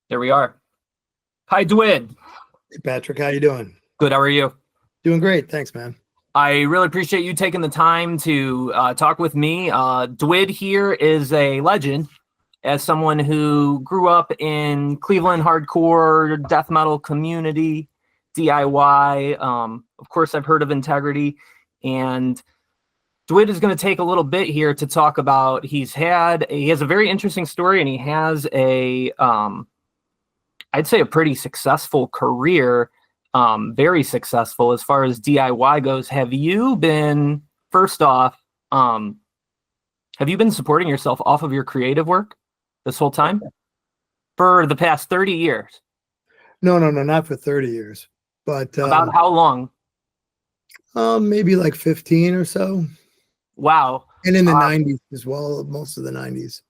There we are. Hi, Dwid. Hey, Patrick. How you doing? Good. How are you? Doing great. Thanks, man. I really appreciate you taking the time to talk with me. Dwid here is a legend as someone who grew up in Cleveland hardcore death metal community, DIY. Of course, I've heard of Integrity. And Dwid is going to take a little bit here to talk about, he has a very interesting story, and he has I'd say a pretty successful career, very successful as far as DIY goes. Have you been, first off, have you been supporting yourself off of your creative work this whole time for the past 30 years? No, not for 30 years, but about how long? Maybe like 15 or so. Wow. And in the 90s as well, most of the 90s.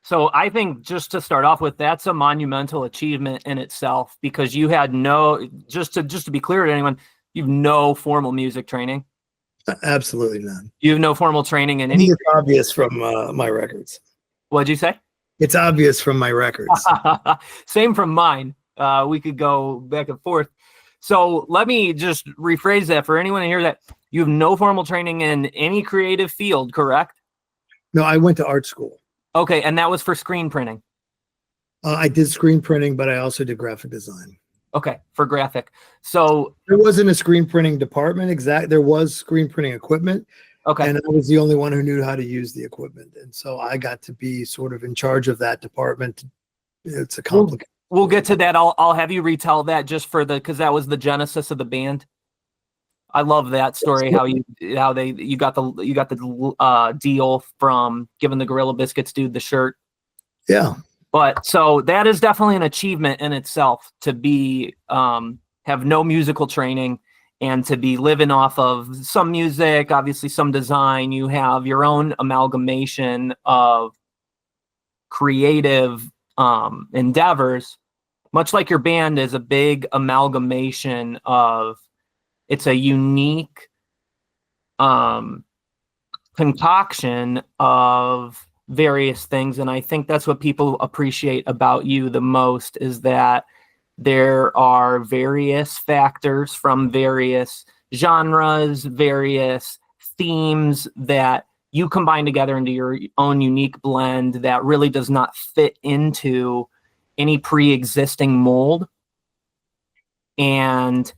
So I think just to start off with, that's a monumental achievement in itself, because you had just to be clear to anyone, you have no formal music training. Absolutely none. You have no formal training in any. It's obvious from my records. What'd you say? It's obvious from my records. Same from mine. We could go back and forth. So let me just rephrase that for anyone to hear that. You have no formal training in any creative field, correct? No, I went to art school. Okay, and that was for screen printing. I did screen printing, but I also did graphic design. Okay, for graphic. So there wasn't a screen printing department. There was screen printing equipment. Okay. And I was the only one who knew how to use the equipment. And so I got to be sort of in charge of that department. It's a complicated. We'll get to that. I'll have you retell that just because that was the genesis of the band. I love that story. How you got the deal from giving the Gorilla Biscuits dude the shirt. Yeah. But so that is definitely an achievement in itself, to be have no musical training and to be living off of some music, obviously some design. You have your own amalgamation of creative endeavors, much like your band is a big amalgamation of. It's a unique concoction of various things. And I think that's what people appreciate about you the most, is that there are various factors from various genres, various themes that you combine together into your own unique blend that really does not fit into any pre-existing mold. And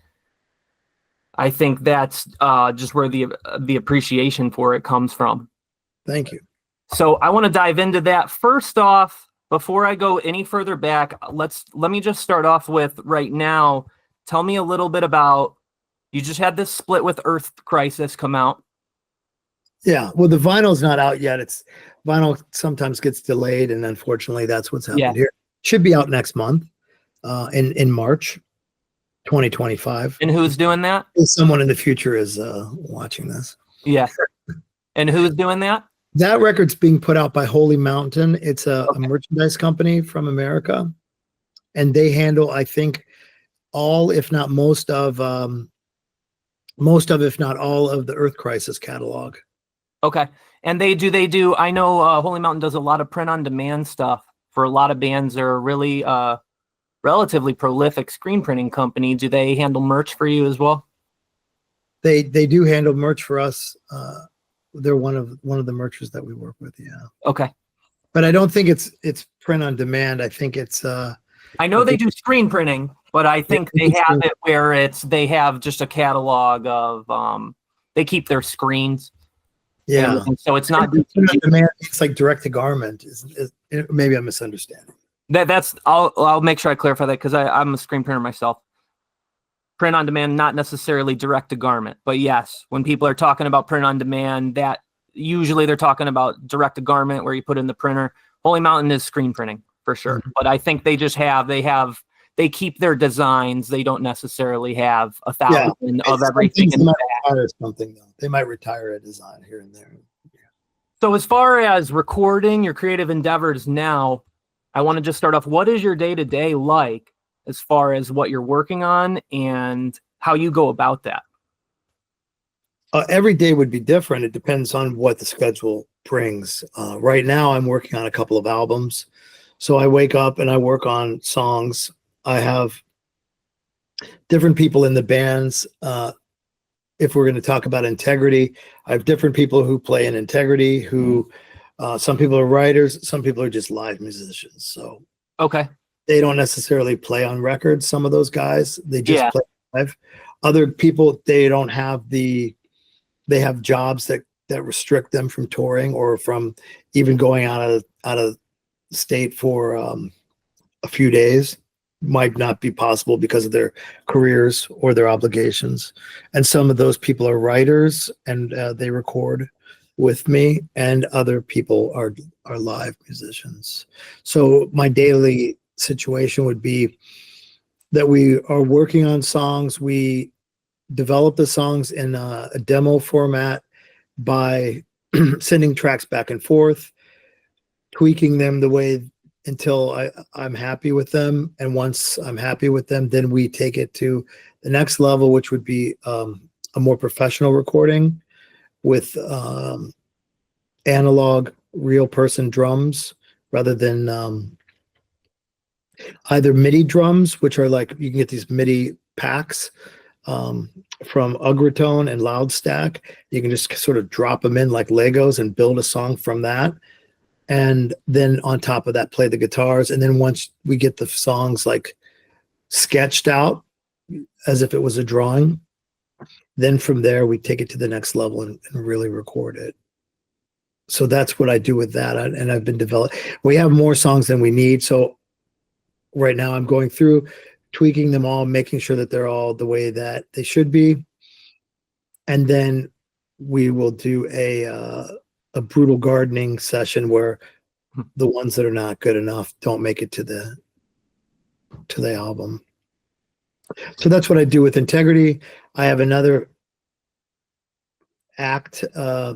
I think that's just where the appreciation for it comes from. Thank you. So I want to dive into that. First off, before I go any further back, let me just start off with right now. Tell me a little bit about, you just had this split with Earth Crisis come out. Yeah, well, the vinyl's not out yet. Vinyl sometimes gets delayed, and unfortunately, that's what's happened here. Should be out next month, in March 2025. And who's doing that? Someone in the future is watching this. Yeah. And who's doing that? That record's being put out by Holy Mountain. It's a merchandise company from America, and they handle, I think, all, if not most of, if not all of the Earth Crisis catalog. Okay. And they do, I know Holy Mountain does a lot of print on demand stuff for a lot of bands. They're a really relatively prolific screen printing company. Do they handle merch for you as well? They do handle merch for us. They're one of the merchers that we work with. Yeah. Okay. But I don't think it's print on demand. I think it's I know they do screen printing, but I think they have it where they have just a catalog of they keep their screens. Yeah. So it's not print on demand. It's like direct to garment. Maybe I'm misunderstanding. I'll make sure I clarify that, because I'm a screen printer myself. Print on demand, not necessarily direct to garment, but yes, when people are talking about print on demand, that usually they're talking about direct to garment where you put in the printer. Holy Mountain is screen printing for sure. Mm-hmm. But I think they just they keep their designs. They don't necessarily have 1,000 of everything. They might retire a design here and there. Yeah. So as far as recording your creative endeavors now, I want to just start off. What is your day-to-day like as far as what you're working on and how you go about that? Every day would be different. It depends on what the schedule brings. Right now, I'm working on a couple of albums. So I wake up and I work on songs. I have different people in the bands. If we're going to talk about integrity, I have different people who play in integrity, who some people are writers, some people are just live musicians. So Okay. they don't necessarily play on records. Some of those guys, they just Yeah. play live. Other people, they don't have they have jobs that restrict them from touring or from even going out of state for a few days. Might not be possible because of their careers or their obligations. And some of those people are writers and they record with me, and other people are live musicians. So my daily situation would be that we are working on songs. We develop the songs in a demo format by sending tracks back and forth, tweaking them the way until I'm happy with them. And once I'm happy with them, then we take it to the next level, which would be a more professional recording with analog real person drums rather than either MIDI drums, which are like, you can get these MIDI packs from Ugratone and Loudstack. You can just sort of drop them in like Legos and build a song from that. And then on top of that, play the guitars. And then once we get the songs like sketched out as if it was a drawing, then from there we take it to the next level and really record it. So that's what I do with that. And I've been developing. We have more songs than we need. So right now I'm going through tweaking them all, making sure that they're all the way that they should be. And then we will do a brutal gardening session where the ones that are not good enough don't make it to the album. So that's what I do with integrity. I have another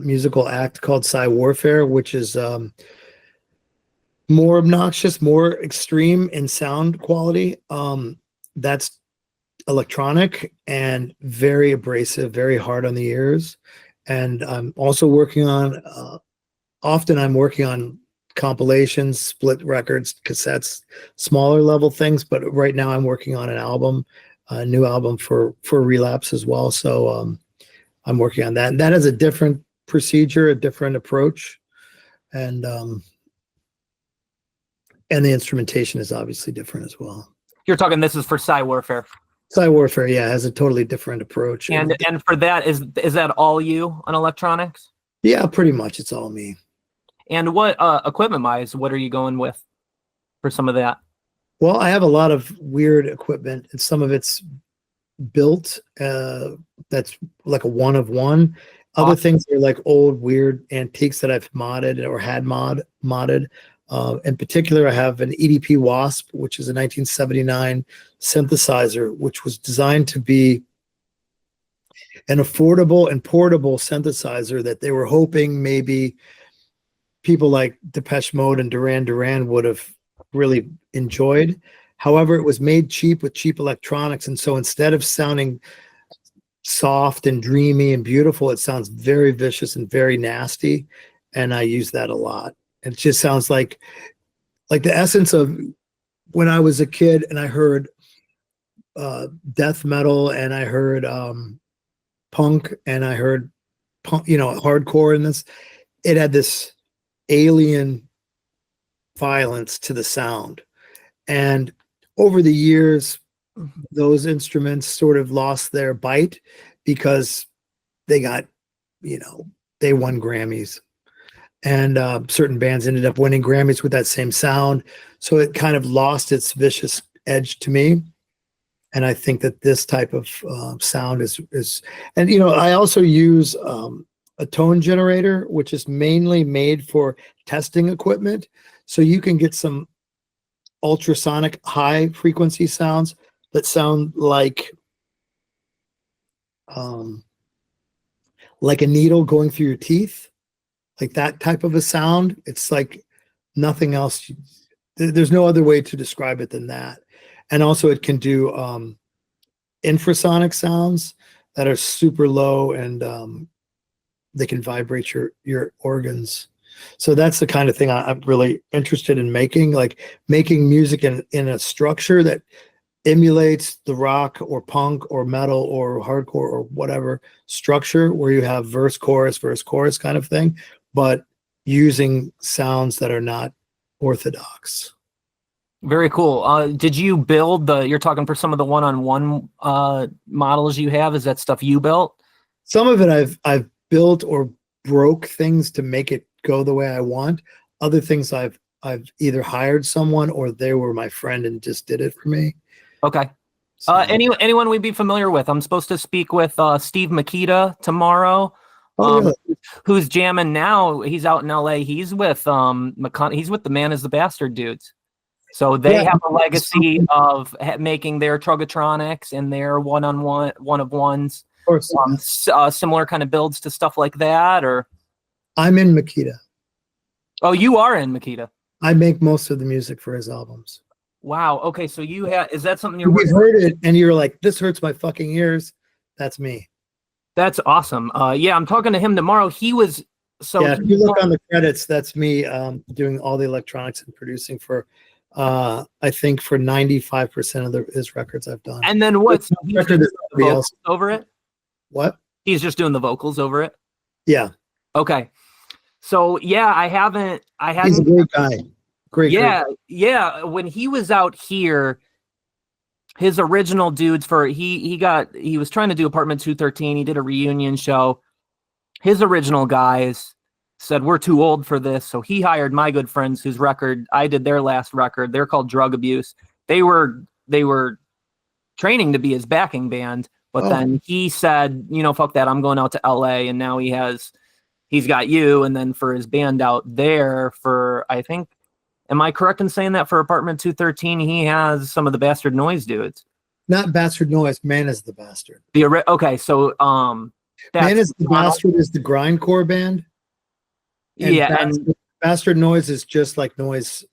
musical act called PSYWARFARE, which is more obnoxious, more extreme in sound quality. That's electronic and very abrasive, very hard on the ears. And I'm also working on, often I'm working on compilations, split records, cassettes, smaller level things. But right now I'm working on an album, a new album for Relapse as well. So I'm working on that. And that is a different procedure, a different approach. And the instrumentation is obviously different as well. You're talking, this is for PSYWARFARE. PSYWARFARE, yeah, has a totally different approach. And for that, is that all you on electronics? Yeah, pretty much. It's all me. And what equipment-wise, what are you going with for some of that? Well, I have a lot of weird equipment, and some of it's built that's like a one of one. Other things are like old weird antiques that I've modded or had modded. In particular, I have an EDP Wasp, which is a 1979 synthesizer, which was designed to be an affordable and portable synthesizer that they were hoping maybe people like Depeche Mode and Duran Duran would have really enjoyed. However, it was made cheap with cheap electronics. And so instead of sounding soft and dreamy and beautiful, it sounds very vicious and very nasty. And I use that a lot. It just sounds like the essence of when I was a kid and I heard death metal and I heard punk and I heard punk, hardcore, and it had this alien violence to the sound. And over the years, those instruments sort of lost their bite because they got, they won Grammys. And certain bands ended up winning Grammys with that same sound. So it kind of lost its vicious edge to me. And I think that this type of sound is, and I also use a tone generator, which is mainly made for testing equipment. So you can get some ultrasonic high frequency sounds that sound like a needle going through your teeth. Like that type of a sound. It's like nothing else. There's no other way to describe it than that. And also it can do infrasonic sounds that are super low, and they can vibrate your organs. So that's the kind of thing I'm really interested in making, like making music in a structure that emulates the rock or punk or metal or hardcore or whatever structure, where you have verse, chorus kind of thing, but using sounds that are not orthodox. Very cool. Did you build you're talking for some of the one-on-one models you have? Is that stuff you built? Some of it I've built or broke things to make it go the way I want. Other things I've either hired someone or they were my friend and just did it for me. Okay. So, anyone we'd be familiar with? I'm supposed to speak with Steve Makita tomorrow. really? Who's jamming now? He's out in LA. He's with he's with the Man is the Bastard dudes. So they have a legacy of making their Trugatronics and their one-on-one, one-of-ones. Of course. Similar kind of builds to stuff like that, or? I'm in Makita. Oh, you are in Makita. I make most of the music for his albums. Wow. Okay, so you have, is that something you've heard it and you're like, this hurts my fucking ears? That's me. That's awesome. Yeah, I'm talking to him tomorrow. He was if you look on the credits, that's me doing all the electronics and producing for I think for 95% of his records I've done. And then what's over it? What? He's just doing the vocals over it? Yeah. Okay. So yeah, I haven't He's a great guy. Great. Yeah. When he was out here, his original dudes he was trying to do Apartment 213. He did a reunion show. His original guys said, we're too old for this. So he hired my good friends whose record, I did their last record. They're called Drug Abuse. They were training to be his backing band, but then he said, fuck that. I'm going out to LA. And now he's got you. And then for his band out there for, I think, am I correct in saying that for Apartment 213, he has some of the Bastard Noise dudes? Not Bastard Noise. Man is the Bastard. Okay. So, Man is the Bastard is the grindcore band. And Bastard Noise is just like noise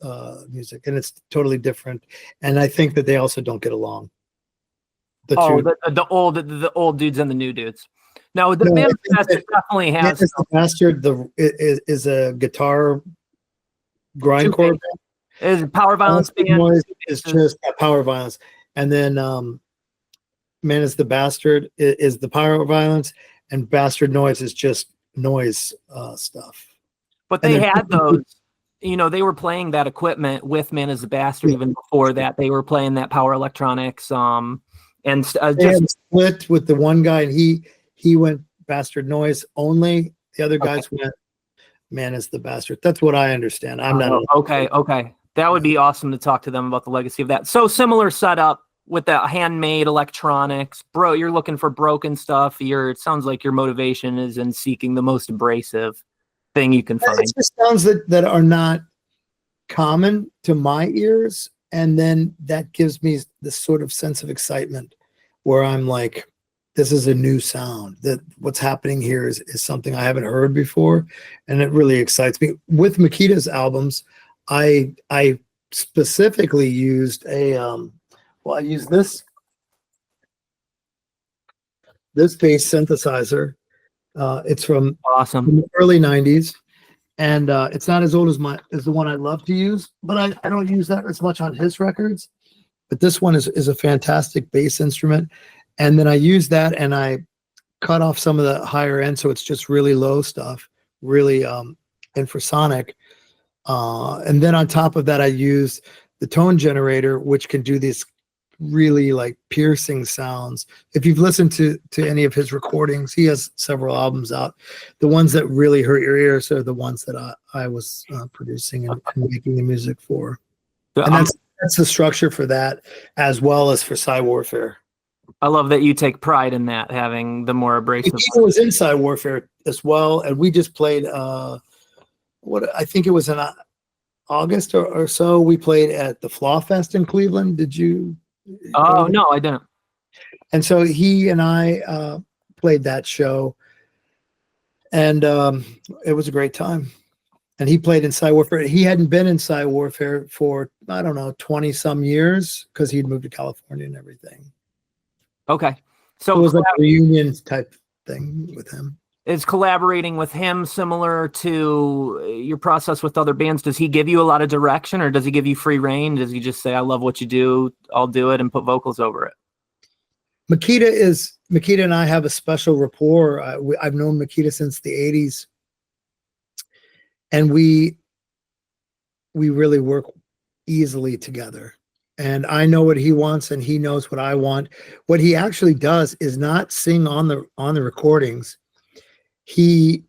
music, and it's totally different. And I think that they also don't get along. The old dudes and the new dudes. No, the Man is the Bastard definitely has. Man is the Bastard is a guitar grindcore band. Is power violence band. Noise is just power violence, and then Man is the Bastard is the power violence, and Bastard Noise is just noise stuff. But they had those, they were playing that equipment with Man is the Bastard even before that. They were playing that power electronics. And just split with the one guy, and he went Bastard Noise only. The other guys went Man is the Bastard. That's what I understand. I'm not. Okay. That would be awesome to talk to them about the legacy of that. So similar setup with the handmade electronics. Bro, you're looking for broken stuff. It sounds like your motivation is in seeking the most abrasive thing you can find. It's just sounds that are not common to my ears, and then that gives me this sort of sense of excitement where I'm like, this is a new sound, that what's happening here is something I haven't heard before, and it really excites me. With Makita's albums, I specifically used I used this bass synthesizer. It's from the early 90s, and it's not as old as the one I love to use, but I don't use that as much on his records. But this one is a fantastic bass instrument, and then I use that and I cut off some of the higher end, so it's just really low stuff, really infrasonic. And then on top of that, I use the tone generator, which can do these really like piercing sounds. If you've listened to any of his recordings, he has several albums out. The ones that really hurt your ears are the ones that I was producing and making the music for. And that's the structure for that, as well as for PSYWARFARE. I love that you take pride in that, having the more abrasive. He was in PSYWARFARE as well, and we just played. I think it was in August or so. We played at the Flaw Fest in Cleveland. Did you? Oh, no, I didn't. And so he and I played that show, and it was a great time. And he played in PSYWARFARE. He hadn't been in PSYWARFARE for, I don't know, 20 some years, because he'd moved to California and everything. Okay. So it was like a reunion type thing with him. Is collaborating with him similar to your process with other bands? Does he give you a lot of direction, or does he give you free reign? Does he just say, I love what you do, I'll do it, and put vocals over it? Makita and I have a special rapport. I've known Makita since the 80s. And we really work easily together. And I know what he wants and he knows what I want. What he actually does is not sing on the recordings. He,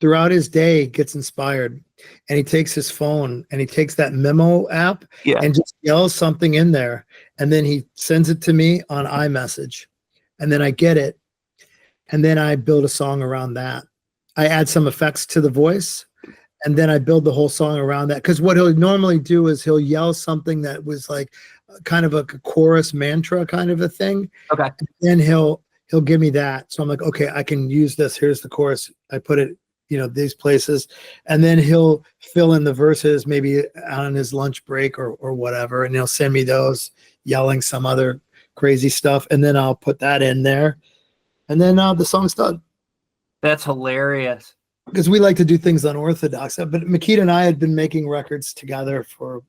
throughout his day, gets inspired, and he takes his phone and he takes that memo app and just yells something in there, and then he sends it to me on iMessage, and then I get it, and then I build a song around that. I add some effects to the voice, and then I build the whole song around that. Because what he'll normally do is he'll yell something that was like kind of a chorus mantra kind of a thing. Okay. And then he'll give me that. So I'm like, okay, I can use this. Here's the chorus. I put it, these places. And then he'll fill in the verses maybe on his lunch break or whatever. And he'll send me those yelling some other crazy stuff. And then I'll put that in there. And then the song's done. That's hilarious. Because we like to do things unorthodox. But Makita and I had been making records together for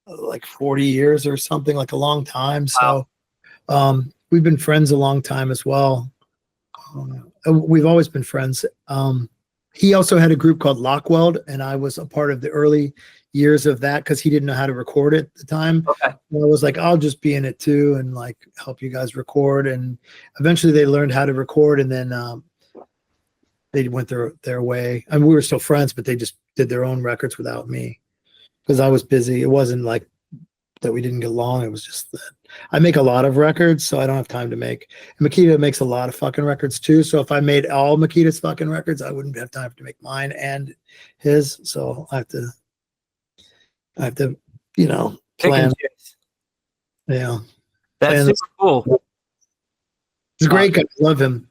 like 40 years or something, like a long time. So we've been friends a long time as well. We've always been friends. He also had a group called Lockweld, and I was a part of the early years of that because he didn't know how to record it at the time. Okay. And I was like, I'll just be in it too and like help you guys record. And eventually they learned how to record, and then they went their way. I mean, we were still friends, but they just did their own records without me because I was busy. It wasn't like that we didn't get along. It was just that I make a lot of records, so I don't have time to make. And Makita makes a lot of fucking records too. So if I made all Makita's fucking records, I wouldn't have time to make mine and his. So I have to, plan. Yeah. That's super cool. He's a great guy. I love him.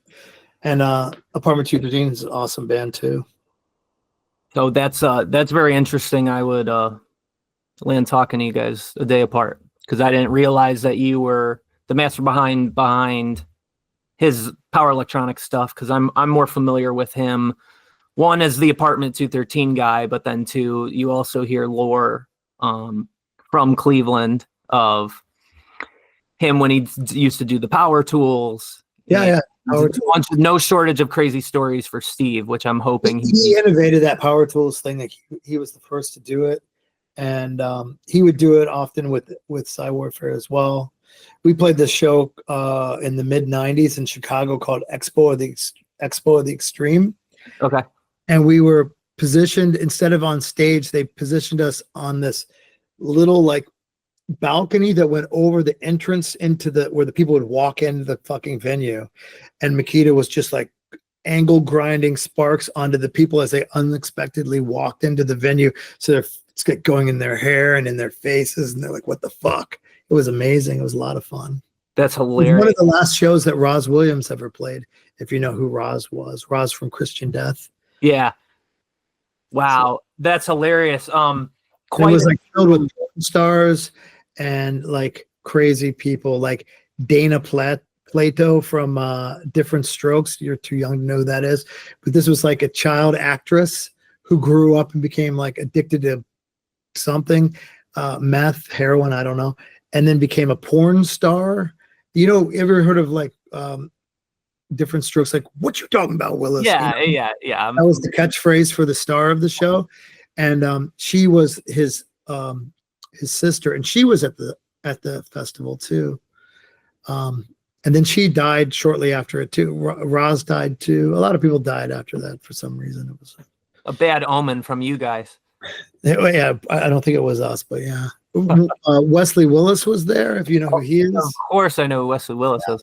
And Apartment 213 is an awesome band too. So that's very interesting. I would land talking to you guys a day apart because I didn't realize that you were the master behind his power electronic stuff. Because I'm more familiar with him. One as the Apartment 213 guy, but then two, you also hear lore from Cleveland of him when he used to do the power tools. Yeah. No shortage of crazy stories for Steve, which I'm hoping he innovated that power tools thing. That he was the first to do it, and he would do it often with PSYWARFARE as well. We played this show in the mid '90s in Chicago called Expo of the Extreme. Okay, and we were positioned instead of on stage. They positioned us on this little like balcony that went over the entrance into where the people would walk into the fucking venue, and Makita was just like angle grinding sparks onto the people as they unexpectedly walked into the venue, so they're going in their hair and in their faces, and they're like, what the fuck? It was amazing. It was a lot of fun. That's hilarious. It was one of the last shows that Roz Williams ever played, if you know who Roz was. Roz from Christian Death. Yeah. Wow, that's hilarious. It was like filled with stars and like crazy people like Dana Plato from Different Strokes. You're too young to know who that is, but this was like a child actress who grew up and became like addicted to something, meth, heroin, I don't know, and then became a porn star. Ever heard of like Different Strokes? Like, what you talking about, Willis? Yeah. That was the catchphrase for the star of the show, and she was his sister, and she was at the festival too. And then she died shortly after it too. Roz died too. A lot of people died after that for some reason. It was a bad omen from you guys. Yeah, I don't think it was us, but yeah. Wesley Willis was there, if you know who he is. Of course I know who Wesley Willis is.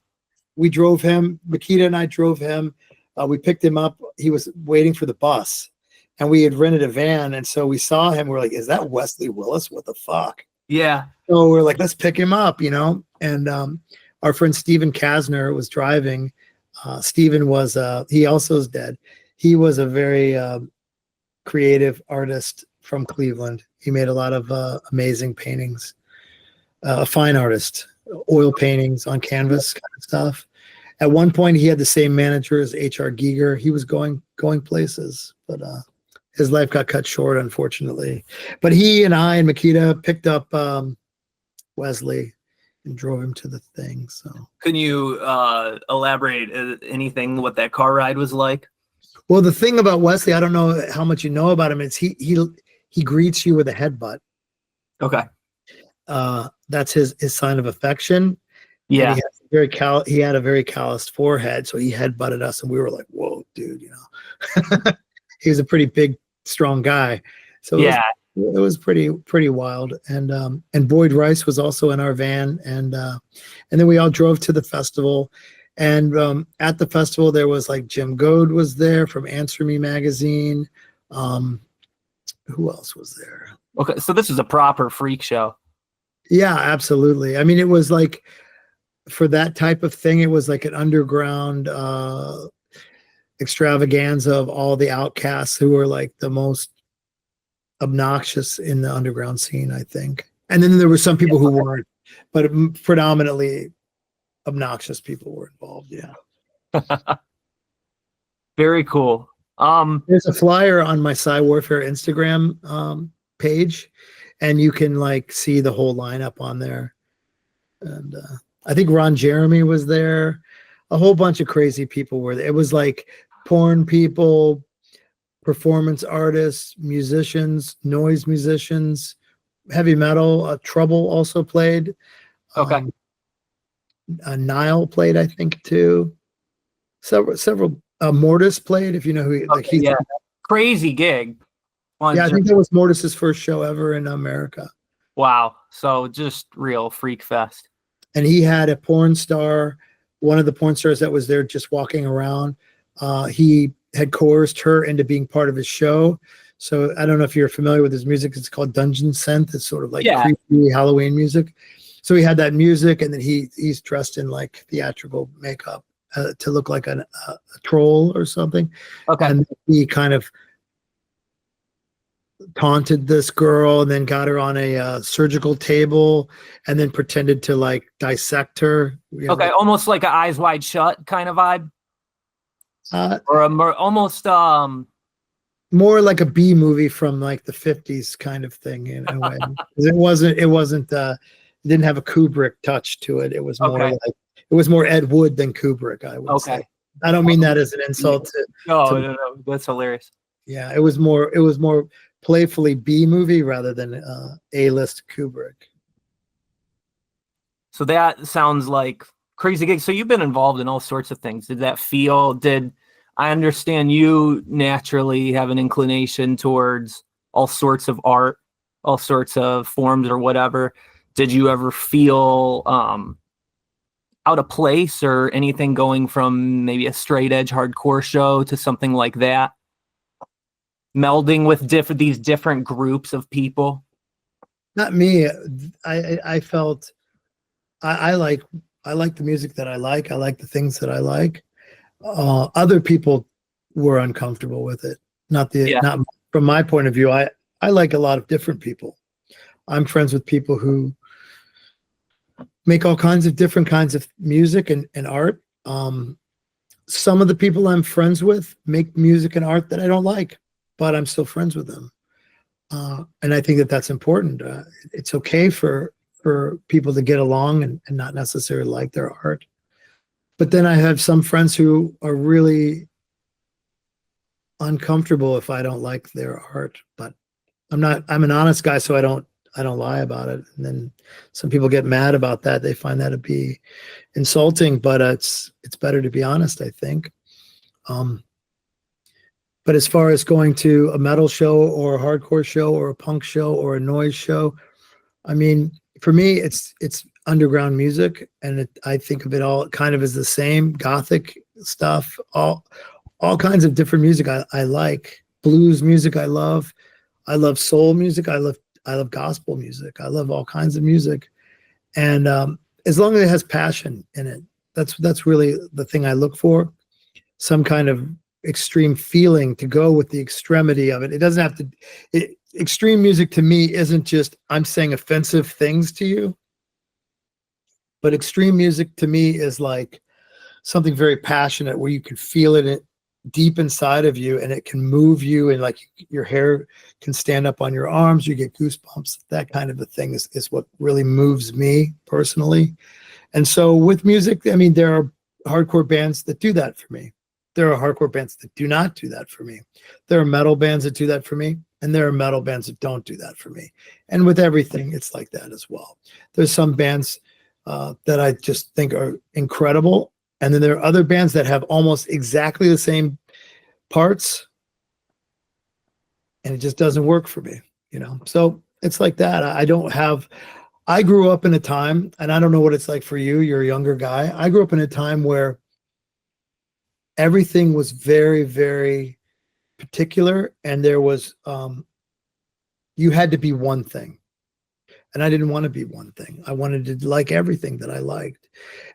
We drove him. Makita and I drove him. We picked him up. He was waiting for the bus. And we had rented a van, and so we saw him. We're like, is that Wesley Willis? What the fuck? Yeah. So we're like, let's pick him up, And our friend Steven Kasner was driving. Steven was, he also is dead. He was a very creative artist from Cleveland. He made a lot of amazing paintings. A fine artist, oil paintings on canvas kind of stuff. At one point, he had the same manager as H.R. Giger. He was going places, but his life got cut short, unfortunately. But he and I and Makita picked up Wesley and drove him to the thing. So, can you elaborate anything what that car ride was like? Well, the thing about Wesley, I don't know how much you know about him. Is he greets you with a headbutt. Okay. That's his sign of affection. Yeah. And he had a very calloused forehead, so he headbutted us, and we were like, "Whoa, dude!" You know, he was a pretty big, strong guy. So it was pretty wild. And Boyd Rice was also in our van, and then we all drove to the festival. And at the festival, there was like Jim Goad was there from Answer Me magazine. Who else was there? Okay, so this is a proper freak show. Yeah, absolutely. I mean, it was like, for that type of thing, it was like an underground extravaganza of all the outcasts who were like the most obnoxious in the underground scene, I think. And then there were some people who weren't, but predominantly obnoxious people were involved. Yeah. Very cool. There's a flyer on my PSYWARFARE Instagram page, and you can like see the whole lineup on there. And I think Ron Jeremy was there. A whole bunch of crazy people were there. It was like porn people, performance artists, musicians, noise musicians, heavy metal. Trouble also played. Okay. Nile played, I think, too. Several. Mortis played, if you know who. Like he's crazy gig. Yeah, I think that was Mortis's first show ever in America. Wow. So just real freak fest. And he had a porn star, one of the porn stars that was there just walking around. He had coerced her into being part of his show. So I don't know if you're familiar with his music. It's called Dungeon Synth. It's sort of like creepy Halloween music. So he had that music, and then he's dressed in like theatrical makeup to look like a troll or something. Okay. And he kind of taunted this girl and then got her on a surgical table and then pretended to like dissect her. Okay, almost like an Eyes Wide Shut kind of vibe. Or almost more like a B movie from like the 50s kind of thing in a way. It didn't have a Kubrick touch to it. It was more like, it was more Ed Wood than Kubrick, I would say. I don't mean that as an insult to no, that's hilarious. Yeah, it was more playfully B movie rather than A-list Kubrick. So that sounds like crazy gig. So you've been involved in all sorts of things. Did I understand you naturally have an inclination towards all sorts of art, all sorts of forms or whatever. Did you ever feel out of place or anything going from maybe a straight edge hardcore show to something like that? Melding with these different groups of people? Not me. I felt I like the music that I like. I like the things that I like. Other people were uncomfortable with it. Not from my point of view. I like a lot of different people. I'm friends with people who make all kinds of different kinds of music and art. Some of the people I'm friends with make music and art that I don't like, but I'm still friends with them. And I think that that's important. It's okay for people to get along and not necessarily like their art. But then I have some friends who are really uncomfortable if I don't like their art. But I'm an honest guy, so I don't lie about it. And then some people get mad about that. They find that to be insulting, but it's better to be honest, I think. But as far as going to a metal show or a hardcore show or a punk show or a noise show, I mean, for me, it's underground music, and I think of it all kind of as the same gothic stuff, all kinds of different music I like. Blues music I love soul music, I love gospel music, I love all kinds of music, and as long as it has passion in it, that's really the thing I look for. Some kind of extreme feeling to go with the extremity of it. It doesn't have to. Extreme music to me isn't just I'm saying offensive things to you, but extreme music to me is like something very passionate where you can feel it deep inside of you, and it can move you, and like your hair can stand up on your arms, you get goosebumps. That kind of a thing is what really moves me personally. And so with music, I mean, there are hardcore bands that do that for me. There are hardcore bands that do not do that for me. There are metal bands that do that for me, and there are metal bands that don't do that for me. And with everything, it's like that as well. There's some bands that I just think are incredible, and then there are other bands that have almost exactly the same parts, and it just doesn't work for me, you know? So it's like that. I grew up in a time, and I don't know what it's like for you, you're a younger guy. I grew up in a time where everything was very, very particular, and there was, you had to be one thing. And I didn't want to be one thing. I wanted to like everything that I liked.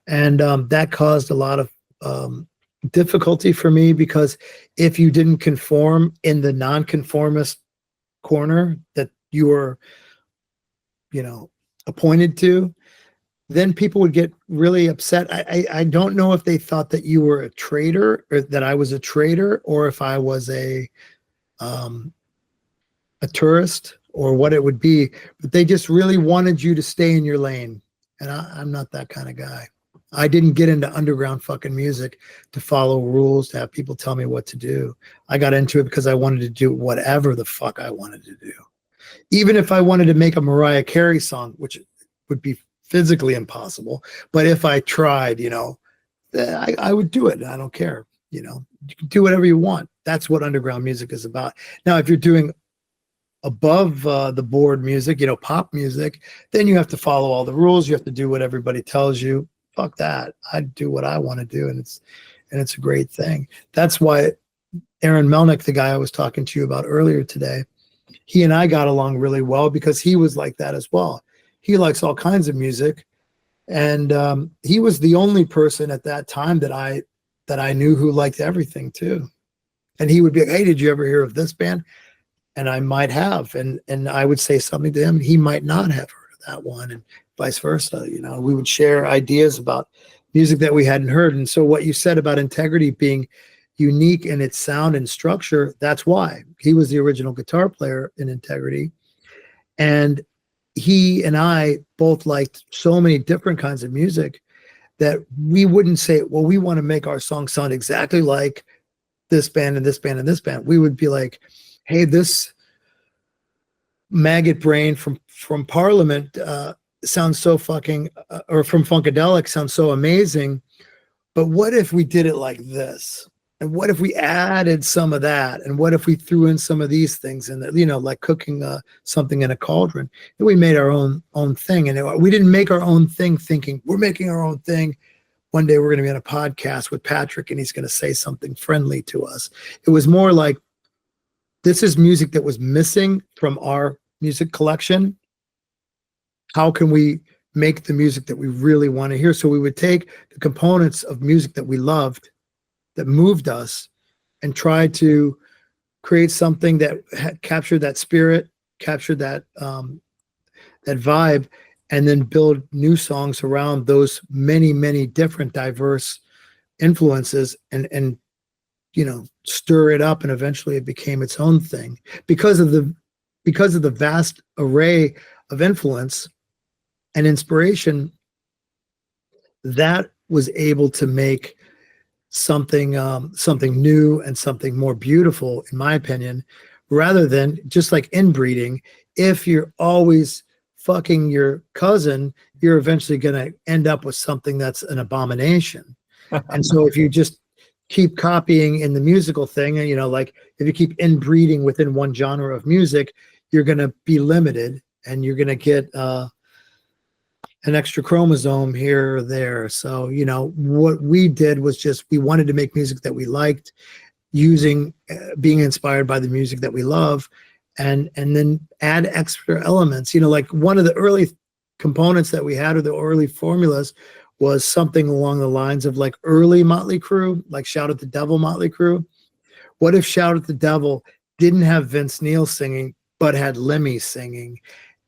And that caused a lot of difficulty for me, because if you didn't conform in the nonconformist corner that you were, you know, appointed to, then people would get really upset. I don't know if they thought that you were a traitor, or that I was a traitor, or if I was a tourist, or what it would be, but they just really wanted you to stay in your lane. And I'm not that kind of guy. I didn't get into underground fucking music to follow rules, to have people tell me what to do. I got into it because I wanted to do whatever the fuck I wanted to do. Even if I wanted to make a Mariah Carey song, which would be physically impossible, but if I tried, you know, I would do it. I don't care. You know, you can do whatever you want. That's what underground music is about. Now, if you're doing above the board music, you know, pop music, then you have to follow all the rules. You have to do what everybody tells you. Fuck that. I do what I want to do, and it's a great thing. That's why Aaron Melnick, the guy I was talking to you about earlier today, he and I got along really well, because he was like that as well. He likes all kinds of music, and he was the only person at that time that I knew who liked everything too. And he would be like, "Hey, did you ever hear of this band?" And I might have, and I would say something to him, and he might not have heard of that one, and vice versa. You know, we would share ideas about music that we hadn't heard. And so what you said about Integrity being unique in its sound and structure, that's why. He was the original guitar player in Integrity, and he and I both liked so many different kinds of music that we wouldn't say, well, we want to make our song sound exactly like this band and this band and this band. We would be like, hey, this maggot brain from Parliament sounds so fucking, or from Funkadelic sounds so amazing, but what if we did it like this? And what if we added some of that? And what if we threw in some of these things? And, you know, like cooking something in a cauldron. And we made our own thing. And we didn't make our own thing thinking we're making our own thing. One day we're going to be on a podcast with Patrick, and he's going to say something friendly to us. It was more like, this is music that was missing from our music collection. How can we make the music that we really want to hear? So we would take the components of music that we loved, that moved us, and try to create something that captured that spirit, captured that that vibe, and then build new songs around those many, many different diverse influences, and you know, stir it up, and eventually it became its own thing because of the vast array of influence and inspiration that was able to make something new and something more beautiful, in my opinion, rather than just like inbreeding. If you're always fucking your cousin, you're eventually going to end up with something that's an abomination. And so if you just keep copying in the musical thing, you know, like if you keep inbreeding within one genre of music, you're going to be limited, and you're going to get an extra chromosome here or there. So, you know, what we did was just, we wanted to make music that we liked, using being inspired by the music that we love, and then add extra elements. You know, like one of the early components that we had, or the early formulas, was something along the lines of like early Motley Crue, like Shout at the Devil Motley Crue. What if Shout at the Devil didn't have Vince Neil singing, but had Lemmy singing?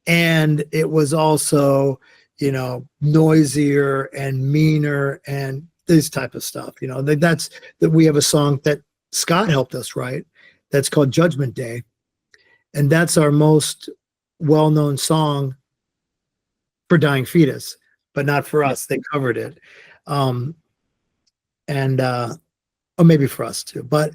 And it was also, you know, noisier and meaner and this type of stuff. That's that we have a song that Scott helped us write that's called Judgment Day. And that's our most well-known song for Dying Fetus, but not for us. They covered it. Or maybe for us too. But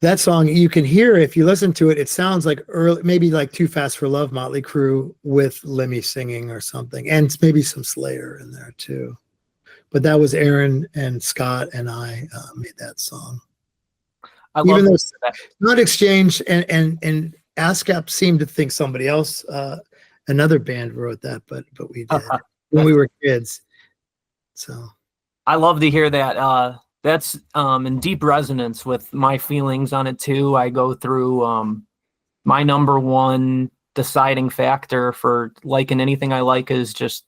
that song, you can hear, if you listen to it, it sounds like maybe like Too Fast for Love, Motley Crue with Lemmy singing or something. And maybe some Slayer in there too. But that was Aaron and Scott and I made that song. I love that. Not Exchange and ASCAP seemed to think somebody else, another band wrote that, but we did when we were kids. So I love to hear that. That's in deep resonance with my feelings on it too. I go through my number one deciding factor for liking anything I like is just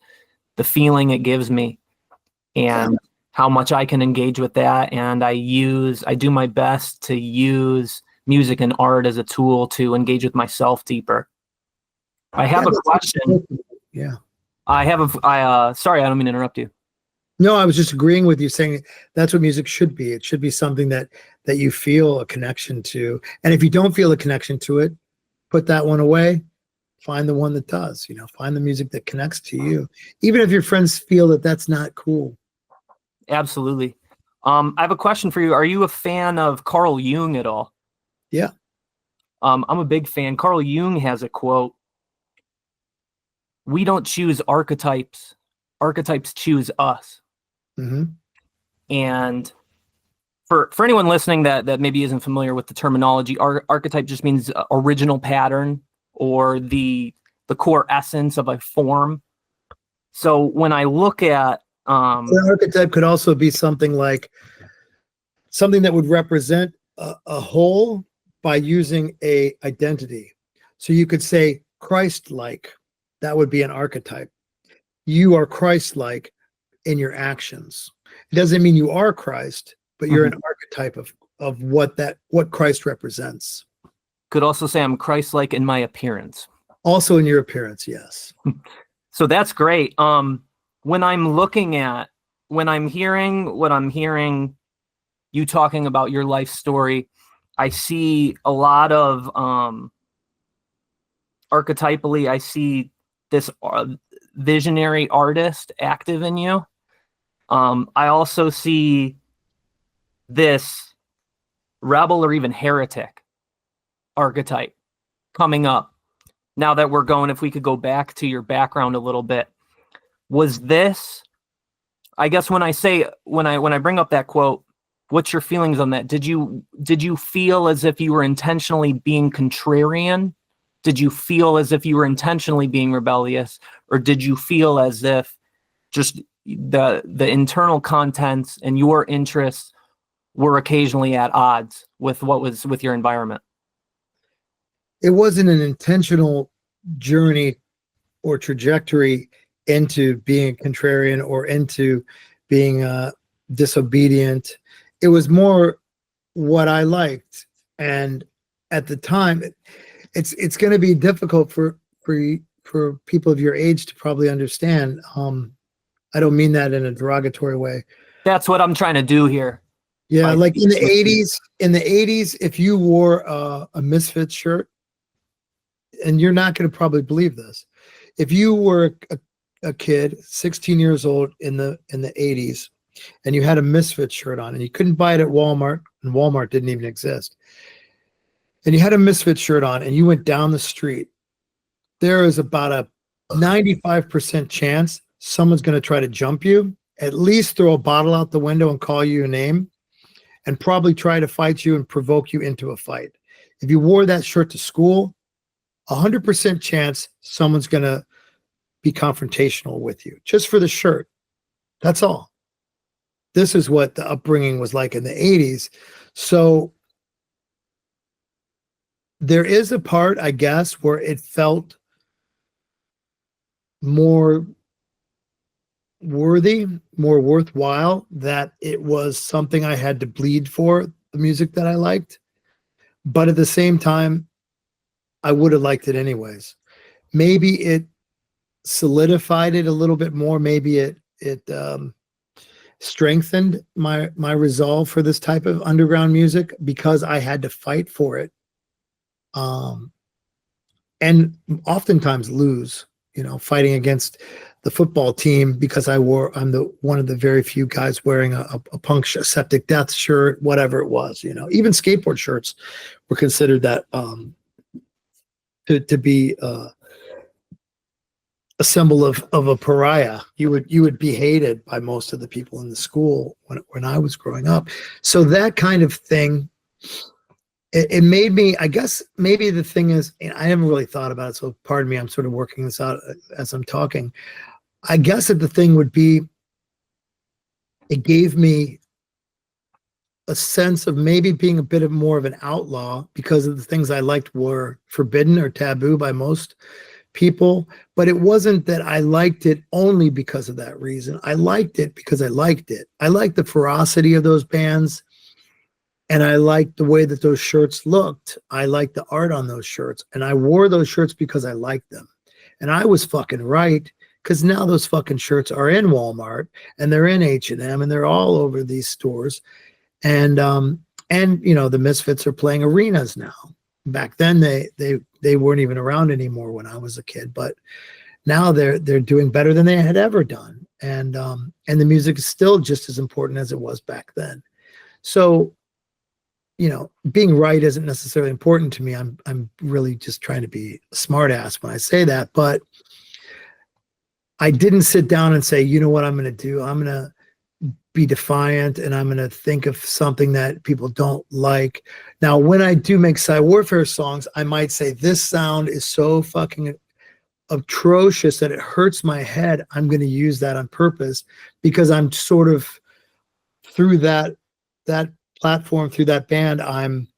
the feeling it gives me and how much I can engage with that. And I do my best to use music and art as a tool to engage with myself deeper. I have a question. Yeah. Sorry, I don't mean to interrupt you. No, I was just agreeing with you, saying that's what music should be. It should be something that you feel a connection to. And if you don't feel a connection to it, put that one away. Find the one that does. Find the music that connects to you, even if your friends feel that that's not cool. Absolutely. I have a question for you. Are you a fan of Carl Jung at all? Yeah. I'm a big fan. Carl Jung has a quote: "We don't choose archetypes. Archetypes choose us." Mm-hmm. And for anyone listening that maybe isn't familiar with the terminology, archetype just means original pattern or the core essence of a form. So when I look at the archetype could also be something like something that would represent a whole by using a identity. So you could say Christ-like. That would be an archetype. You are Christ-like in your actions. It doesn't mean you are Christ, but you're an archetype of what Christ represents. Could also say I'm Christ-like in my appearance. Also in your appearance, yes. So that's great. When I'm hearing you talking about your life story, I see a lot of archetypally, I see this visionary artist active in you. I also see this rebel or even heretic archetype coming up. Now that we're going, if we could go back to your background a little bit, was this, I guess when I bring up that quote, what's your feelings on that? Did you feel as if you were intentionally being contrarian? Did you feel as if you were intentionally being rebellious? Or did you feel as if just the internal contents and your interests were occasionally at odds with what was with your environment? It wasn't an intentional journey or trajectory into being contrarian or into being disobedient. It was more what I liked. And at the time, it's going to be difficult for people of your age to probably understand. I don't mean that in a derogatory way. That's what I'm trying to do here. Yeah, like in the 80s, if you wore a Misfits shirt, and you're not going to probably believe this, if you were a kid, 16 years old in the 80s, and you had a Misfits shirt on, and you couldn't buy it at Walmart, and Walmart didn't even exist, and you had a Misfits shirt on, and you went down the street, there is about a 95% chance someone's going to try to jump you, at least throw a bottle out the window and call you a name, and probably try to fight you and provoke you into a fight. If you wore that shirt to school, 100% chance someone's going to be confrontational with you just for the shirt. That's all. This is what the upbringing was like in the 80s. So there is a part, I guess, where it felt more worthy, more worthwhile, that it was something I had to bleed for, the music that I liked. But at the same time, I would have liked it anyways. Maybe it solidified it a little bit more. Maybe it strengthened my resolve for this type of underground music because I had to fight for it. And oftentimes lose, fighting against the football team because I'm one of the very few guys wearing a punk septic death shirt, whatever it was, even skateboard shirts were considered that to be a symbol of a pariah. You would be hated by most of the people in the school when I was growing up. So that kind of thing, it made me, I guess maybe the thing is, and I haven't really thought about it, so pardon me, I'm sort of working this out as I'm talking. I guess that the thing would be, it gave me a sense of maybe being a bit of more of an outlaw because of the things I liked were forbidden or taboo by most people, but it wasn't that I liked it only because of that reason. I liked it because I liked it. I liked the ferocity of those bands, and I liked the way that those shirts looked. I liked the art on those shirts, and I wore those shirts because I liked them. And I was fucking right, because now those fucking shirts are in Walmart, and they're in H&M, and they're all over these stores. And the Misfits are playing arenas now. Back then they weren't even around anymore when I was a kid, but now they're doing better than they had ever done. And the music is still just as important as it was back then. So, being right isn't necessarily important to me. I'm really just trying to be a smart ass when I say that, but I didn't sit down and say, you know what I'm going to do? I'm going to be defiant, and I'm going to think of something that people don't like. Now, when I do make PSYWARFARE songs, I might say this sound is so fucking atrocious that it hurts my head. I'm going to use that on purpose because I'm sort of through that platform, through that band, I'm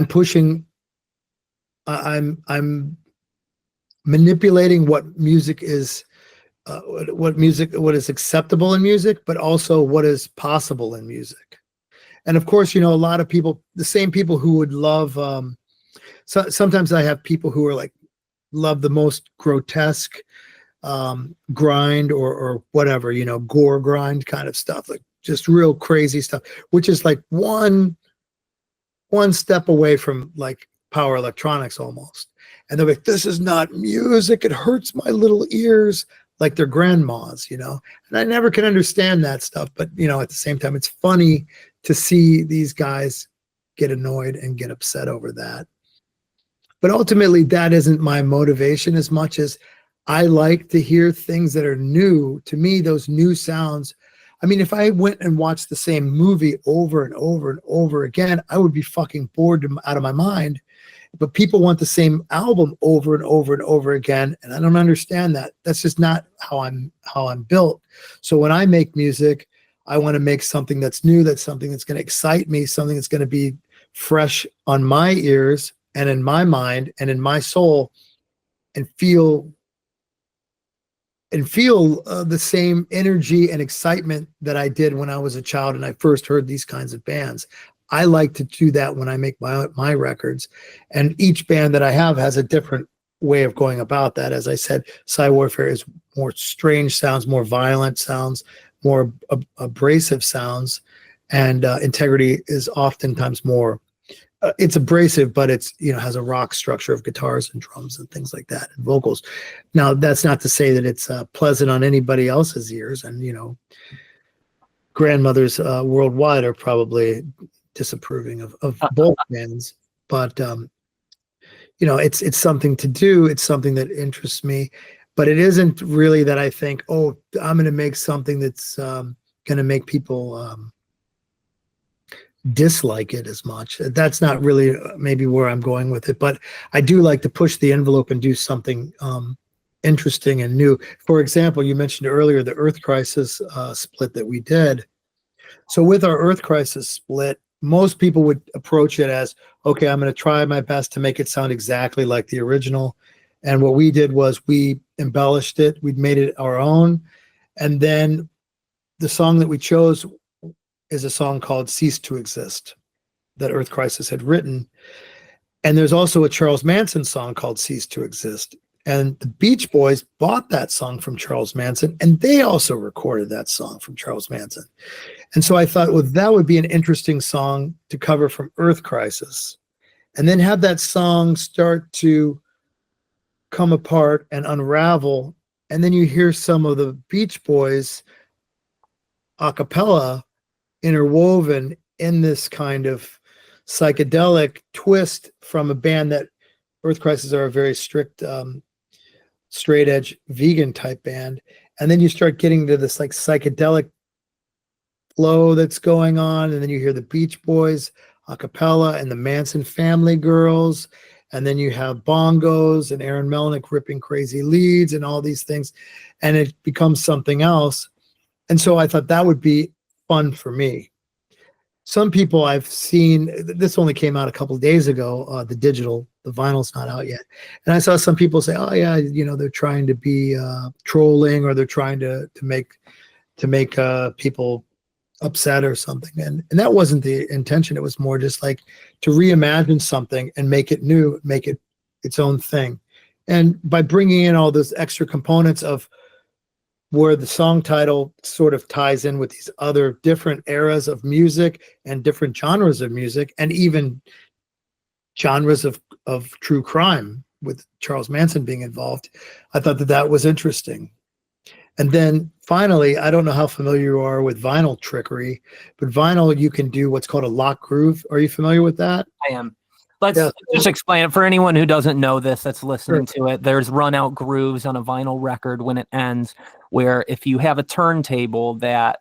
pushing, I'm manipulating what music is, what is acceptable in music, but also what is possible in music. And of course, a lot of people, the same people who would love, sometimes I have people who are like, love the most grotesque grind or whatever, gore grind kind of stuff, like just real crazy stuff, which is like one step away from like power electronics almost. And they're like, this is not music. It hurts my little ears. Like their grandmas, and I never can understand that stuff. But, at the same time, it's funny to see these guys get annoyed and get upset over that. But ultimately, that isn't my motivation as much as I like to hear things that are new. To me, those new sounds, I mean, if I went and watched the same movie over and over and over again, I would be fucking bored out of my mind. But people want the same album over and over and over again, and I don't understand that. That's just not how I'm built. So when I make music, I want to make something that's new, that's something that's going to excite me, something that's going to be fresh on my ears and in my mind and in my soul, and feel the same energy and excitement that I did when I was a child and I first heard these kinds of bands. I like to do that when I make my records, and each band that I have has a different way of going about that. As I said, PSYWARFARE is more strange sounds, more violent sounds, more abrasive sounds, and Integrity is oftentimes more. It's abrasive, but it's has a rock structure of guitars and drums and things like that, and vocals. Now, that's not to say that it's pleasant on anybody else's ears, and grandmothers worldwide are probably disapproving of both bands, but it's something to do. It's something that interests me, but it isn't really that I think, oh, I'm going to make something that's going to make people dislike it as much. That's not really maybe where I'm going with it, but I do like to push the envelope and do something interesting and new. For example, you mentioned earlier the Earth Crisis split that we did. So with our Earth Crisis split, most people would approach it as, okay, I'm going to try my best to make it sound exactly like the original. And what we did was we embellished it. We'd made it our own. And then the song that we chose is a song called Cease to Exist that Earth Crisis had written. And there's also a Charles Manson song called Cease to Exist. And the Beach Boys bought that song from Charles Manson, and they also recorded that song from Charles Manson. And so I thought, well, that would be an interesting song to cover from Earth Crisis, and then have that song start to come apart and unravel. And then you hear some of the Beach Boys a cappella interwoven in this kind of psychedelic twist from a band that Earth Crisis are a very strict, straight edge vegan type band. And then you start getting to this like psychedelic flow that's going on. And then you hear the Beach Boys a cappella and the Manson Family Girls. And then you have bongos and Aaron Melnick ripping crazy leads and all these things. And it becomes something else. And so I thought that would be fun for me. Some people I've seen, this only came out a couple of days ago, the vinyl's not out yet. And I saw some people say, oh yeah, they're trying to be trolling, or they're trying to make people upset or something. And that wasn't the intention. It was more just like to reimagine something and make it new, make it its own thing. And by bringing in all those extra components of where the song title sort of ties in with these other different eras of music and different genres of music, and even genres of true crime with Charles Manson being involved, I thought that was interesting. And then finally, I don't know how familiar you are with vinyl trickery, but vinyl, you can do what's called a lock groove. Are you familiar with that? I am. Let's just explain it for anyone who doesn't know this, that's listening to it. There's run out grooves on a vinyl record when it ends, where if you have a turntable that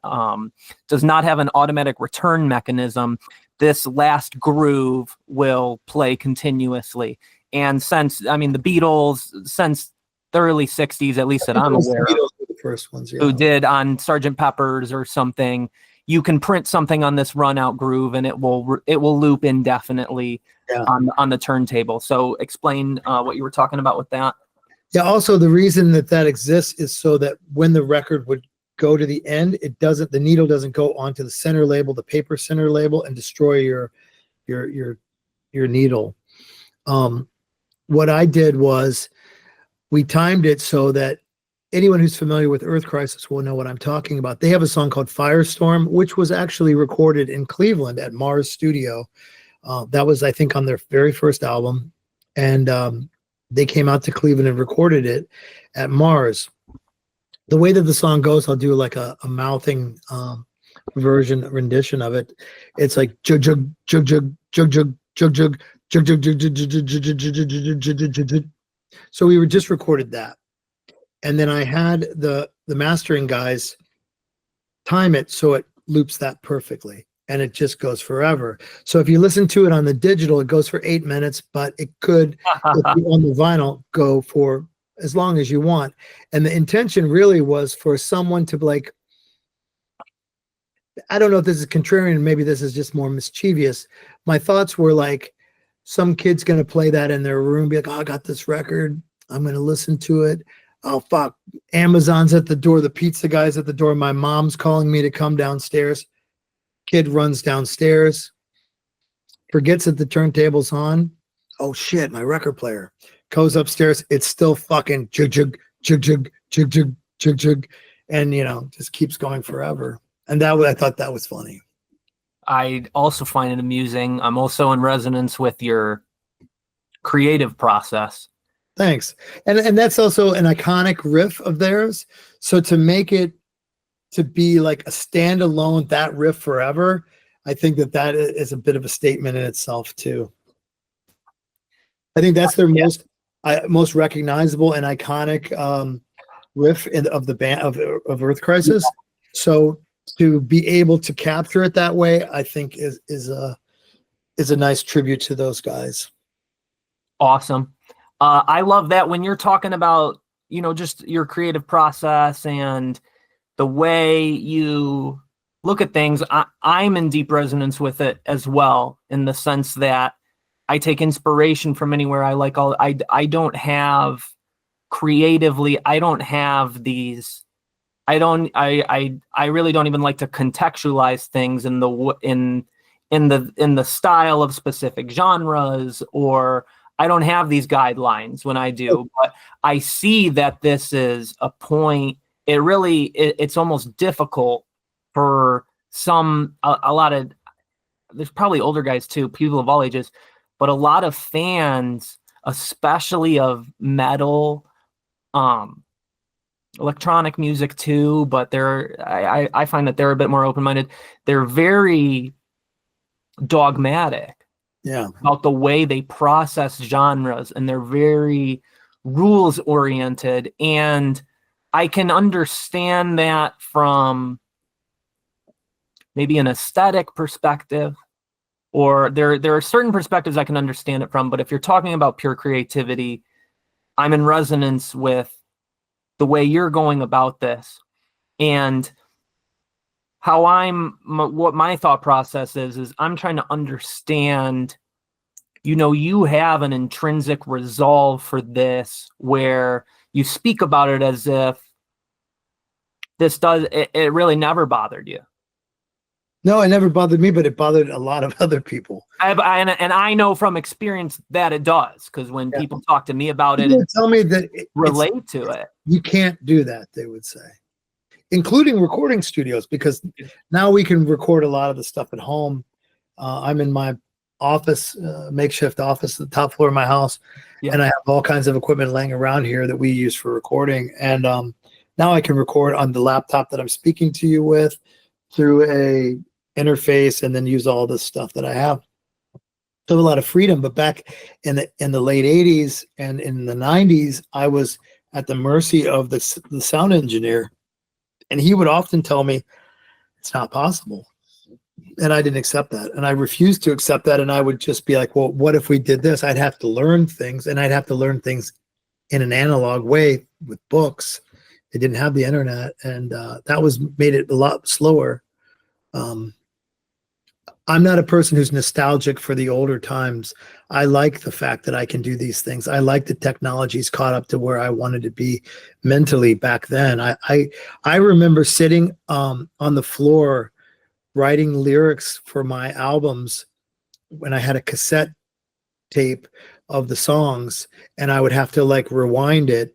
does not have an automatic return mechanism, this last groove will play continuously. And since the Beatles, since the early 60s, at least that I'm aware of, the first ones, who did on Sgt. Pepper's or something, you can print something on this run out groove and it will loop indefinitely on the turntable. So explain what you were talking about with that. Yeah. Also, the reason that exists is so that when the record would go to the end, the needle doesn't go onto the center label, the paper center label, and destroy your needle. What I did was we timed it so that anyone who's familiar with Earth Crisis will know what I'm talking about. They have a song called Firestorm, which was actually recorded in Cleveland at Mars Studio. That was, I think, on their very first album. And they came out to Cleveland and recorded it at Mars. The way that the song goes, I'll do like a mouthing rendition of it. It's like jug jug jug jug jug jug jug jug jug jug jug jug jug jug. So we just recorded that. And then I had the mastering guys time it so it loops that perfectly, and it just goes forever. So if you listen to it on the digital, it goes for 8 minutes, but it could, if you on the vinyl, go for as long as you want. And the intention really was for someone to like, I don't know if this is contrarian, maybe this is just more mischievous. My thoughts were like, some kid's going to play that in their room, be like, oh, I got this record, I'm going to listen to it. Oh, fuck, Amazon's at the door, the pizza guy's at the door, my mom's calling me to come downstairs. Kid runs downstairs, forgets that the turntable's on. Oh shit, my record player. Goes upstairs, it's still fucking jug jug jug jug jug jug jug jug, and just keeps going forever. And I thought that was funny. I also find it amusing. I'm also in resonance with your creative process. Thanks. And that's also an iconic riff of theirs. So to make it to be like a standalone, that riff forever, I think that is a bit of a statement in itself too. I think that's their most recognizable and iconic riff of the band of Earth Crisis. So to be able to capture it that way, I think is a nice tribute to those guys. Awesome. I love that when you're talking about, just your creative process and the way you look at things. I'm in deep resonance with it as well, in the sense that I take inspiration from anywhere I like. I don't have creatively, I don't have these, I really don't even like to contextualize things in the style of specific genres, or I don't have these guidelines when I do, but I see that this is a point. It's almost difficult for a lot of, there's probably older guys too, people of all ages, but a lot of fans, especially of metal, electronic music too, but I find that they're a bit more open-minded. They're very dogmatic about the way they process genres, and they're very rules oriented. And I can understand that from maybe an aesthetic perspective, or there are certain perspectives I can understand it from. But if you're talking about pure creativity, I'm in resonance with the way you're going about this, and how what my thought process is I'm trying to understand, you have an intrinsic resolve for this, where you speak about it as if it really never bothered you. No, it never bothered me, but it bothered a lot of other people. And I know from experience that it does, because when people talk to me about it, tell me that relate to it. You can't do that, they would say, including recording studios, because now we can record a lot of the stuff at home. I'm in my office, makeshift office at the top floor of my house, and I have all kinds of equipment laying around here that we use for recording. And now I can record on the laptop that I'm speaking to you with through a interface, and then use all this stuff that I have. So a lot of freedom. But back in the late 80s and in the 90s, I was at the mercy of the sound engineer, and he would often tell me it's not possible. And I didn't accept that. And I refused to accept that. And I would just be like, well, what if we did this? I'd have to learn things, and I'd have to learn things in an analog way with books. They didn't have the internet. And that made it a lot slower. I'm not a person who's nostalgic for the older times. I like the fact that I can do these things. I like the technology's caught up to where I wanted to be mentally back then. I remember sitting on the floor writing lyrics for my albums when I had a cassette tape of the songs, and I would have to like rewind it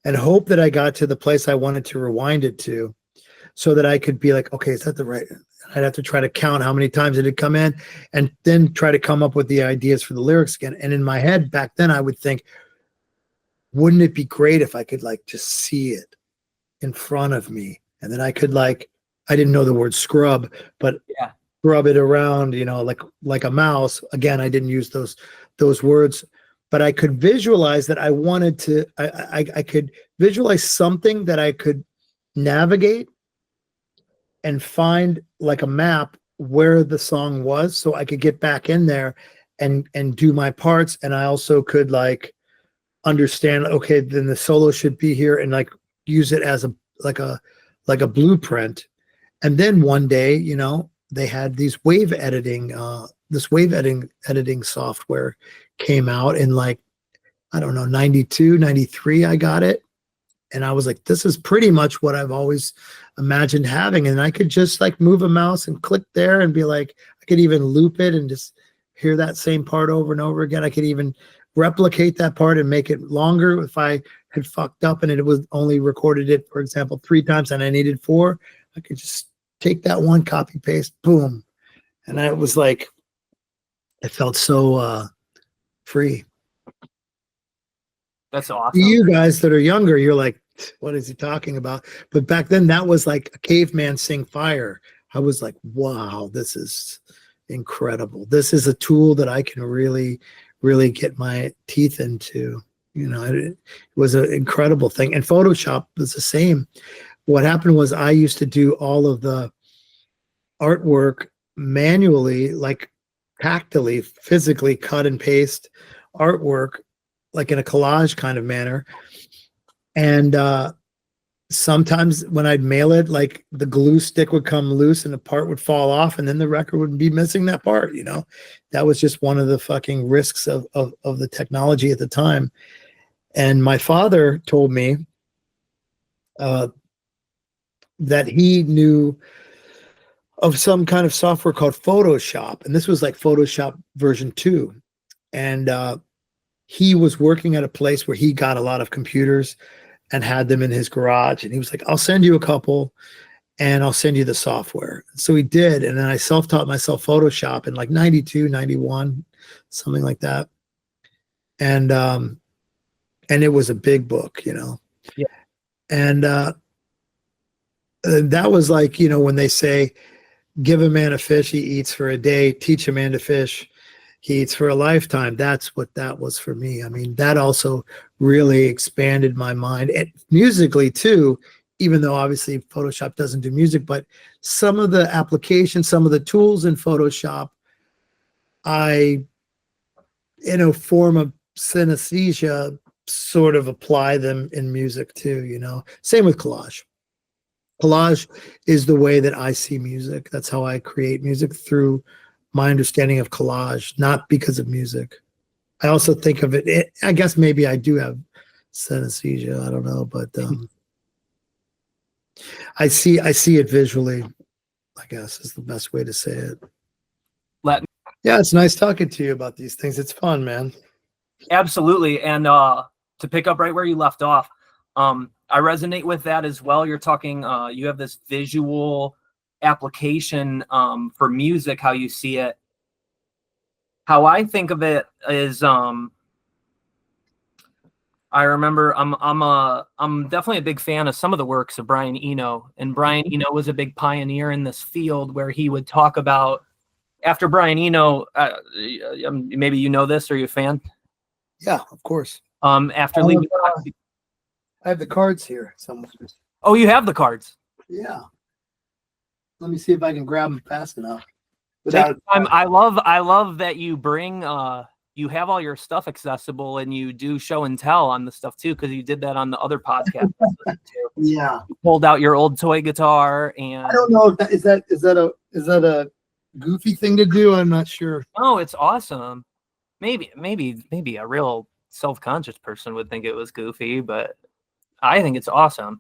and hope that I got to the place I wanted to rewind it to, so that I could be like, okay, is that the right? I'd have to try to count how many times it had come in, and then try to come up with the ideas for the lyrics again. And in my head back then, I would think, wouldn't it be great if I could like just see it in front of me? And then I could I didn't know the word scrub, but scrub it around, like a mouse. Again, I didn't use those words, but I could visualize that I wanted to, I could visualize something that I could navigate and find like a map where the song was, so I could get back in there and do my parts. And I also could like understand, okay, then the solo should be here, and like use it as a blueprint. And then one day, they had these wave editing, editing software came out in 92, 93, I got it. And I was like, this is pretty much what I've always imagined having. And I could just like move a mouse and click there and be like, I could even loop it and just hear that same part over and over again. I could even replicate that part and make it longer if I had fucked up and it was only recorded it, for example, 3 times and I needed 4. I could just take that one, copy, paste, boom. And I was like, I felt so free. That's awesome. You guys that are younger, you're like, what is he talking about? But back then, that was like a caveman sing fire. I was like, wow, this is incredible. This is a tool that I can really, really get my teeth into. It was an incredible thing. And Photoshop was the same. What happened was I used to do all of the artwork manually, like tactily, physically cut and paste artwork, like in a collage kind of manner. And sometimes when I'd mail it, like the glue stick would come loose and the part would fall off, and then the record would be missing that part. That was just one of the fucking risks of the technology at the time. And my father told me that he knew of some kind of software called Photoshop, and this was like Photoshop version 2. And he was working at a place where he got a lot of computers and had them in his garage. And he was like, I'll send you a couple and I'll send you the software. So he did. And then I self-taught myself Photoshop in like 92, 91, something like that. And it was a big book, you know? Yeah. And that was like, you know, when they say, give a man a fish, he eats for a day, teach a man to fish, he eats for a lifetime. That's what that was for me. I mean, that also really expanded my mind. And musically too, even though obviously Photoshop doesn't do music, but some of the applications, some of the tools in Photoshop, I, in a form of synesthesia, sort of apply them in music too, you know. Same with collage. Collage is the way that I see music. That's how I create music, through my understanding of collage, not because of music. I also think of it, I guess maybe I do have synesthesia, I don't know, but I see it visually, I guess is the best way to say it. Yeah, it's nice talking to you about these things. It's fun, man. Absolutely. And to pick up right where you left off, I resonate with that as well. You're talking, you have this visual application for music, how you see it. How I think of it is, I remember I'm definitely a big fan of some of the works of Brian Eno, and Brian Eno was a big pioneer in this field, where he would talk about, after Brian Eno, maybe you know this, or you a fan? Yeah, of course. After leaving, I have the cards here somewhere. oh, you have the cards. Yeah. Let me see if I can grab them fast enough. I love that you bring you have all your stuff accessible, and you do show and tell on the stuff too, because you did that on the other podcast. Yeah. You pulled out your old toy guitar, and I don't know if that is that a goofy thing to do. I'm not sure. Oh, it's awesome. Maybe a real self-conscious person would think it was goofy, but I think it's awesome.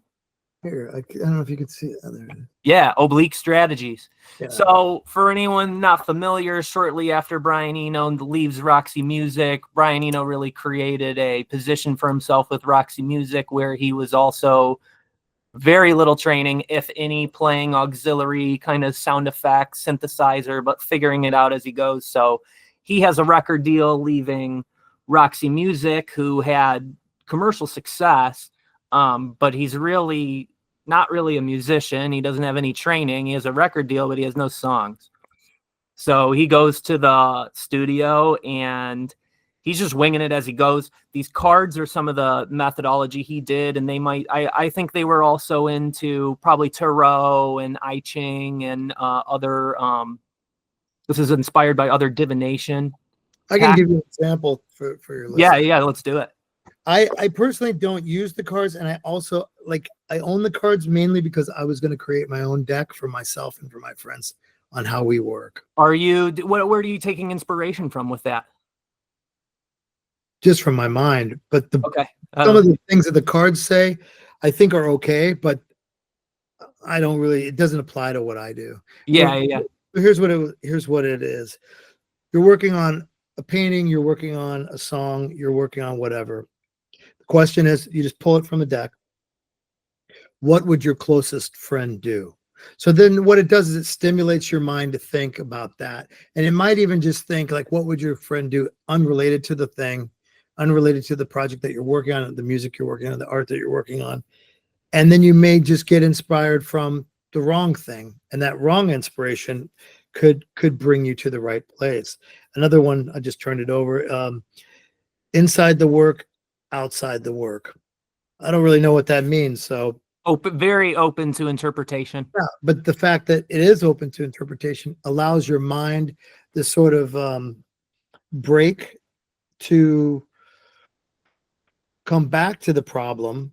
Here, I don't know if you can see it. There it is. Yeah, Oblique Strategies. Yeah. So for anyone not familiar, shortly after Brian Eno leaves Roxy Music, Brian Eno really created a position for himself with Roxy Music, where he was also very little training, if any, playing auxiliary kind of sound effects, synthesizer, but figuring it out as he goes. So he has a record deal leaving Roxy Music, who had commercial success, but he's really not really a musician. He doesn't have any training. He has a record deal, but he has no songs. So he goes to the studio and he's just winging it as he goes. These cards are some of the methodology he did, and they might, I think they were also into probably tarot and I Ching and other, this is inspired by other divination. I can give you an example for your listeners. Yeah, let's do it. I personally don't use the cards, and I also I own the cards mainly because I was going to create my own deck for myself and for my friends on how we work. Where are you taking inspiration from with that? Just from my mind, but some of the things that the cards say, I think are okay, but I don't really. It doesn't apply to what I do. Yeah. Here's what it is. You're working on a painting. You're working on a song. You're working on whatever. The question is, you just pull it from the deck. What would your closest friend do? So then what it does is it stimulates your mind to think about that. And it might even just think like, what would your friend do unrelated to the thing, unrelated to the project that you're working on, the music you're working on, the art that you're working on. And then you may just get inspired from the wrong thing. And that wrong inspiration could bring you to the right place. Another one, I just turned it over. Inside the work, outside the work. I don't really know what that means. So very open to interpretation. Yeah, but the fact that it is open to interpretation allows your mind this sort of break to come back to the problem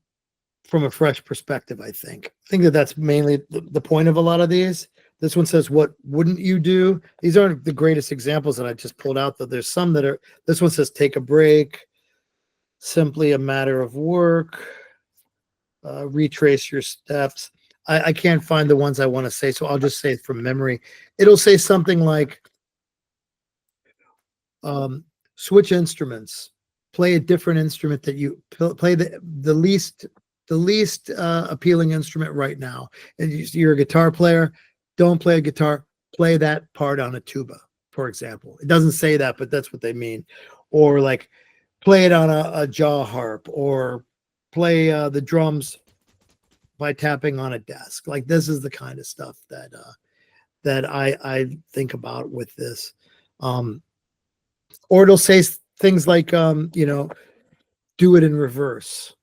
from a fresh perspective. I think that's mainly the point of a lot of these. This one says, what wouldn't you do? These aren't the greatest examples that I just pulled out, though. There's some that are. This one says, take a break, simply a matter of work, retrace your steps. I can't find the ones I want to say, so I'll just say it from memory. It'll say something like, switch instruments, play a different instrument that you play the least appealing instrument right now. And you're a guitar player, don't play a guitar, play that part on a tuba, for example. It doesn't say that, but that's what they mean. Or like play it on a jaw harp, or play the drums by tapping on a desk. Like this is the kind of stuff that I think about with this. Or it'll say things like, do it in reverse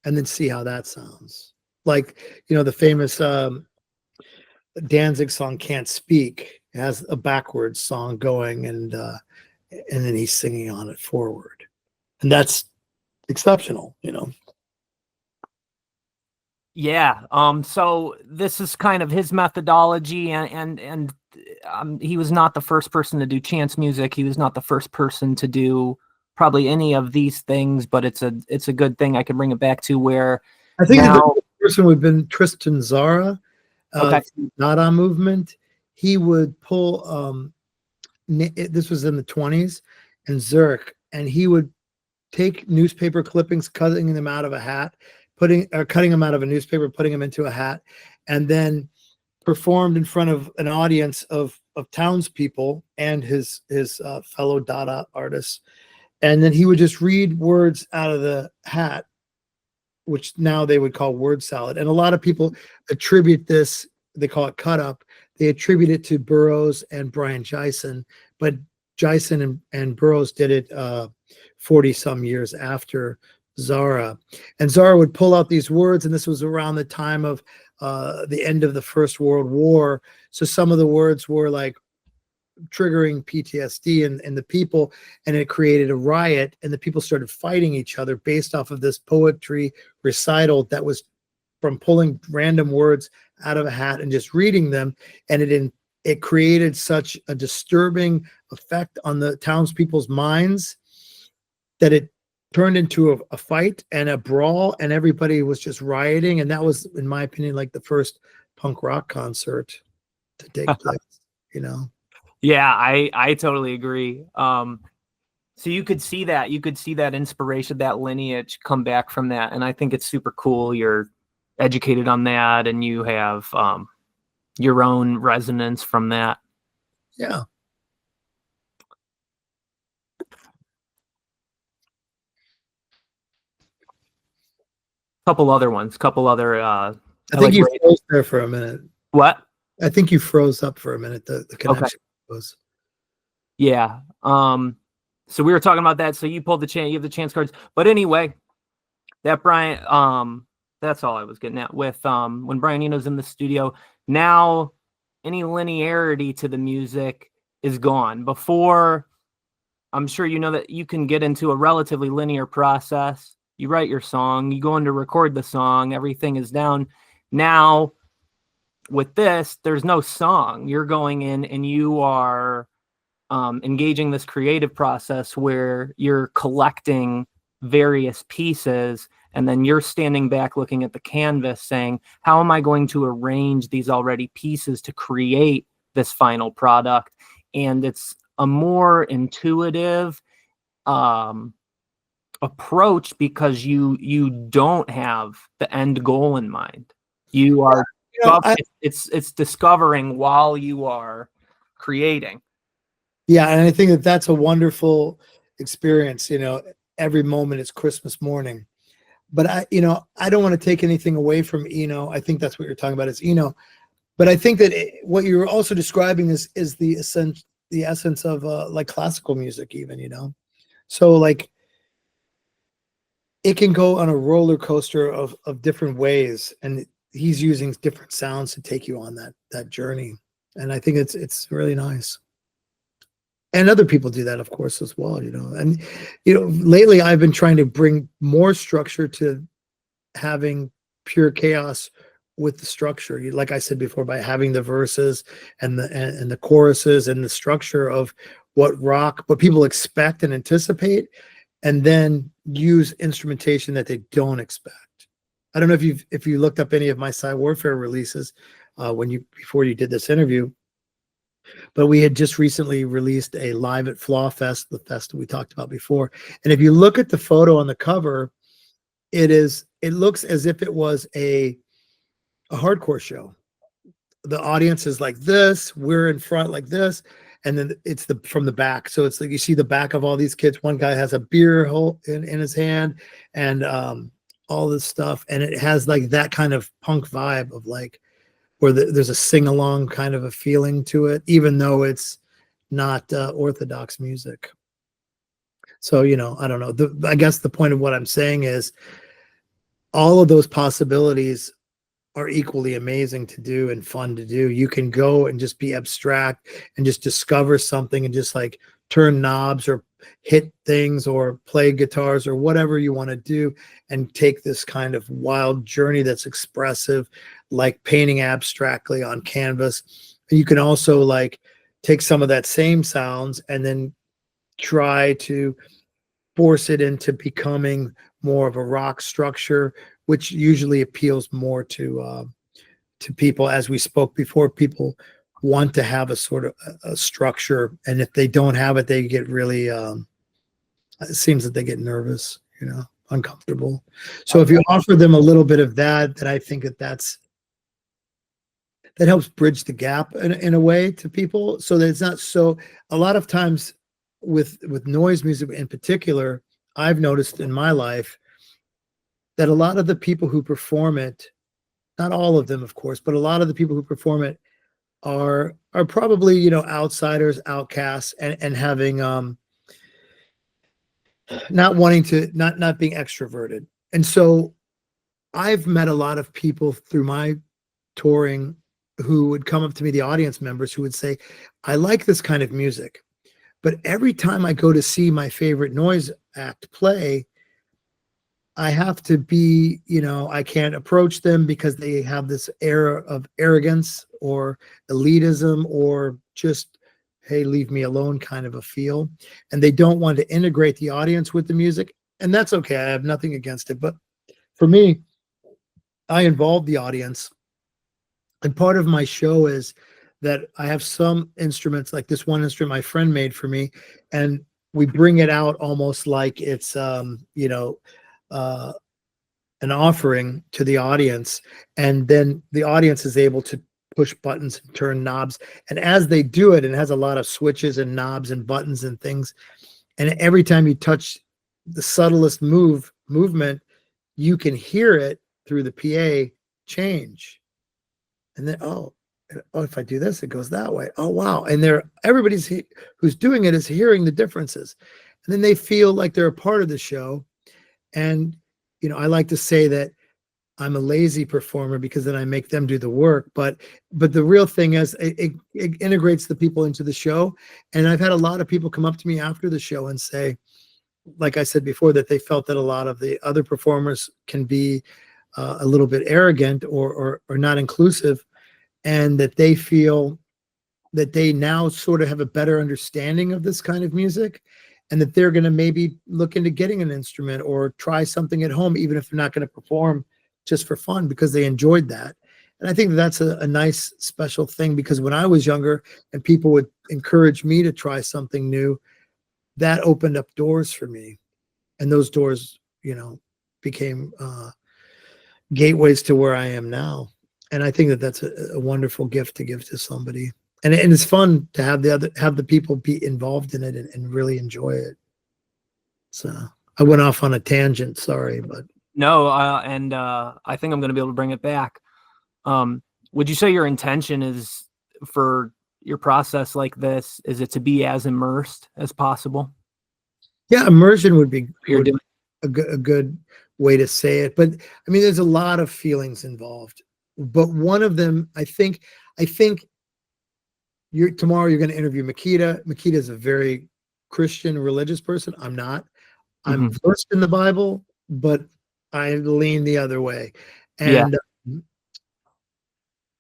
and then see how that sounds. Like, the famous Danzig song, Can't Speak. It has a backwards song going, and then he's singing on it forward. And that's exceptional, Yeah. So this is kind of his methodology, and he was not the first person to do chance music. He was not the first person to do probably any of these things, but it's a good thing. I can bring it back to where I think the person would have been Tristan Zara, Dada movement. He would pull, this was in the 20s, and Zurich, and he would take newspaper clippings, cutting them out of a hat, cutting them out of a newspaper, putting them into a hat, and then performed in front of an audience of townspeople and his fellow Dada artists. And then he would just read words out of the hat, which now they would call word salad. And a lot of people attribute this, they call it cut up. They attribute it to Burroughs and Brian Gysin, but Gysin and Burroughs did it 40 some years after Zara. And Zara would pull out these words, and this was around the time of the end of the First World War. So some of the words were like triggering PTSD in the people, and it created a riot, and the people started fighting each other based off of this poetry recital that was from pulling random words out of a hat and just reading them. And it created such a disturbing effect on the townspeople's minds that it turned into a fight and a brawl, and everybody was just rioting. And that was, in my opinion, like the first punk rock concert to take place, Yeah, I totally agree. So you could see that inspiration, that lineage come back from that. And I think it's super cool. You're educated on that, and you have your own resonance from that. Yeah. Couple other I think you froze there for a minute. What? I think you froze up for a minute. The connection was. Yeah. So we were talking about that. So you pulled you have the chance cards. But anyway, that Brian, that's all I was getting at with when Brian Eno's in the studio. Now any linearity to the music is gone. Before, I'm sure you know that you can get into a relatively linear process. You write your song, you go in to record the song, everything is down. Now, with this, there's no song. You're going in and you are engaging this creative process where you're collecting various pieces, and then you're standing back looking at the canvas saying, how am I going to arrange these already pieces to create this final product? And it's a more intuitive approach because you don't have the end goal in mind. You are it's discovering while you are creating. Yeah, and I think that's a wonderful experience. Every moment is Christmas morning. But I don't want to take anything away from Eno. I think that's what you're talking about, is Eno. But I think that what you're also describing is the essence of like classical music, even. So like it can go on a roller coaster of different ways, and he's using different sounds to take you on that journey. And I think it's really nice. And other people do that, of course, as well, And, lately I've been trying to bring more structure to having pure chaos with the structure. Like I said before, by having the verses and the choruses and the structure of what people expect and anticipate, and then use instrumentation that they don't expect. I don't know if you looked up any of my PSYWARFARE releases before you did this interview. But we had just recently released a Live at Flaw Fest, the fest that we talked about before. And if you look at the photo on the cover, it looks as if it was a hardcore show. The audience is like this, we're in front like this, and then it's from the back. So it's like you see the back of all these kids. One guy has a beer hole in his hand, and all this stuff, and it has like that kind of punk vibe of like where there's a sing-along kind of a feeling to it, even though it's not orthodox music. So, I don't know. I guess the point of what I'm saying is all of those possibilities are equally amazing to do and fun to do. You can go and just be abstract and just discover something and just like turn knobs or hit things or play guitars or whatever you want to do and take this kind of wild journey that's expressive, like painting abstractly on canvas. And you can also like take some of that same sounds and then try to force it into becoming more of a rock structure, which usually appeals more to people. As we spoke before, people want to have a sort of a structure, and if they don't have it, they get really it seems that they get nervous, uncomfortable. So if you offer them a little bit of that, then I think that helps bridge the gap in a way to people, so that it's not so. A lot of times with noise music in particular, I've noticed in my life that a lot of the people who perform it, not all of them, of course, but a lot of the people who perform it are probably, outsiders, outcasts, and having not wanting to, not being extroverted. And so I've met a lot of people through my touring who would come up to me, the audience members, who would say, I like this kind of music, but every time I go to see my favorite noise act play, I have to be, I can't approach them because they have this air of arrogance or elitism or just, hey, leave me alone kind of a feel. And they don't want to integrate the audience with the music. And that's okay. I have nothing against it. But for me, I involve the audience. And part of my show is that I have some instruments, like this one instrument my friend made for me, and we bring it out almost like it's, an offering to the audience, and then the audience is able to push buttons and turn knobs, and as they do it, it has a lot of switches and knobs and buttons and things, and every time you touch the subtlest movement, you can hear it through the PA change, and then if I do this, it goes that way. Oh wow. And everybody's who's doing it is hearing the differences, and then they feel like they're a part of the show. And I like to say that I'm a lazy performer because then I make them do the work. But the real thing is it integrates the people into the show. And I've had a lot of people come up to me after the show and say, like I said before, that they felt that a lot of the other performers can be a little bit arrogant or not inclusive, and that they feel that they now sort of have a better understanding of this kind of music, and that they're going to maybe look into getting an instrument or try something at home, even if they're not going to perform, just for fun because they enjoyed that. And I think that's a nice special thing, because when I was younger and people would encourage me to try something new, that opened up doors for me. And those doors, became gateways to where I am now. And I think that that's a wonderful gift to give to somebody. And it's fun to have the people be involved in it and really enjoy it. So I went off on a tangent, sorry, but no, and I think I'm going to be able to bring it back. Would you say your intention is for your process like this? Is it to be as immersed as possible? Yeah, immersion would be a good way to say it. But I mean, there's a lot of feelings involved. But one of them, I think. Tomorrow you're going to interview Makita. Makita is a very Christian, religious person. I'm not. I'm versed in the Bible, but I lean the other way. And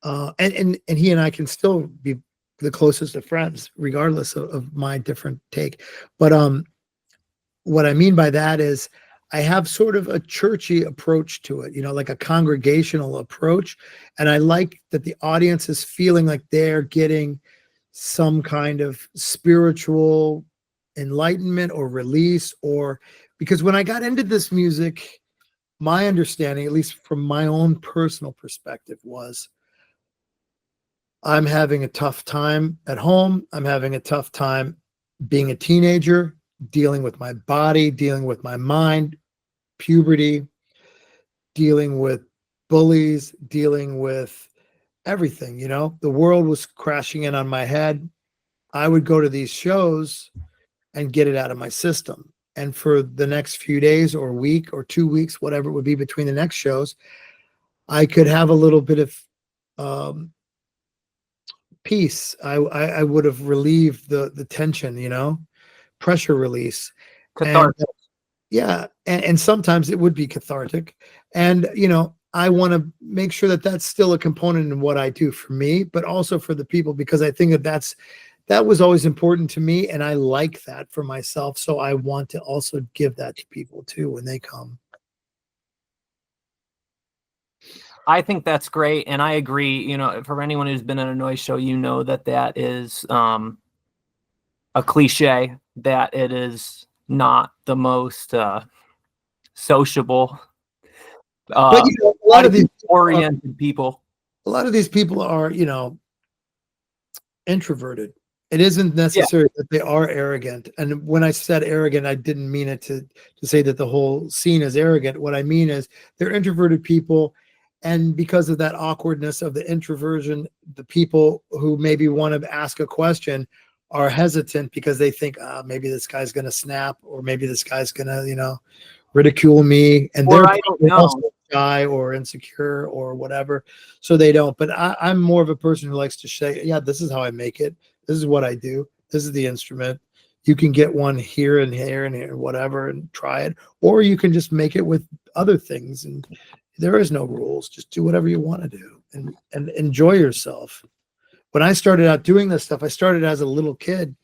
and he and I can still be the closest of friends, regardless of my different take. But what I mean by that is I have sort of a churchy approach to it, like a congregational approach. And I like that the audience is feeling like they're getting some kind of spiritual enlightenment or release, or because when I got into this music, my understanding, at least from my own personal perspective, was I'm having a tough time at home. I'm having a tough time being a teenager, dealing with my body, dealing with my mind, puberty, dealing with bullies, dealing with everything, you know, the world was crashing in on my head. I would go to these shows and get it out of my system. And for the next few days or week or 2 weeks, whatever it would be between the next shows, I could have a little bit of peace. I would have relieved the tension, you know, pressure release. Cathartic. And yeah, and sometimes it would be cathartic. And, you know, I want to make sure that that's still a component in what I do for me, but also for the people, because I think that was always important to me. And I like that for myself. So I want to also give that to people too, when they come. I think that's great. And I agree, you know, for anyone who's been in a noise show, you know, that is a cliche, that it is not the most sociable, But you know, a lot of these oriented people. A lot of these people are, you know, introverted. It isn't necessary that they are arrogant. And when I said arrogant, I didn't mean it to say that the whole scene is arrogant. What I mean is they're introverted people. And because of that awkwardness of the introversion, the people who maybe want to ask a question are hesitant because they think, maybe this guy's going to snap, or maybe this guy's going to, you know, ridicule me. And Or they're I don't know. also shy or insecure or whatever. So they don't. But I'm more of a person who likes to say, yeah, this is how I make it. This is what I do. This is the instrument. You can get one here and here and here, whatever, and try it. Or you can just make it with other things. And there is no rules. Just do whatever you want to do and enjoy yourself. When I started out doing this stuff, I started as a little kid,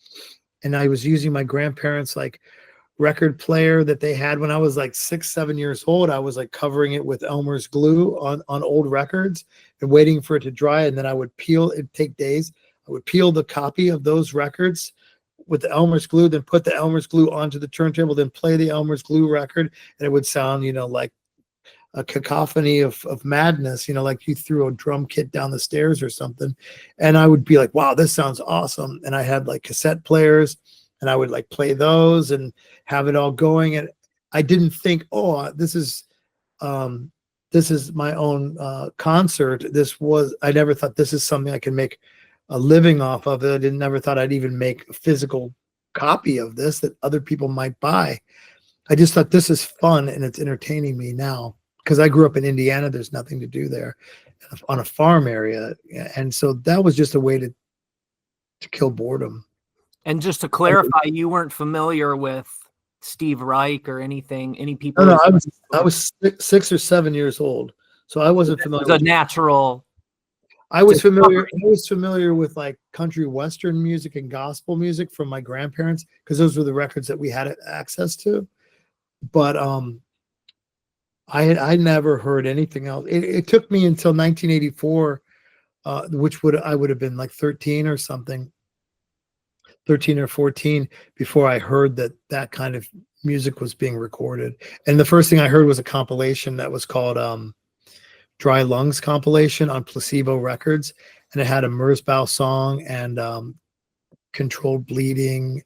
and I was using my grandparents' like record player that they had when I was like 6, 7 years old. I was like covering it with Elmer's glue on old records and waiting for it to dry. And then I would peel, it'd take days. I would peel the copy of those records with the Elmer's glue, then put the Elmer's glue onto the turntable, then play the Elmer's glue record. And it would sound, you know, like a cacophony of madness, you know, like you threw a drum kit down the stairs or something. And I would be like, wow, this sounds awesome. And I had like cassette players, and I would like play those and have it all going. And I didn't think, oh, this is my own concert. I never thought this is something I can make a living off of it. I never thought I'd even make a physical copy of this that other people might buy. I just thought this is fun and it's entertaining me now. Because I grew up in Indiana, there's nothing to do there on a farm area. And so that was just a way to kill boredom. And just to clarify, you weren't familiar with Steve Reich or anything, any people? No, I was 6 or 7 years old. So I wasn't familiar. It was a natural. I was familiar with like country western music and gospel music from my grandparents, because those were the records that we had access to. But I never heard anything else. It took me until 1984, which I would have been like 13 or something, 13 or 14, before I heard that kind of music was being recorded. And the first thing I heard was a compilation that was called Dry Lungs Compilation on Placebo Records. And it had a Merzbow song and Controlled Bleeding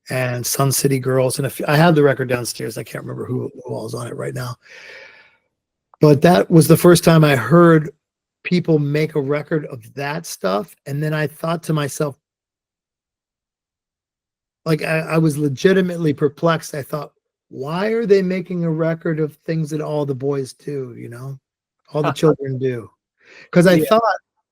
and Sun City Girls. And I have the record downstairs. I can't remember who all's on it right now. But that was the first time I heard people make a record of that stuff. And then I thought to myself, like, I was legitimately perplexed. I thought, why are they making a record of things that all the boys do, you know, all the children do? Because I thought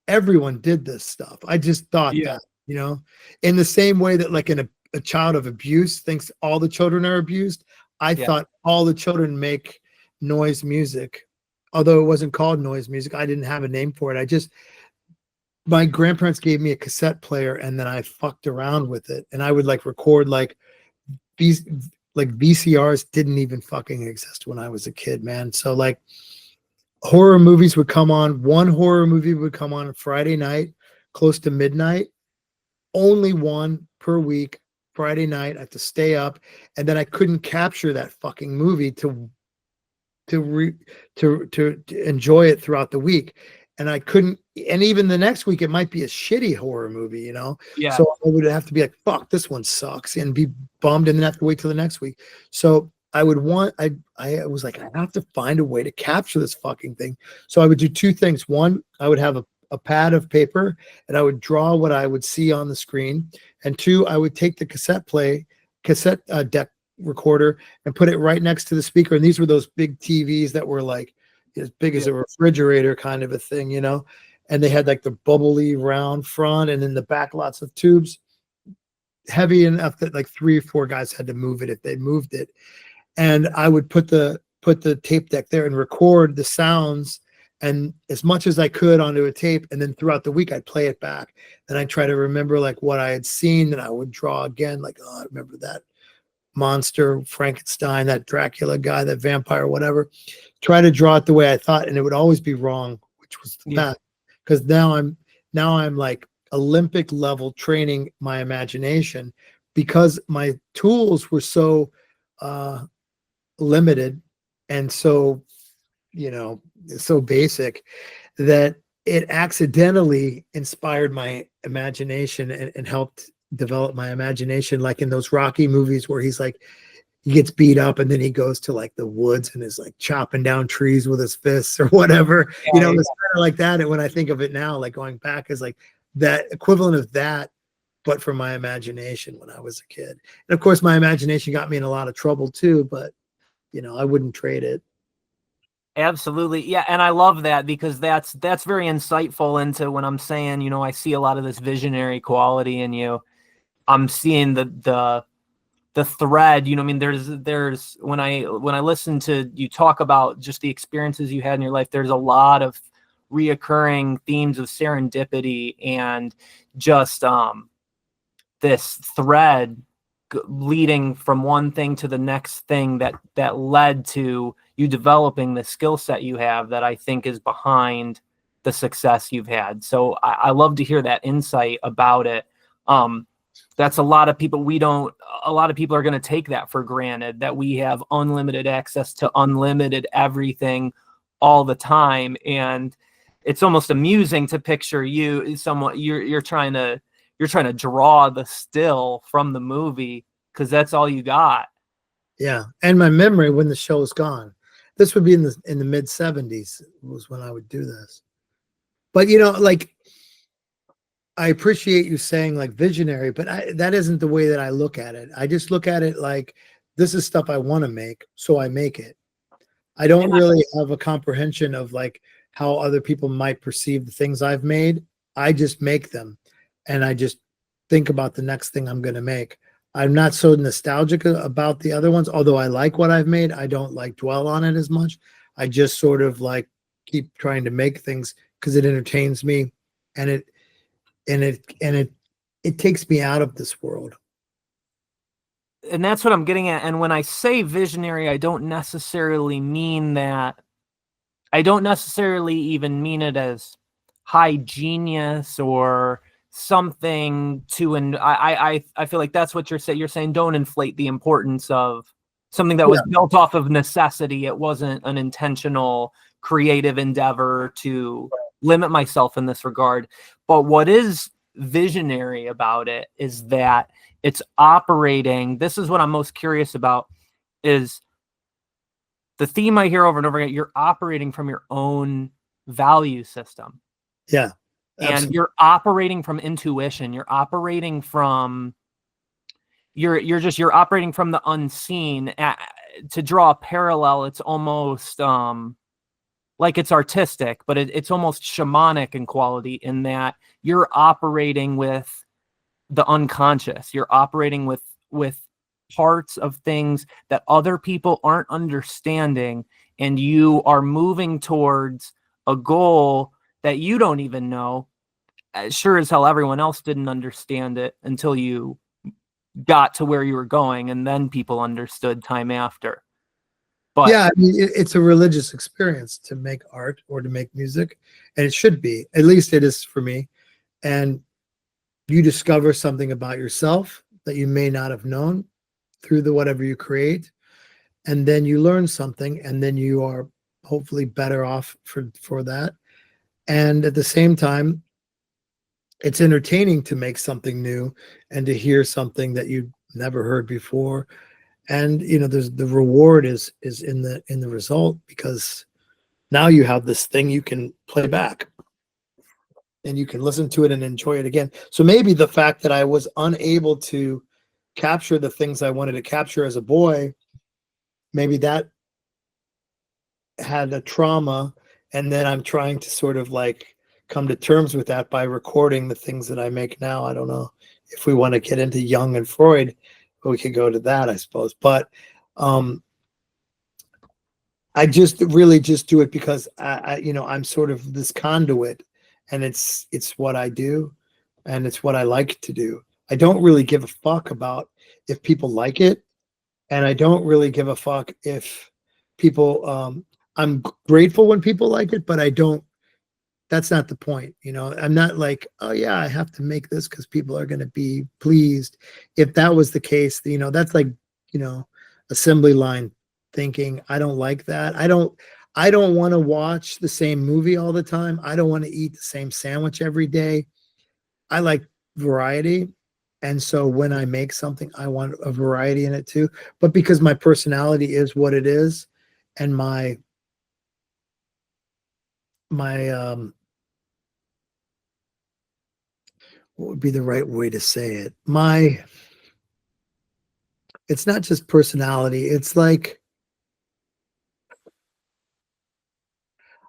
everyone did this stuff. I just thought that, you know, in the same way that like a child of abuse thinks all the children are abused. I thought all the children make noise music, although it wasn't called noise music. I didn't have a name for it. My grandparents gave me a cassette player, and then I fucked around with it, and I would like record like these, like VCRs didn't even fucking exist when I was a kid, man. So like horror movies would come on. One horror movie would come on Friday night, close to midnight. only one per week. Friday night, I have to stay up, and then I couldn't capture that fucking movie to enjoy it throughout the week. And I couldn't, and even the next week, it might be a shitty horror movie, you know? Yeah. So I would have to be like, fuck, this one sucks, and be bummed and then have to wait till the next week. So I would want, I was like, I have to find a way to capture this fucking thing. So I would do two things. One, I would have a pad of paper and I would draw what I would see on the screen. And two, I would take the cassette deck recorder and put it right next to the speaker. And these were those big TVs that were like as big as a refrigerator kind of a thing, you know, and they had like the bubbly round front and in the back lots of tubes, heavy enough that like 3 or 4 guys had to move it if they moved it. And I would put the tape deck there and record the sounds and as much as I could onto a tape. And then throughout the week, I'd play it back. And I'd try to remember like what I had seen. And I would draw again, like, oh, I remember that monster, Frankenstein, that Dracula guy, that vampire, whatever. Try to draw it the way I thought. And it would always be wrong, which was the best. Because now I'm like Olympic level training my imagination because my tools were so limited and so, you know, so basic that it accidentally inspired my imagination and helped develop my imagination. Like in those Rocky movies where he's like, he gets beat up and then he goes to like the woods and is like chopping down trees with his fists or whatever, you know, it's kind of like that. And when I think of it now, like going back is like that equivalent of that, but for my imagination when I was a kid. And of course my imagination got me in a lot of trouble too, but you know, I wouldn't trade it. Absolutely. Yeah. And I love that because that's very insightful into when I'm saying, you know, I see a lot of this visionary quality in you. I'm seeing the thread, you know, I mean, there's when I listen to you talk about just the experiences you had in your life, there's a lot of reoccurring themes of serendipity and just this thread leading from one thing to the next thing that led to you developing the skill set you have that I think is behind the success you've had. So I love to hear that insight about it. That's a lot of people are going to take that for granted, that we have unlimited access to unlimited everything all the time. And it's almost amusing to picture you somewhat, you're trying to draw the still from the movie because that's all you got. Yeah. And my memory when the show is gone, this would be in the mid 70s was when I would do this. But, you know, like, I appreciate you saying like visionary, but that isn't the way that I look at it. I just look at it like this is stuff I want to make, so I make it. I don't really have a comprehension of like how other people might perceive the things I've made. I just make them and I just think about the next thing I'm going to make. I'm not so nostalgic about the other ones, although I like what I've made. I don't like dwell on it as much. I just sort of like keep trying to make things because it entertains me and it takes me out of this world. And that's what I'm getting at. And when I say visionary, I don't necessarily mean that. I don't necessarily even mean it as high genius or something to, and I feel like that's what you're saying. You're saying don't inflate the importance of something that was built off of necessity. It wasn't an intentional creative endeavor to limit myself in this regard. But what is visionary about it is that it's operating. This is what I'm most curious about, is the theme I hear over and over again. You're operating from your own value system. Yeah. Absolutely. And you're operating from intuition. You're operating from you're operating from the unseen. To draw a parallel, it's almost like it's artistic, but it's almost shamanic in quality in that you're operating with the unconscious. You're operating with parts of things that other people aren't understanding, and you are moving towards a goal that you don't even know. Sure as hell everyone else didn't understand it until you got to where you were going, and then people understood time after. But yeah, I mean, it's a religious experience to make art or to make music, and it should be. At least it is for me. And you discover something about yourself that you may not have known through the whatever you create, and then you learn something, and then you are hopefully better off for that. And at the same time, it's entertaining to make something new and to hear something that you never heard before. And there's the reward is in the result, because now you have this thing you can play back and you can listen to it and enjoy it again. So maybe the fact that I was unable to capture the things I wanted to capture as a boy, maybe that had a trauma, and then I'm trying to sort of like come to terms with that by recording the things that I make now. I don't know if we want to get into Jung and Freud, but we could go to that, I suppose. But I just really just do it because I'm sort of this conduit, and it's what I do, and it's what I like to do. I don't really give a fuck about if people like it, and I don't really give a fuck if people I'm grateful when people like it, but I don't, that's not the point. I'm not like, oh yeah, I have to make this because people are going to be pleased. If that was the case, that's like, assembly line thinking. I don't like that. I don't want to watch the same movie all the time. I don't want to eat the same sandwich every day. I like variety. And so when I make something, I want a variety in it too. But because my personality is what it is, and my what would be the right way to say it? It's not just personality. It's like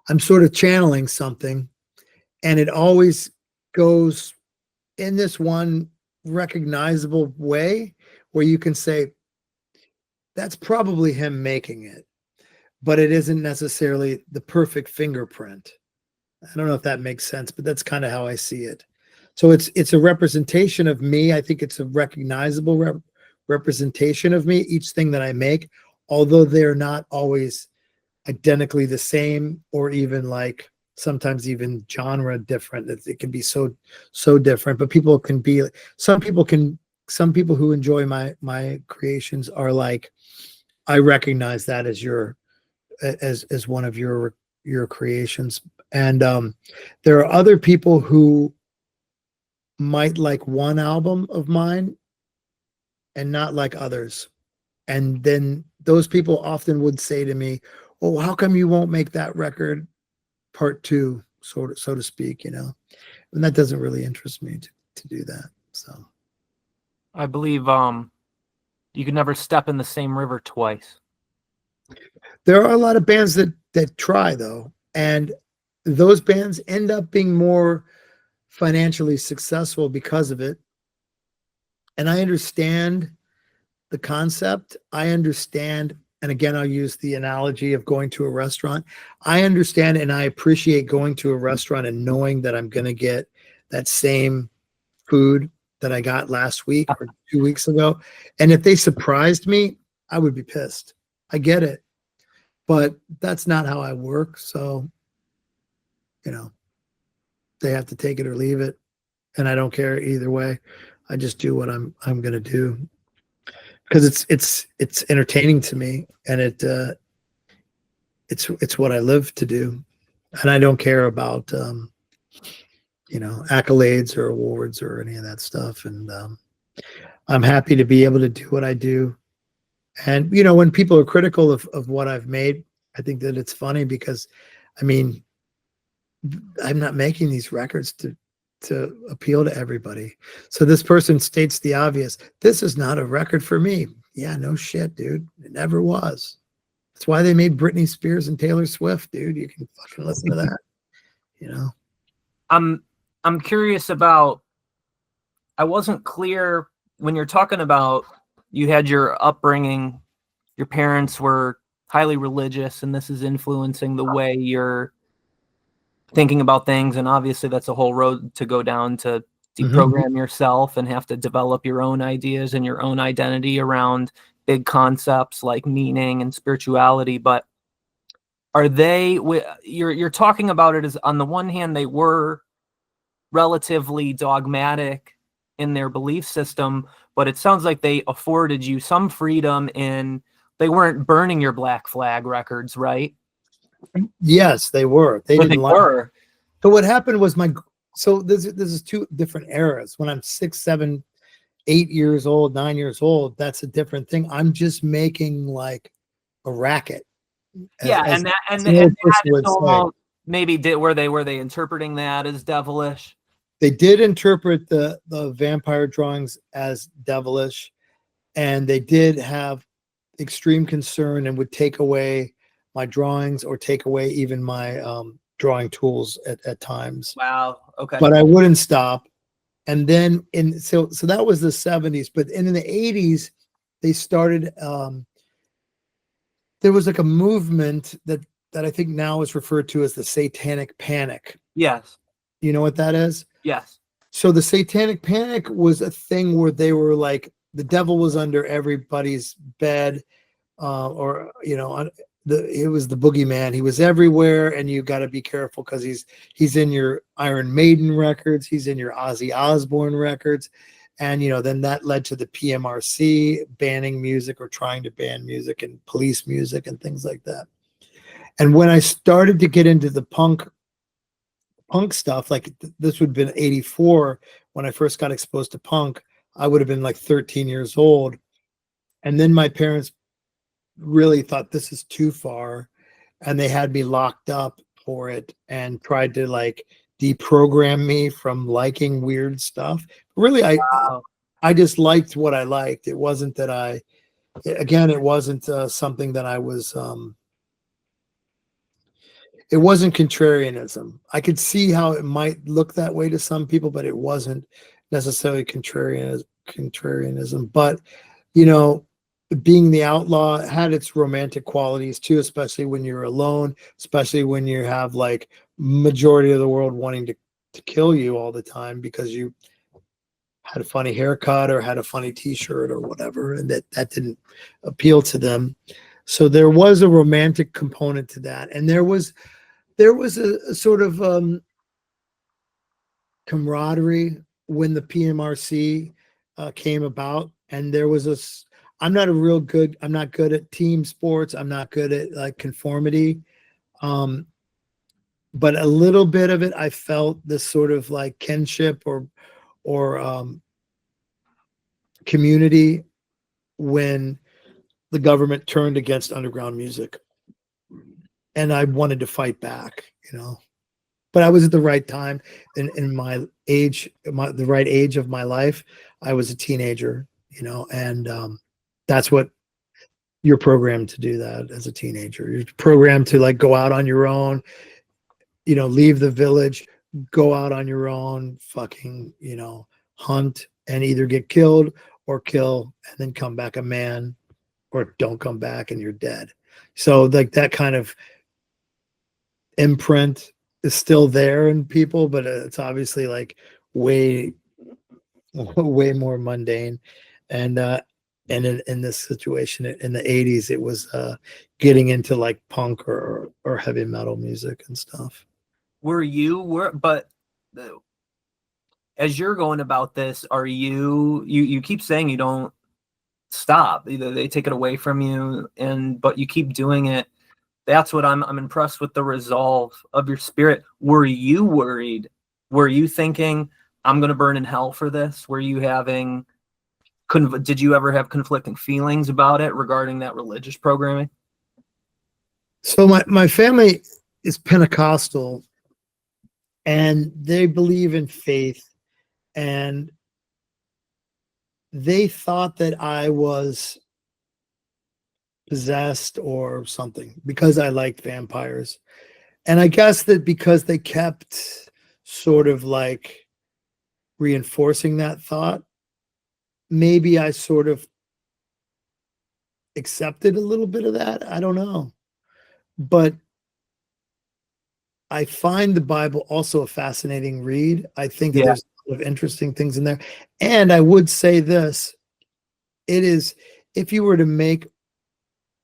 I'm sort of channeling something, and it always goes in this one recognizable way where you can say, that's probably him making it, but it isn't necessarily the perfect fingerprint. I don't know if that makes sense, but that's kind of how I see it. So it's a representation of me. I think it's a recognizable representation of me, each thing that I make, although they're not always identically the same, or even like sometimes even genre different. It can be so different, but people can be, some people who enjoy my creations are like, I recognize that as as one of your creations. And there are other people who might like one album of mine and not like others. And then those people often would say to me, well, how come you won't make that record part two, so to speak, and that doesn't really interest me to do that. So I believe you can never step in the same river twice. There are a lot of bands that try, though, and those bands end up being more financially successful because of it. And I understand the concept. I understand, and again, I'll use the analogy of going to a restaurant. I understand and I appreciate going to a restaurant and knowing that I'm going to get that same food that I got last week or 2 weeks ago. And if they surprised me, I would be pissed. I get it. But that's not how I work. So, they have to take it or leave it. And I don't care either way. I just do what I'm going to do, because it's entertaining to me, and it's what I live to do. And I don't care about, accolades or awards or any of that stuff. And I'm happy to be able to do what I do. And, when people are critical of what I've made, I think that it's funny, because, I'm not making these records to appeal to everybody. So this person states the obvious. This is not a record for me. Yeah, no shit, dude. It never was. That's why they made Britney Spears and Taylor Swift, dude. You can fucking listen to that, I'm curious about, I wasn't clear when you're talking about, you had your upbringing, your parents were highly religious, and this is influencing the way you're thinking about things. And obviously that's a whole road to go down, to deprogram yourself and have to develop your own ideas and your own identity around big concepts like meaning and spirituality. But are they, you're talking about it as, on the one hand, they were relatively dogmatic in their belief system, but it sounds like they afforded you some freedom in they weren't burning your Black Flag records, right? Yes, they were. They But they didn't like. were. So what happened was so this is two different eras. When I'm 6, 7, 8 years old, 9 years old, that's a different thing. I'm just making like a racket. Yeah, as and an old that person is would say. almost maybe were they interpreting that as devilish? They did interpret the vampire drawings as devilish, and they did have extreme concern and would take away my drawings or take away even my drawing tools at times. Wow. Okay. But I wouldn't stop. And then so that was the 70s, but in the 80s they started there was like a movement that I think now is referred to as the Satanic Panic. Yes. You know what that is? Yes. So the Satanic Panic was a thing where they were like, the devil was under everybody's bed, or it was the boogeyman. He was everywhere, and you got to be careful because he's in your Iron Maiden records, he's in your Ozzy Osbourne records, and then that led to the PMRC banning music or trying to ban music and police music and things like that. And when I started to get into the punk stuff, like this would have been 84 when I first got exposed to punk. I would have been like 13 years old. And then my parents really thought this is too far, and they had me locked up for it and tried to like deprogram me from liking weird stuff. Really, I just liked what I liked. It wasn't that it wasn't something that I was it wasn't contrarianism. I could see how it might look that way to some people, but it wasn't necessarily contrarianism. But, being the outlaw had its romantic qualities too, especially when you're alone, especially when you have like majority of the world wanting to kill you all the time because you had a funny haircut or had a funny t-shirt or whatever, and that didn't appeal to them. So there was a romantic component to that. And there was a sort of camaraderie when the PMRC came about, and there was I'm not good at team sports. I'm not good at like conformity. But a little bit of it, I felt this sort of like kinship or community when the government turned against underground music. And I wanted to fight back, but I was at the right time in my age, the right age of my life. I was a teenager, and that's what you're programmed to do. That as a teenager, you're programmed to like go out on your own, leave the village, go out on your own, fucking, hunt and either get killed or kill and then come back a man, or don't come back and you're dead. So like that kind of imprint is still there in people, but it's obviously like way more mundane. And in this situation in the 80s, it was getting into like punk or heavy metal music and stuff. But as you're going about this, are you keep saying you don't stop, either they take it away from you but you keep doing it. That's what I'm impressed with, the resolve of your spirit. Were you worried? Were you thinking, I'm going to burn in hell for this? Were you did you ever have conflicting feelings about it regarding that religious programming? So my family is Pentecostal, and they believe in faith, and they thought that I was possessed or something because I liked vampires. And I guess that because they kept sort of like reinforcing that thought, maybe I sort of accepted a little bit of that. I don't know. But I find the Bible also a fascinating read. I think that there's a lot of interesting things in there. And I would say this, it is, if you were to make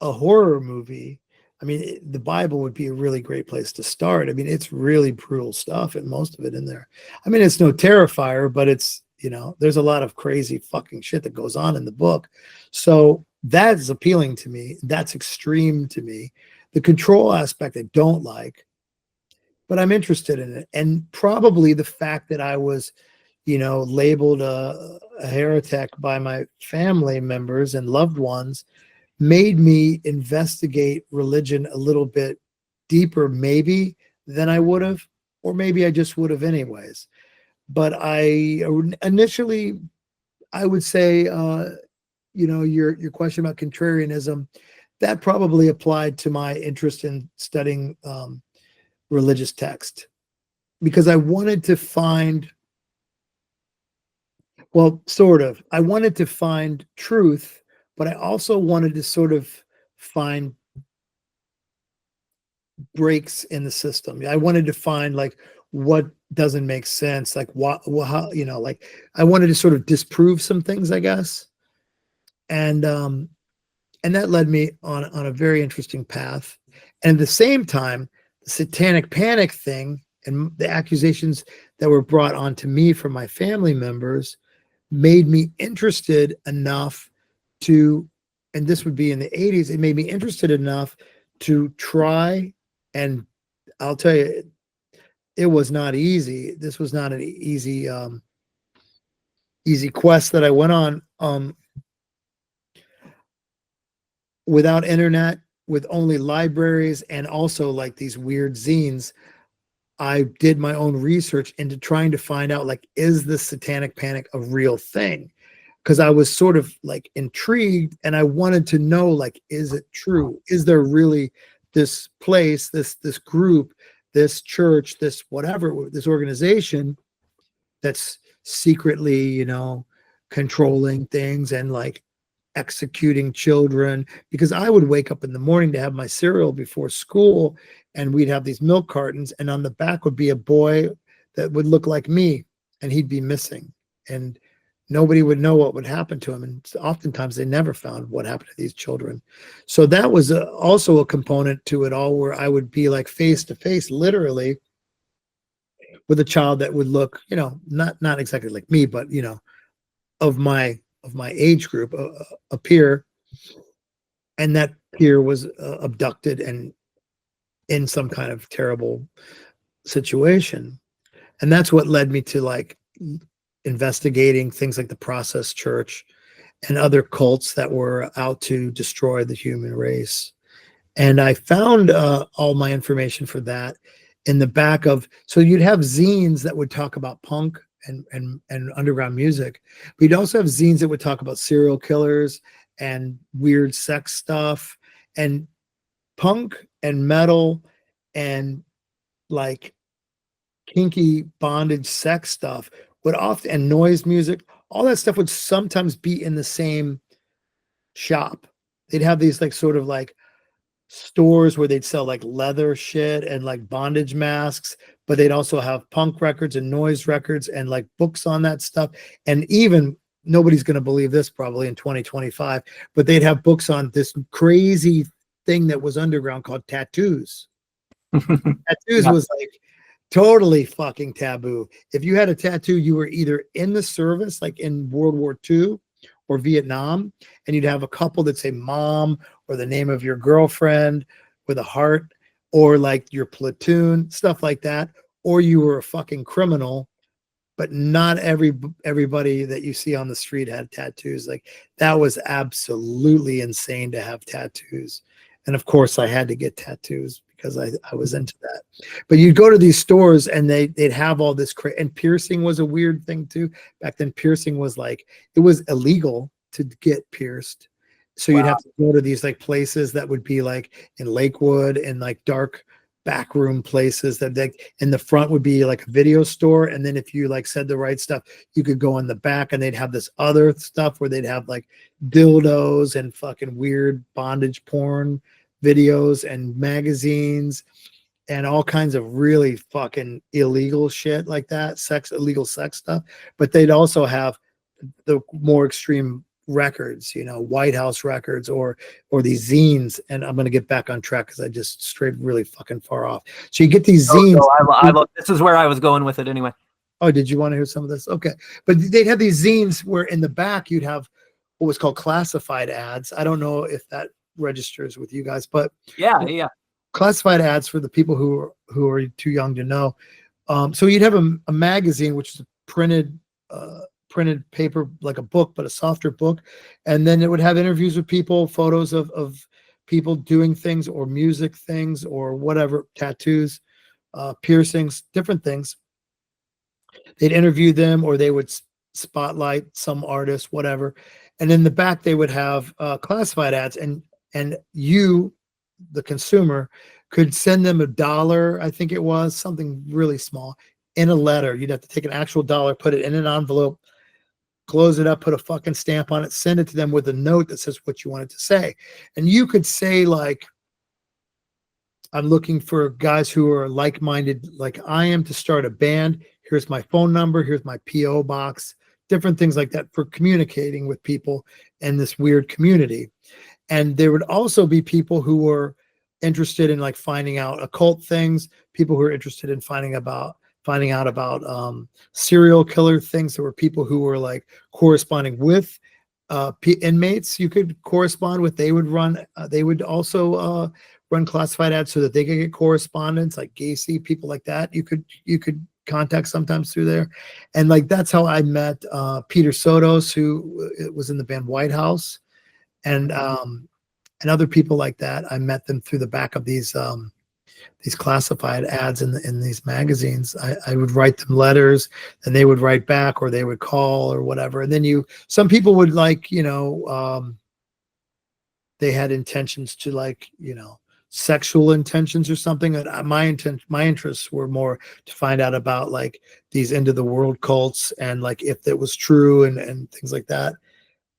a horror movie, I mean, the Bible would be a really great place to start. I mean, it's really brutal stuff, and most of it in there. I mean, it's no Terrifier, but it's You know, there's a lot of crazy fucking shit that goes on in the book. So that is appealing to me. That's extreme to me. The control aspect I don't like, but I'm interested in it. And probably the fact that I was, you know, labeled a heretic by my family members and loved ones made me investigate religion a little bit deeper, maybe, than I would have, or maybe I just would have anyways. But I initially, I would say, you know, your question about contrarianism, that probably applied to my interest in studying religious text, because I wanted to find, well, sort of, I wanted to find truth, but I also wanted to sort of find breaks in the system. I wanted to find like what doesn't make sense, like what, how, you know, like I wanted to sort of disprove some things, I guess. And that led me on a very interesting path. And at the same time, the satanic panic thing and the accusations that were brought onto me from my family members made me interested enough to, and this would be in the 80s, it made me interested enough to try, and I'll tell you, it was not easy. This was not an easy easy quest that I went on, without internet, with only libraries and also like these weird zines. I did my own research into trying to find out, like, is the satanic panic a real thing? Because I was sort of like intrigued and I wanted to know, like, is it true? Is there really this place, this group, this church, this whatever, this organization that's secretly, you know, controlling things and like executing children? Because I would wake up in the morning to have my cereal before school, and we'd have these milk cartons, and on the back would be a boy that would look like me, and he'd be missing, and nobody would know what would happen to him. And oftentimes they never found what happened to these children. So that was also a component to it all, where I would be like face to face, literally, with a child that would look, you know, not exactly like me, but, you know, of my age group, a peer, and that peer was abducted and in some kind of terrible situation. And that's what led me to like investigating things like the Process Church and other cults that were out to destroy the human race. And I found all my information for that in the back of, so you'd have zines that would talk about punk and underground music, but you'd also have zines that would talk about serial killers and weird sex stuff, and punk and metal and like kinky bondage sex stuff would often, and noise music, all that stuff would sometimes be in the same shop. They'd have these like sort of like stores where they'd sell like leather shit and like bondage masks, but they'd also have punk records and noise records and like books on that stuff. And even, nobody's going to believe this probably in 2025, but they'd have books on this crazy thing that was underground called tattoos. Tattoos was like totally fucking taboo. If you had a tattoo, you were either in the service, like in World War II or Vietnam, and you'd have a couple that say mom or the name of your girlfriend with a heart, or like your platoon, stuff like that, or you were a fucking criminal. But not everybody that you see on the street had tattoos. Like, that was absolutely insane to have tattoos. And of course I had to get tattoos because I was into that. But you'd go to these stores and they'd have all this and piercing was a weird thing too. Back then, piercing was like, it was illegal to get pierced. So you'd have to go to these like places that would be like in Lakewood and like dark backroom places that they, in the front would be like a video store, and then if you like said the right stuff, you could go in the back and they'd have this other stuff where they'd have like dildos and fucking weird bondage porn videos and magazines and all kinds of really fucking illegal shit like that, illegal sex stuff. But they'd also have the more extreme records, you know, White House records or these zines. And I'm going to get back on track because I just strayed really fucking far off. So you get these zines. I love, this is where I was going with it anyway. Oh, did you want to hear some of this? Okay. But they'd have these zines where in the back you'd have what was called classified ads. I don't know if that registers with you guys, but Yeah. classified ads for the people who are too young to know. So you'd have a magazine, which is a printed paper, like a book, but a softer book. And then it would have interviews with people, photos of people doing things or music things or whatever, tattoos, piercings, different things. They'd interview them or they would spotlight some artist, whatever. And in the back, they would have classified ads, and you, the consumer, could send them $1, I think it was, something really small, in a letter. You'd have to take an actual dollar, put it in an envelope, close it up, put a fucking stamp on it, send it to them with a note that says what you wanted to say. And you could say, like, I'm looking for guys who are like-minded, like I am, to start a band. Here's my phone number. Here's my P.O. box, different things like that for communicating with people in this weird community. And there would also be people who were interested in like finding out occult things, people who are interested in finding out about serial killer things. There were people who were like corresponding with inmates you could correspond with. They would also run classified ads so that they could get correspondence, like Gacy, people like that. You could contact sometimes through there. And like that's how I met Peter Sotos, who was in the band White House, and other people like that. I met them through the back of these classified ads in these magazines. I would write them letters, and they would write back, or they would call or whatever. And then some people would like, they had intentions to like, sexual intentions or something. And my interests were more to find out about like these end of the world cults and like if it was true and things like that.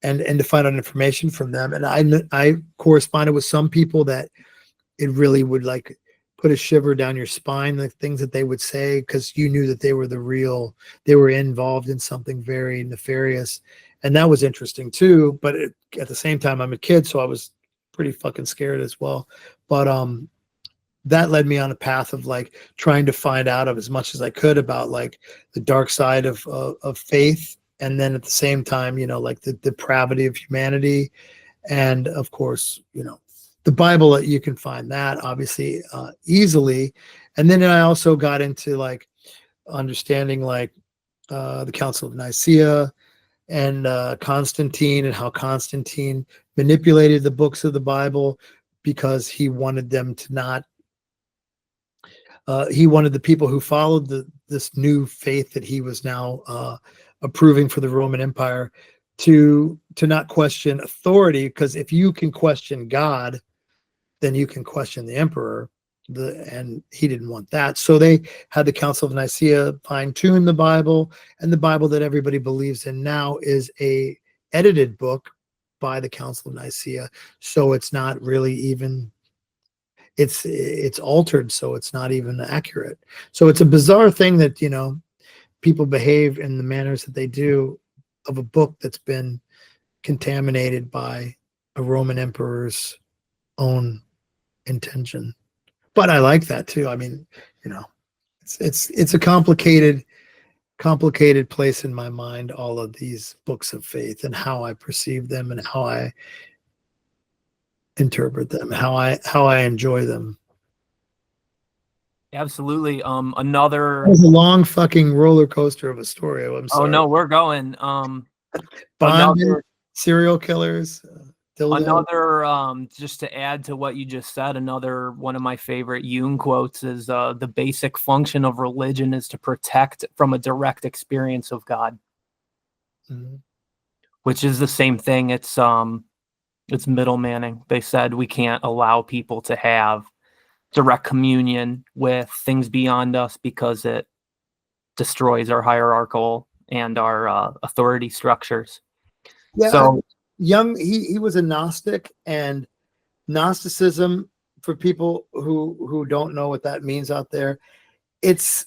And to find out information from them. And I corresponded with some people that it really would like put a shiver down your spine, the things that they would say, because you knew that they were involved in something very nefarious. And that was interesting too. But at the same time, I'm a kid, so I was pretty fucking scared as well. But that led me on a path of like trying to find out of as much as I could about like the dark side of faith. And then at the same time, like the depravity of humanity. And of course, the Bible, you can find that obviously easily. And then I also got into like understanding like the Council of Nicaea and Constantine, and how Constantine manipulated the books of the Bible because he wanted them to not, he wanted the people who followed this new faith that he was now approving for the Roman Empire to not question authority, because if you can question God, then you can question the emperor. And he didn't want that. So they had the Council of Nicaea fine-tune the Bible, and the Bible that everybody believes in now is a edited book by the Council of Nicaea. So it's not really even, it's altered, so it's not even accurate. So it's a bizarre thing that, people behave in the manners that they do of a book that's been contaminated by a Roman emperor's own intention. But I like that too. I mean, it's a complicated place in my mind, all of these books of faith and how I perceive them and how I interpret them, how I enjoy them. Absolutely. Another. It was a long fucking roller coaster of a story. I'm sorry. Oh no, we're going. Bonding, serial killers. Another, just to add to what you just said, another one of my favorite Jung quotes is the basic function of religion is to protect from a direct experience of God. Mm-hmm. Which is the same thing. It's middlemaning. They said we can't allow people to have direct communion with things beyond us because it destroys our hierarchical and our authority structures. Yeah. So Jung, he was a Gnostic, and Gnosticism, for people who don't know what that means out there, it's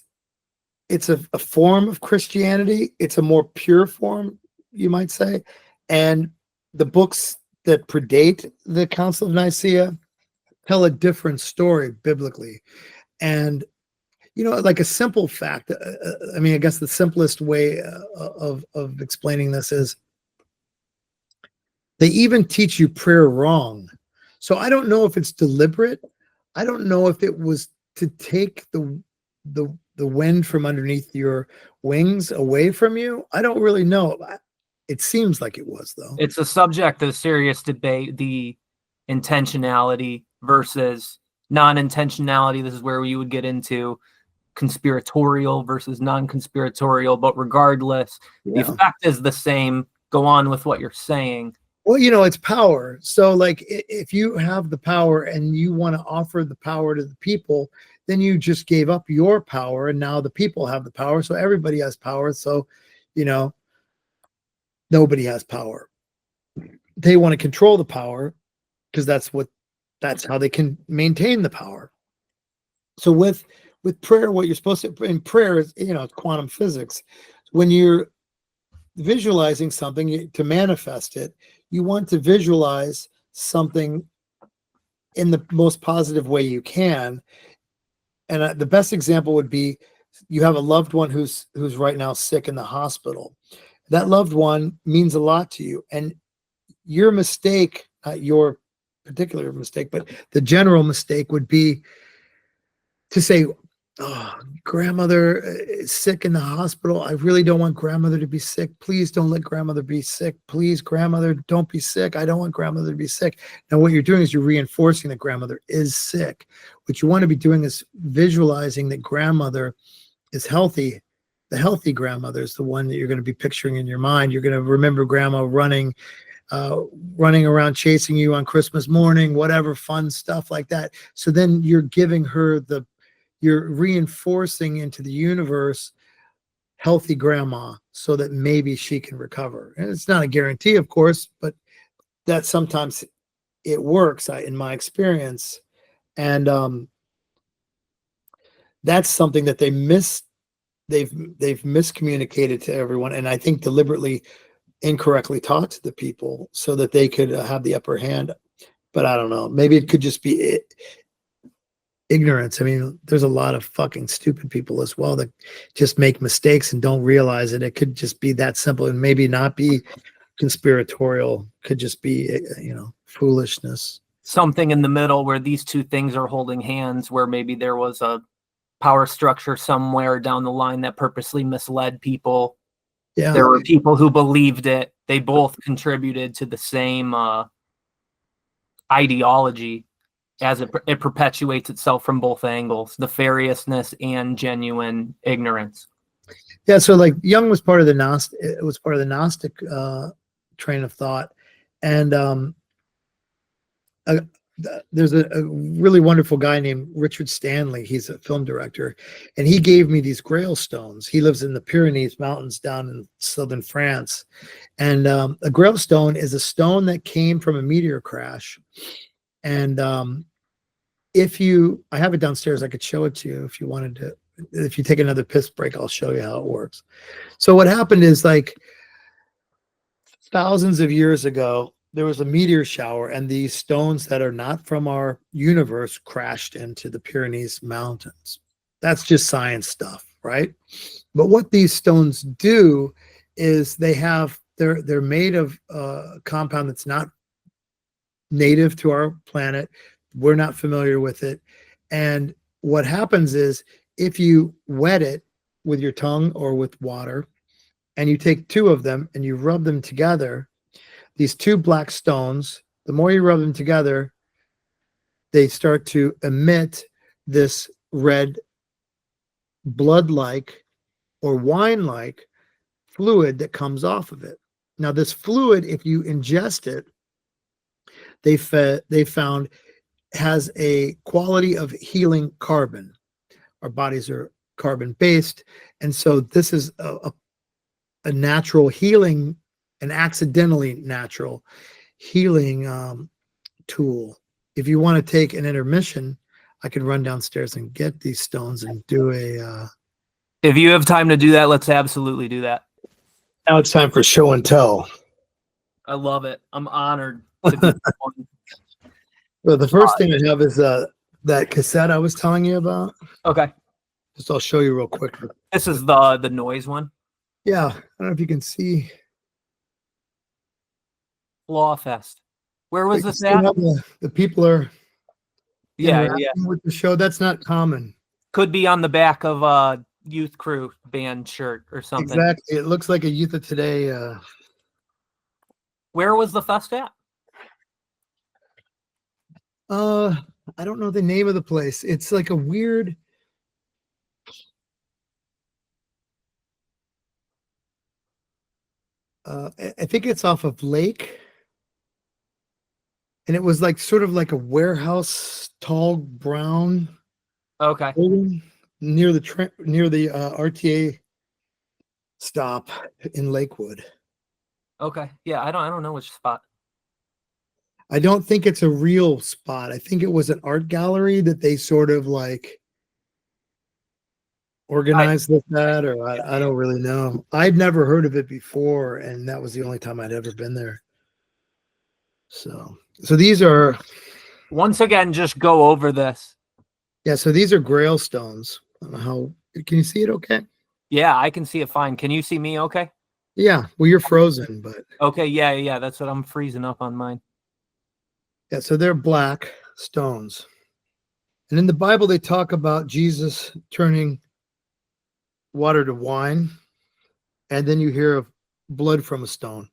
a form of Christianity. It's a more pure form, you might say. And the books that predate the Council of Nicaea tell a different story biblically. And like a simple fact. I mean, I guess the simplest way of explaining this is they even teach you prayer wrong. So I don't know if it's deliberate. I don't know if it was to take the wind from underneath your wings away from you. I don't really know. It seems like it was, though. It's a subject of serious debate, the intentionality versus non-intentionality. This is where you would get into conspiratorial versus non-conspiratorial, but regardless, the effect is the same. Go on with what you're saying. Well, it's power. So like if you have the power and you want to offer the power to the people, then you just gave up your power and now the people have the power. So everybody has power. So, nobody has power. They want to control the power because that's how they can maintain the power. So with prayer, what you're supposed to, in prayer is, it's quantum physics. When you're visualizing something to manifest it, you want to visualize something in the most positive way you can. And the best example would be you have a loved one who's right now sick in the hospital. That loved one means a lot to you. And your mistake, not your particular mistake, but the general mistake would be to say, oh, grandmother is sick in the hospital. I really don't want grandmother to be sick. Please don't let grandmother be sick. Please, grandmother, don't be sick. I don't want grandmother to be sick. Now, what you're doing is you're reinforcing that grandmother is sick. What you want to be doing is visualizing that grandmother is healthy. The healthy grandmother is the one that you're going to be picturing in your mind. You're going to remember grandma running around chasing you on Christmas morning, whatever fun stuff like that. So then you're giving her you're reinforcing into the universe healthy grandma so that maybe she can recover. And it's not a guarantee, of course, but that sometimes it works in my experience. And that's something that they've miscommunicated to everyone. And I think deliberately incorrectly taught to the people so that they could have the upper hand. But I don't know, maybe it could just be ignorance. I mean, there's a lot of fucking stupid people as well that just make mistakes and don't realize it. It could just be that simple and maybe not be conspiratorial. Could just be, foolishness. Something in the middle where these two things are holding hands, where maybe there was a power structure somewhere down the line that purposely misled people. Yeah. There were people who believed it. They both contributed to the same ideology, as it perpetuates itself from both angles, nefariousness and genuine ignorance. Yeah, so like Jung was part of the Gnostic. It was part of the Gnostic train of thought, and there's a really wonderful guy named Richard Stanley. He's a film director, and he gave me these Grail stones. He lives in the Pyrenees Mountains down in southern France, and a Grail stone is a stone that came from a meteor crash, and I have it downstairs, I could show it to you if you wanted to. If you take another piss break, I'll show you how it works. So what happened is, like, thousands of years ago, there was a meteor shower, and these stones that are not from our universe crashed into the Pyrenees Mountains. That's just science stuff, right? But what these stones do is they're made of a compound that's not native to our planet. We're not familiar with it. And what happens is, if you wet it with your tongue or with water, and you take two of them and you rub them together, these two black stones, the more you rub them together, they start to emit this red blood-like or wine-like fluid that comes off of it. Now, this fluid, if you ingest it, they found has a quality of healing carbon. Our bodies are carbon-based, and so this is a natural healing, an accidentally natural healing tool. If you want to take an intermission, I could run downstairs and get these stones and do a... If you have time to do that, let's absolutely do that. Now it's time for show and tell. I love it. I'm honored to be one. Well, the first thing I have is that cassette I was telling you about. Okay. Just I'll show you real quick. This is the noise one. Yeah, I don't know if you can see. Lawfest. Where was this See at? how the people are Yeah, interacting with the show. That's not common. Could be on the back of a youth crew band shirt or something. Exactly. It looks like a Youth of Today. Where was the fest at? I don't know the name of the place. It's like a weird. I think it's off of Lake. And it was like sort of like a warehouse, tall brown. Okay. Building near the RTA stop in Lakewood. Okay. Yeah, I don't know which spot. I don't think it's a real spot. I think it was an art gallery that they sort of like organized with that, or I don't really know. I'd never heard of it before, and that was the only time I'd ever been there. So these are, once again, just go over this. Yeah, so these are Grail stones. I don't know how, can you see it okay? Yeah, I can see it fine. Can you see me okay? Yeah, well, you're frozen, but. Okay, yeah, that's what I'm freezing up on mine. Yeah, so they're black stones. And in the Bible, they talk about Jesus turning water to wine, and then you hear of blood from a stone.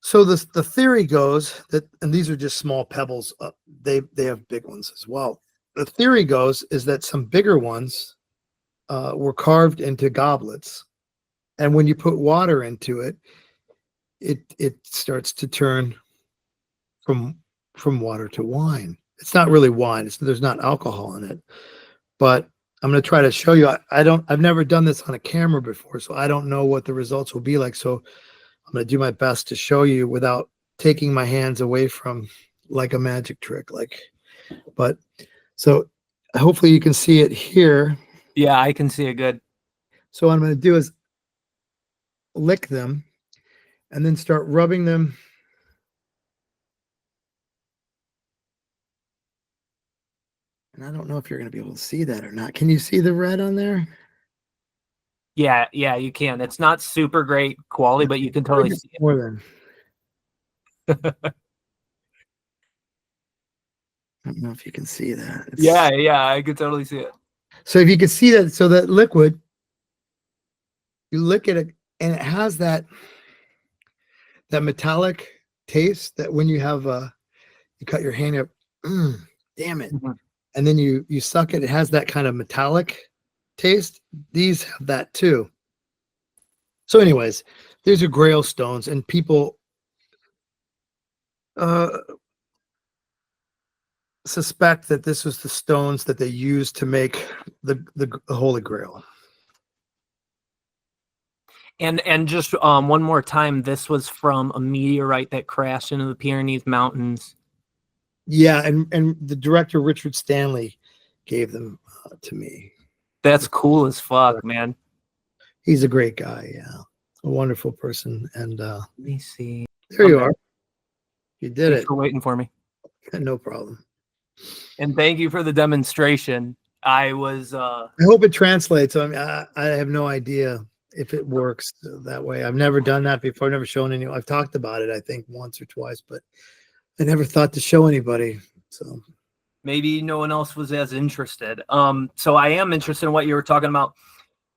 So the theory goes that, and these are just small pebbles, they have big ones as well. The theory goes is that some bigger ones were carved into goblets, and when you put water into it, it starts to turn from water to wine. It's not really wine. There's not alcohol in it, but I'm going to try to show you. I've never done this on a camera before, so I don't know what the results will be like. So I'm going to do my best to show you without taking my hands away from like a magic trick. But so hopefully you can see it here. Yeah, I can see it good. So what I'm going to do is lick them and then start rubbing them. And I don't know if you're going to be able to see that or not. Can you see the red on there? Yeah, you can. It's not super great quality, but you can totally see it. More than. I don't know if you can see that. Yeah, I can totally see it. So if you can see that, so that liquid, you lick it and it has that metallic taste that when you have you cut your hand up, damn it. Mm-hmm. And then you suck it, it has that kind of metallic taste. These have that too. So anyways, these are Grail stones, and people suspect that this was the stones that they used to make the Holy Grail. And just one more time, this was from a meteorite that crashed into the Pyrenees Mountains. Yeah, and the director Richard Stanley gave them to me. That's cool as fuck, man. He's a great guy, yeah. A wonderful person. And let me see. There you are. You did Thanks it. for waiting for me. No problem. And thank you for the demonstration. I hope it translates. I mean, I have no idea if it works that way. I've never done that before. I've never shown anyone. I've talked about it, I think, once or twice, but I never thought to show anybody. So maybe no one else was as interested. So I am interested in what you were talking about.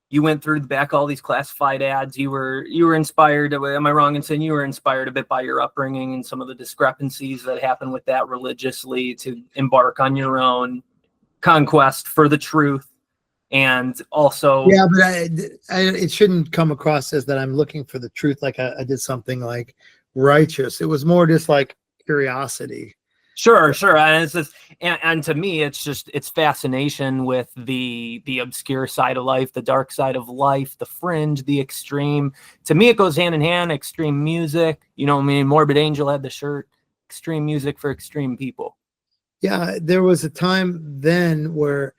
You went through the back all these classified ads. You were inspired. Am I wrong in saying you were inspired a bit by your upbringing and some of the discrepancies that happen with that religiously to embark on your own conquest for the truth? And also, yeah, but it shouldn't come across as that I'm looking for the truth. Like I did something like righteous. It was more just like curiosity. Sure. And it's just, and to me, it's fascination with the obscure side of life, the dark side of life, the fringe, the extreme. To me, it goes hand in hand. Extreme music, you know what I mean? Morbid Angel had the shirt. Extreme music for extreme people. Yeah, there was a time then where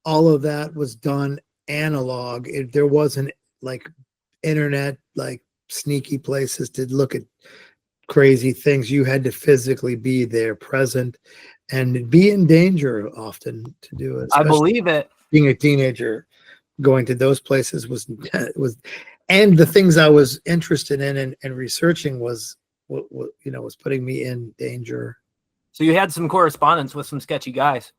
all of that was done analog. There wasn't like internet, like sneaky places to look at crazy things. You had to physically be there, present, and be in danger often to do it. I believe it. being a teenager, going to those places was, and the things I was interested in and researching was what was putting me in danger. So you had some correspondence with some sketchy guys.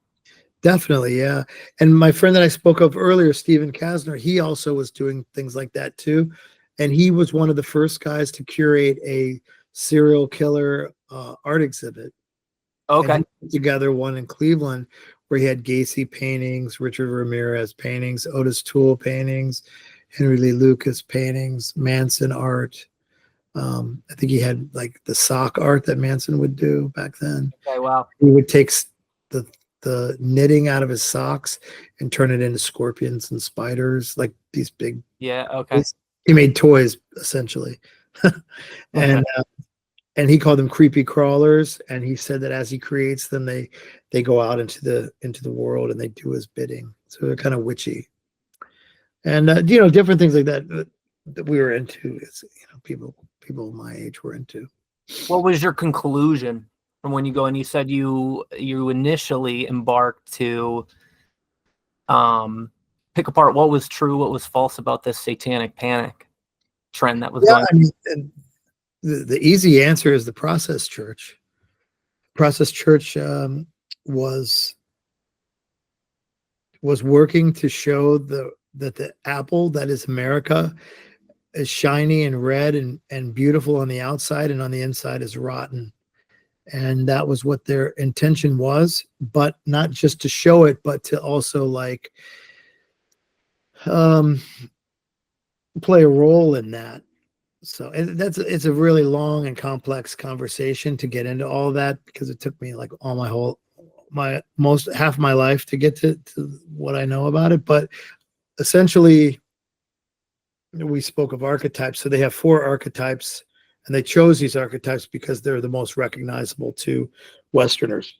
Definitely, yeah. And my friend that I spoke of earlier, Stephen Kasner, he also was doing things like that too. And he was one of the first guys to curate a serial killer art exhibit. Okay. And he put together one in Cleveland where he had Gacy paintings, Richard Ramirez paintings, Otis Toole paintings, Henry Lee Lucas paintings, Manson art. I think he had like the sock art that Manson would do back then. Okay, wow. He would take the knitting out of his socks and turn it into scorpions and spiders, like these big. Yeah. Okay. He made toys essentially, and he called them creepy crawlers. And he said that as he creates them, they go out into the world and they do his bidding. So they're kind of witchy, and different things like that that we were into. Is people my age were into. What was your conclusion from when you go and you said you initially embarked to pick apart what was true, what was false about this satanic panic trend that was going? I mean, the easy answer is the Process Church. Process Church was working to show that the apple that is America is shiny and red and beautiful on the outside, and on the inside is rotten. And that was what their intention was, but not just to show it, but to also like play a role in that. So it's a really long and complex conversation to get into all of that, because it took me like all most half my life to get to what I know about it. But essentially, we spoke of archetypes. So they have 4 archetypes, and they chose these archetypes because they're the most recognizable to Westerners.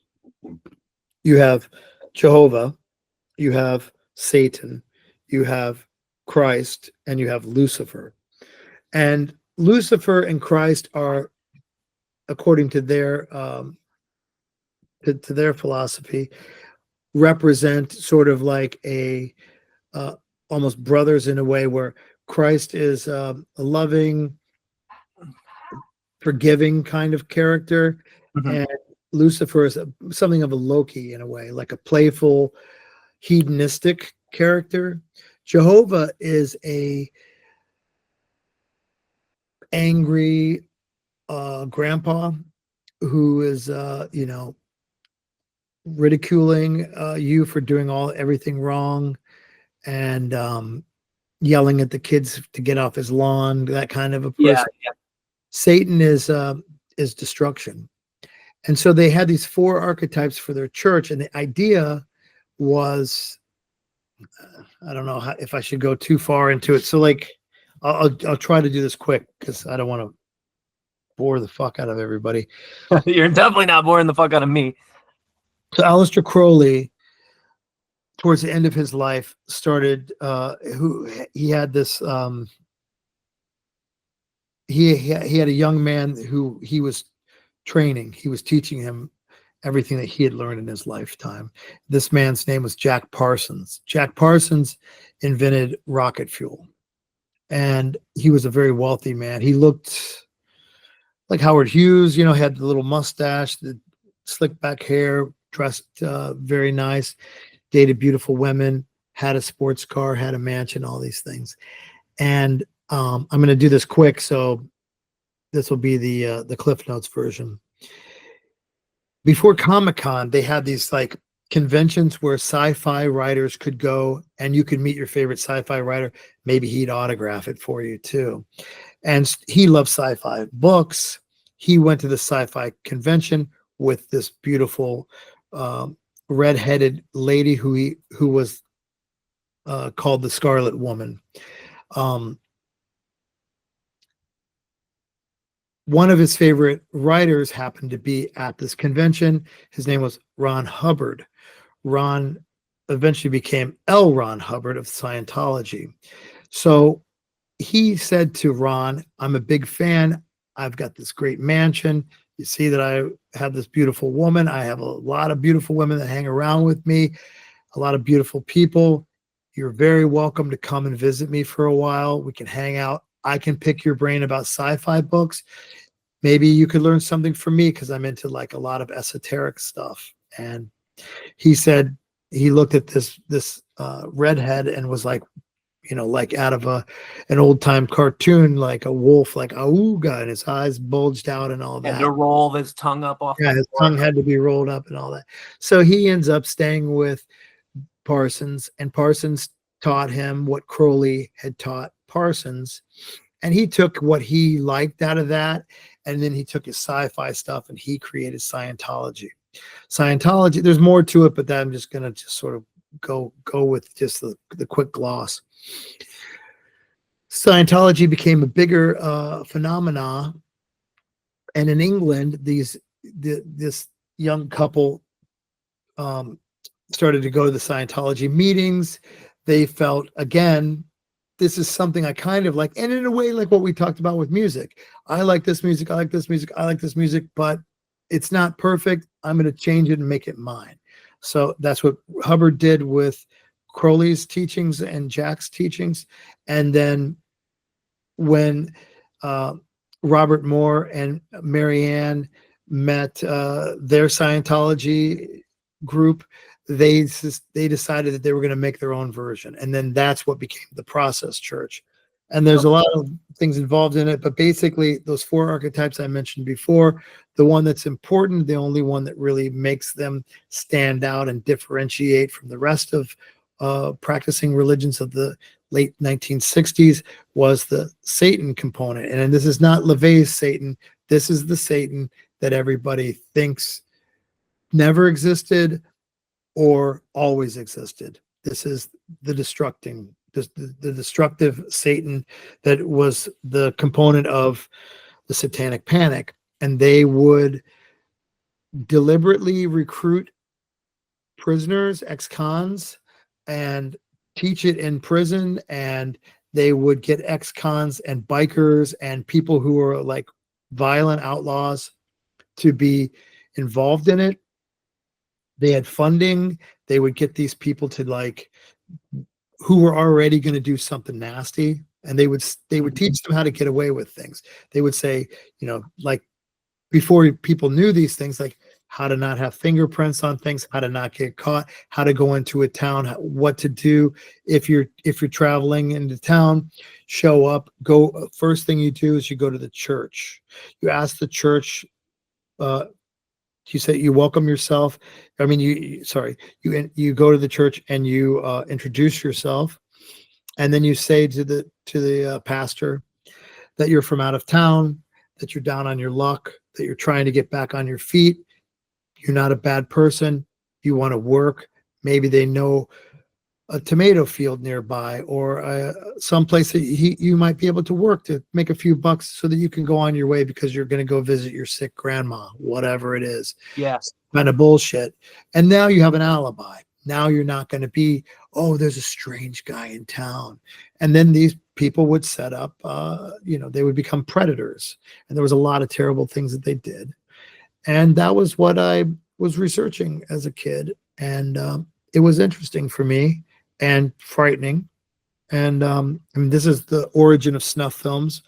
You have Jehovah, you have Satan, you have Christ, and you have Lucifer. And Lucifer and Christ are, according to their to their philosophy, represent sort of like a almost brothers in a way, where Christ is a loving, forgiving kind of character, and Lucifer is something of a Loki in a way, like a playful, hedonistic character. Jehovah is a angry grandpa who is ridiculing you for doing everything wrong, and yelling at the kids to get off his lawn, that kind of a person. Yeah. Satan is destruction. And so they had these 4 archetypes for their church, and the idea was, I don't know if I should go too far into it. So like, I'll try to do this quick because I don't want to bore the fuck out of everybody. You're definitely not boring the fuck out of me. So Aleister Crowley, towards the end of his life, started he had this he had a young man who he was training. He was teaching him everything that he had learned in his lifetime. This man's name was Jack Parsons. Jack Parsons invented rocket fuel, and he was a very wealthy man. He looked like Howard Hughes, had the little mustache, the slick back hair, dressed very nice, dated beautiful women, had a sports car, had a mansion, all these things. And I'm going to do this quick, so this will be the Cliff Notes version. Before Comic-Con, they had these like conventions where sci-fi writers could go, and you could meet your favorite sci-fi writer. Maybe he'd autograph it for you too. And he loved sci-fi books. He went to the sci-fi convention with this beautiful red-headed lady who was called the Scarlet Woman. One of his favorite writers happened to be at this convention. His name was Ron Hubbard. Ron eventually became L. Ron Hubbard of Scientology. So he said to Ron, I'm a big fan. I've got this great mansion. You see that I have this beautiful woman. I have a lot of beautiful women that hang around with me. a lot of beautiful people. You're very welcome to come and visit me for a while. We can hang out. I can pick your brain about sci-fi books. Maybe you could learn something from me because I'm into like a lot of esoteric stuff. And he said he looked at this redhead and was like, like out of an old time cartoon, like a wolf, like auga, and his eyes bulged out and all that. And to roll his tongue up off. Yeah, his tongue had to be rolled up and all that. So he ends up staying with Parsons, and Parsons taught him what Crowley had taught Parsons. And he took what he liked out of that, and then he took his sci-fi stuff and he created Scientology. Scientology, there's more to it, but that I'm just going to just sort of go with just the quick gloss. Scientology became a bigger phenomena, and in England, this young couple started to go to the Scientology meetings. They felt, again, this is something I kind of like, and in a way, like what we talked about with music. I like this music, I like this music, I like this music, but it's not perfect. I'm going to change it and make it mine. So that's what Hubbard did with Crowley's teachings and Jack's teachings. And then when Robert Moore and Marianne met their Scientology group, they decided that they were going to make their own version. And then that's what became the Process Church. And there's a lot of things involved in it, but basically those 4 archetypes I mentioned before, the one that's important, the only one that really makes them stand out and differentiate from the rest of practicing religions of the late 1960s, was the Satan component. And this is not LaVey's Satan. This is the Satan that everybody thinks never existed or always existed. This is the destructive Satan that was the component of the Satanic Panic. And they would deliberately recruit prisoners, ex-cons, and teach it in prison. And they would get ex-cons and bikers and people who were like violent outlaws to be involved in it. They had funding. They would get these people to like, who were already going to do something nasty, and they would teach them how to get away with things. They would say, like before people knew these things, like how to not have fingerprints on things, how to not get caught, how to go into a town, what to do if you're traveling into town, show up, go. First thing you do is you go to the church. You ask the church. You say you welcome yourself. I mean, you go to the church and you introduce yourself, and then you say to the pastor that you're from out of town, that you're down on your luck, that you're trying to get back on your feet. You're not a bad person. You want to work. Maybe they know a tomato field nearby, or someplace that you might be able to work to make a few bucks so that you can go on your way because you're going to go visit your sick grandma, whatever it is. Yes. Kind of bullshit. And now you have an alibi. Now you're not going to be, oh, there's a strange guy in town. And then these people would set up, they would become predators. And there was a lot of terrible things that they did. And that was what I was researching as a kid. And it was interesting for me and frightening. And I mean, this is the origin of snuff films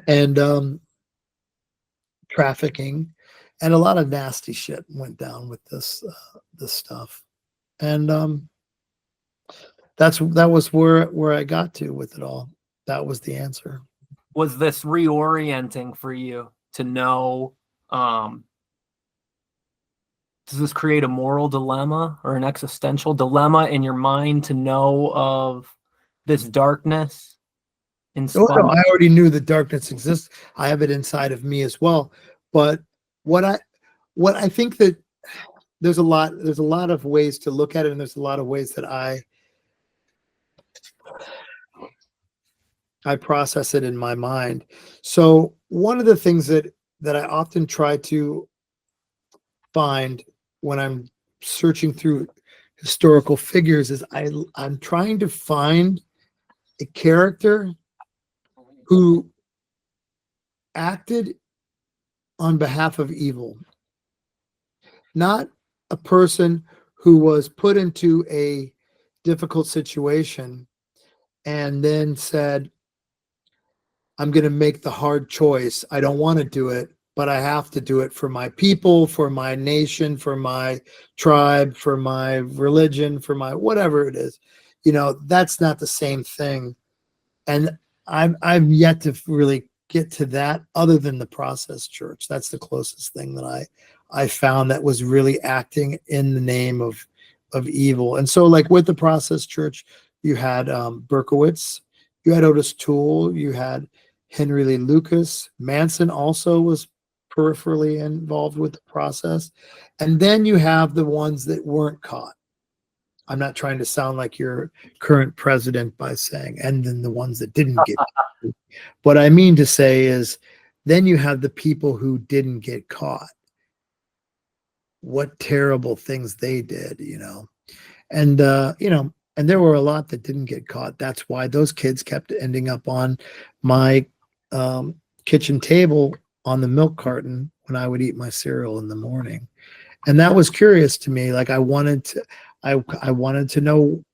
and trafficking, and a lot of nasty shit went down with this stuff. And that was where I got to with it all. That was the answer. Was this reorienting for you to know? Does this create a moral dilemma or an existential dilemma in your mind to know of this darkness? Oh, no, I already knew that darkness exists. I have it inside of me as well. But what I think that there's a lot of ways to look at it, and there's a lot of ways that I process it in my mind. So one of the things that I often try to find when I'm searching through historical figures is I'm trying to find a character who acted on behalf of evil, not a person who was put into a difficult situation and then said, I'm going to make the hard choice. I don't want to do it, but I have to do it for my people, for my nation, for my tribe, for my religion, for my whatever it is. You know, that's not the same thing. And I'm yet to really get to that other than the process church. That's the closest thing that I found that was really acting in the name of evil. And so like with the process church, you had Berkowitz, you had Otis Toole, you had Henry Lee Lucas. Manson also was peripherally involved with the process. And then you have the ones that weren't caught. I'm not trying to sound like your current president by saying, and then the ones that didn't get caught. What I mean to say is, then you have the people who didn't get caught. What terrible things they did, you know. And, you know, and there were a lot that didn't get caught. That's why those kids kept ending up on my kitchen table on the milk carton when I would eat my cereal in the morning. And that was curious to me. Like I wanted to know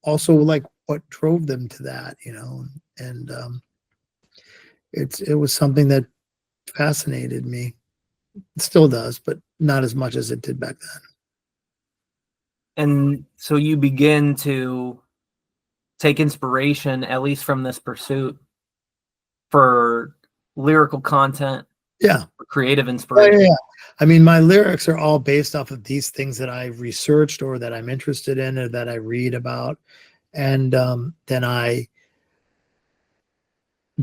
also like what drove them to that, you know, and it was something that fascinated me. It still does, but not as much as it did back then. And so you begin to take inspiration, at least from this pursuit, for lyrical content. Yeah. For creative inspiration. Yeah. I mean, my lyrics are all based off of these things that I've researched or that I'm interested in or that I read about. And then I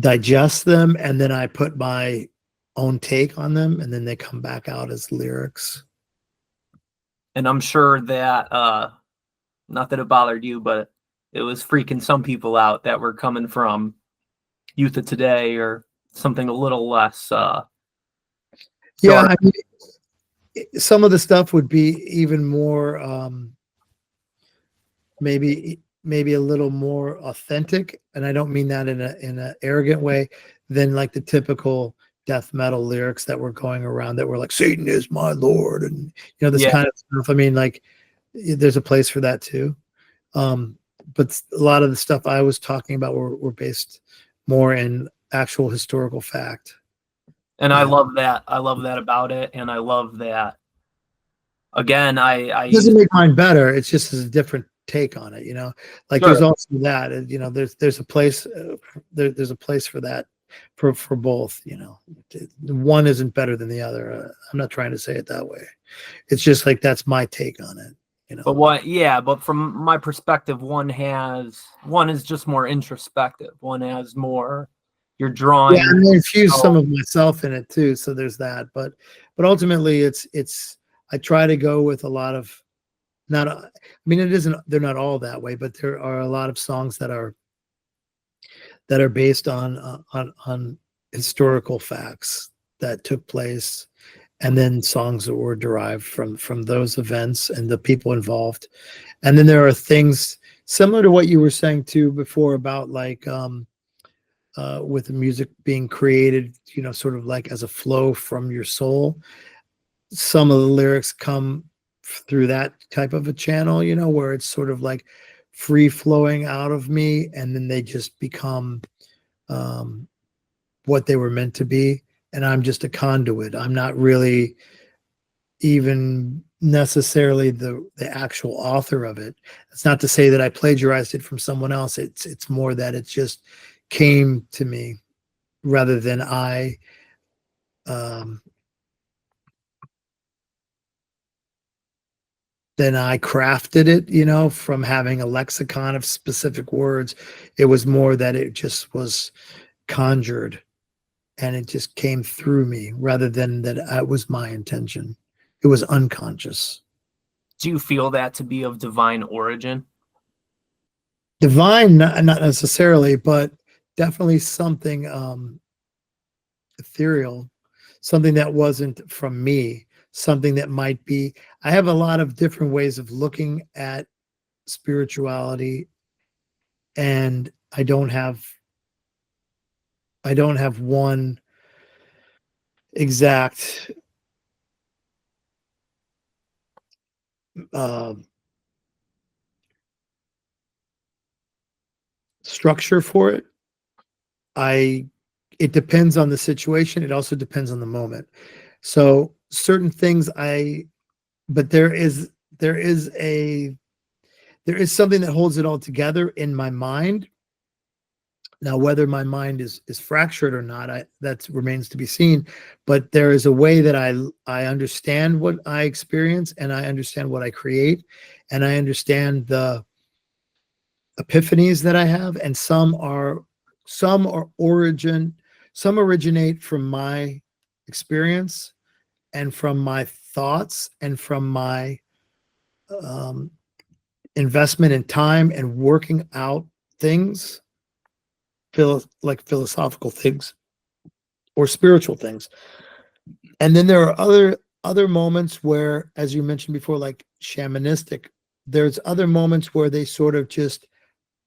digest them and then I put my own take on them and then they come back out as lyrics. And I'm sure that, not that it bothered you, but it was freaking some people out that were coming from Youth of Today or something a little less. Yeah, I mean, some of the stuff would be even more, maybe a little more authentic, and I don't mean that in a arrogant way, than like the typical death metal lyrics that were going around that were like Satan is my Lord and you know this kind of stuff. I mean, like there's a place for that too. But a lot of the stuff I was talking about were based more in actual historical fact. And I love that. I love that about it. And I love that. Again, I it doesn't make mine better. It's just a different take on it, you know. Like there's also that, you know, there's a place there's a place for that for both, you know. One isn't better than the other. I'm not trying to say it that way. It's just like that's my take on it, you know. But from my perspective, one is just more introspective. One has more, you're drawing. Yeah, I infuse some of myself in it too, so there's that. But ultimately, it's I try to go with a lot of I mean, it isn't. They're not all that way, but there are a lot of songs that are based on historical facts that took place, and then songs that were derived from those events and the people involved. And then there are things similar to what you were saying too before about like with the music being created, you know, sort of like as a flow from your soul. Some of the lyrics come through that type of a channel, you know, where it's sort of like free flowing out of me and then they just become what they were meant to be. And I'm just a conduit. I'm not really even necessarily the actual author of it. It's not to say that I plagiarized it from someone else. It's more that it just came to me rather than I crafted it, you know, from having a lexicon of specific words. It was more that it just was conjured and it just came through me rather than that it was my intention. It was unconscious. Do you feel that to be of divine origin? Divine, not necessarily, but definitely something ethereal, something that wasn't from me, something that might be. I have a lot of different ways of looking at spirituality, and I don't have one exact structure for it. It depends on the situation. It also depends on the moment. So certain things but there is something that holds it all together in my mind. Now, whether my mind is fractured or not, that remains to be seen. But there is a way that I understand what I experience, and I understand what I create, and I understand the epiphanies that I have, and some originate from my experience and from my thoughts and from my investment in time and working out things, like philosophical things or spiritual things. And then there are other moments where, as you mentioned before, like shamanistic, there's other moments where they sort of just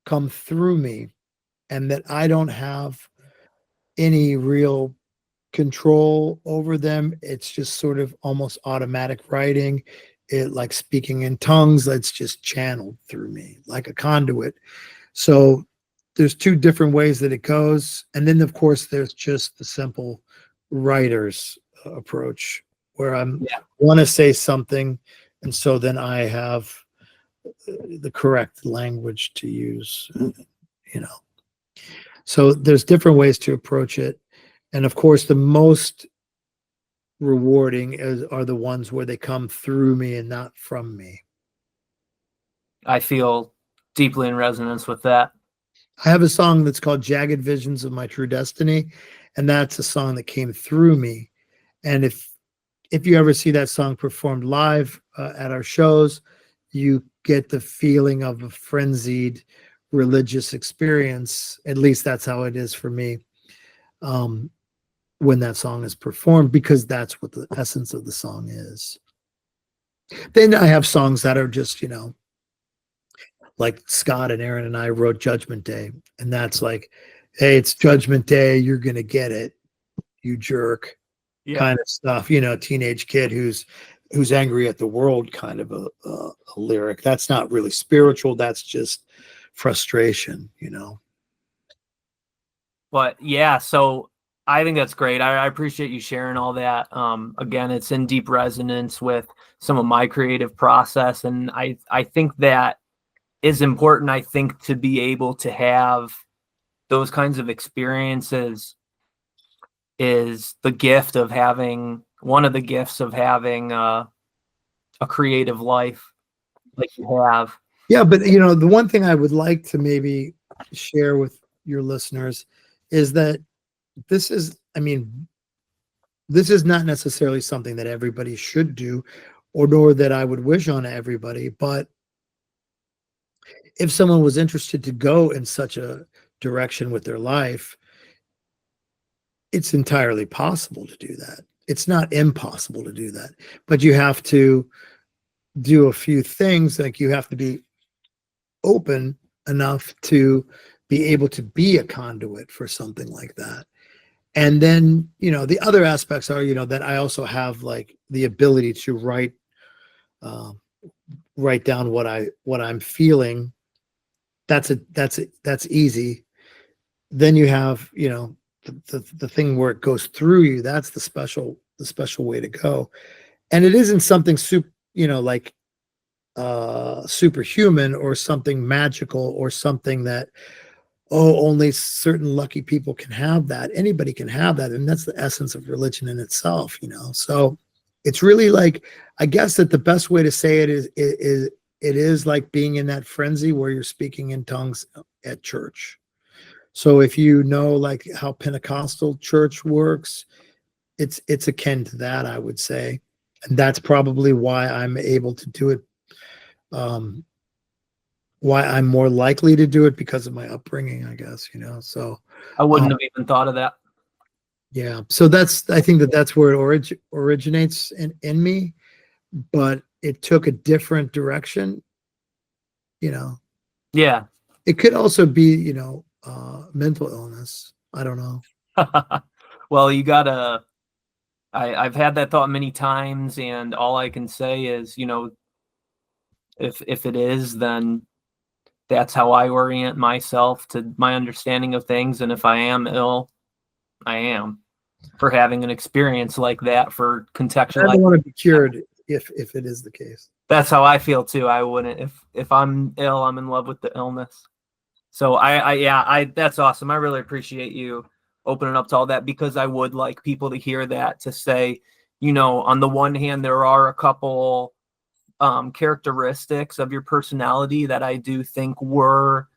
come through me, and that I don't have any real control over them. It's just sort of almost automatic writing. It, like speaking in tongues, that's just channeled through me like a conduit. So there's two different ways that it goes. And then, of course, there's just the simple writer's approach, where want to say something, and so then I have the correct language to use, So there's different ways to approach it. And of course, the most rewarding are the ones where they come through me and not from me. I feel deeply in resonance with that. I have a song that's called Jagged Visions of My True Destiny, and that's a song that came through me. And if you ever see that song performed live at our shows, you get the feeling of a frenzied religious experience. At least that's how it is for me when that song is performed, because that's what the essence of the song is. Then I have songs that are just, like Scott and Aaron and I wrote Judgment Day, and that's like, hey, it's Judgment Day, you're gonna get it, you jerk, kind of stuff. Teenage kid who's angry at the world, kind of a lyric. That's not really spiritual. That's just frustration, But yeah, so I think that's great. I appreciate you sharing all that. Again, it's in deep resonance with some of my creative process, and I think that is important. I think to be able to have those kinds of experiences is one of the gifts of having a creative life like you have. Yeah, but the one thing I would like to maybe share with your listeners is that this is not necessarily something that everybody should do, or nor that I would wish on everybody. But if someone was interested to go in such a direction with their life, it's entirely possible to do that. It's not impossible to do that, but you have to do a few things. Like, you have to be open enough to be able to be a conduit for something like that. And then, the other aspects are, that I also have like the ability to write down what I'm feeling. That's easy. Then you have, the thing where it goes through you. That's the special way to go. And it isn't something like superhuman or something magical or something that, only certain lucky people can have that. Anybody can have that. And that's the essence of religion in itself, So it's really like, I guess that the best way to say it is it is like being in that frenzy where you're speaking in tongues at church. So if you know like how Pentecostal church works, it's akin to that, I would say. And that's probably why I'm able to do it. Why I'm more likely to do it, because of my upbringing, I guess, so I wouldn't have even thought of that. Yeah. So I think that's where it originates in me, but it took a different direction, Yeah. It could also be, mental illness. I don't know. Well, I've had that thought many times, and all I can say is, If it is, then that's how I orient myself to my understanding of things. And if I am ill, I am, for having an experience like that, for contextualizing. I don't want to be cured if it is the case. That's how I feel too. I wouldn't, if I'm ill, I'm in love with the illness. So that's awesome. I really appreciate you opening up to all that, because I would like people to hear that, to say, you know, on the one hand, there are a couple characteristics of your personality that I do think were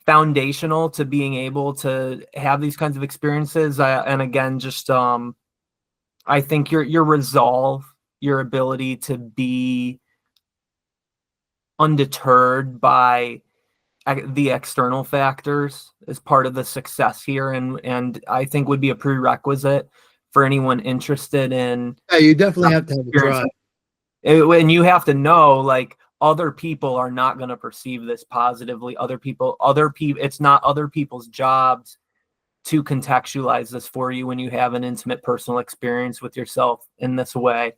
foundational to being able to have these kinds of experiences. And again, just I think your resolve, your ability to be undeterred by the external factors is part of the success here, and I think would be a prerequisite for anyone interested in. Yeah, you definitely have to have a drive. And you have to know, like, other people are not going to perceive this positively. Other people, it's not other people's jobs to contextualize this for you when you have an intimate personal experience with yourself in this way.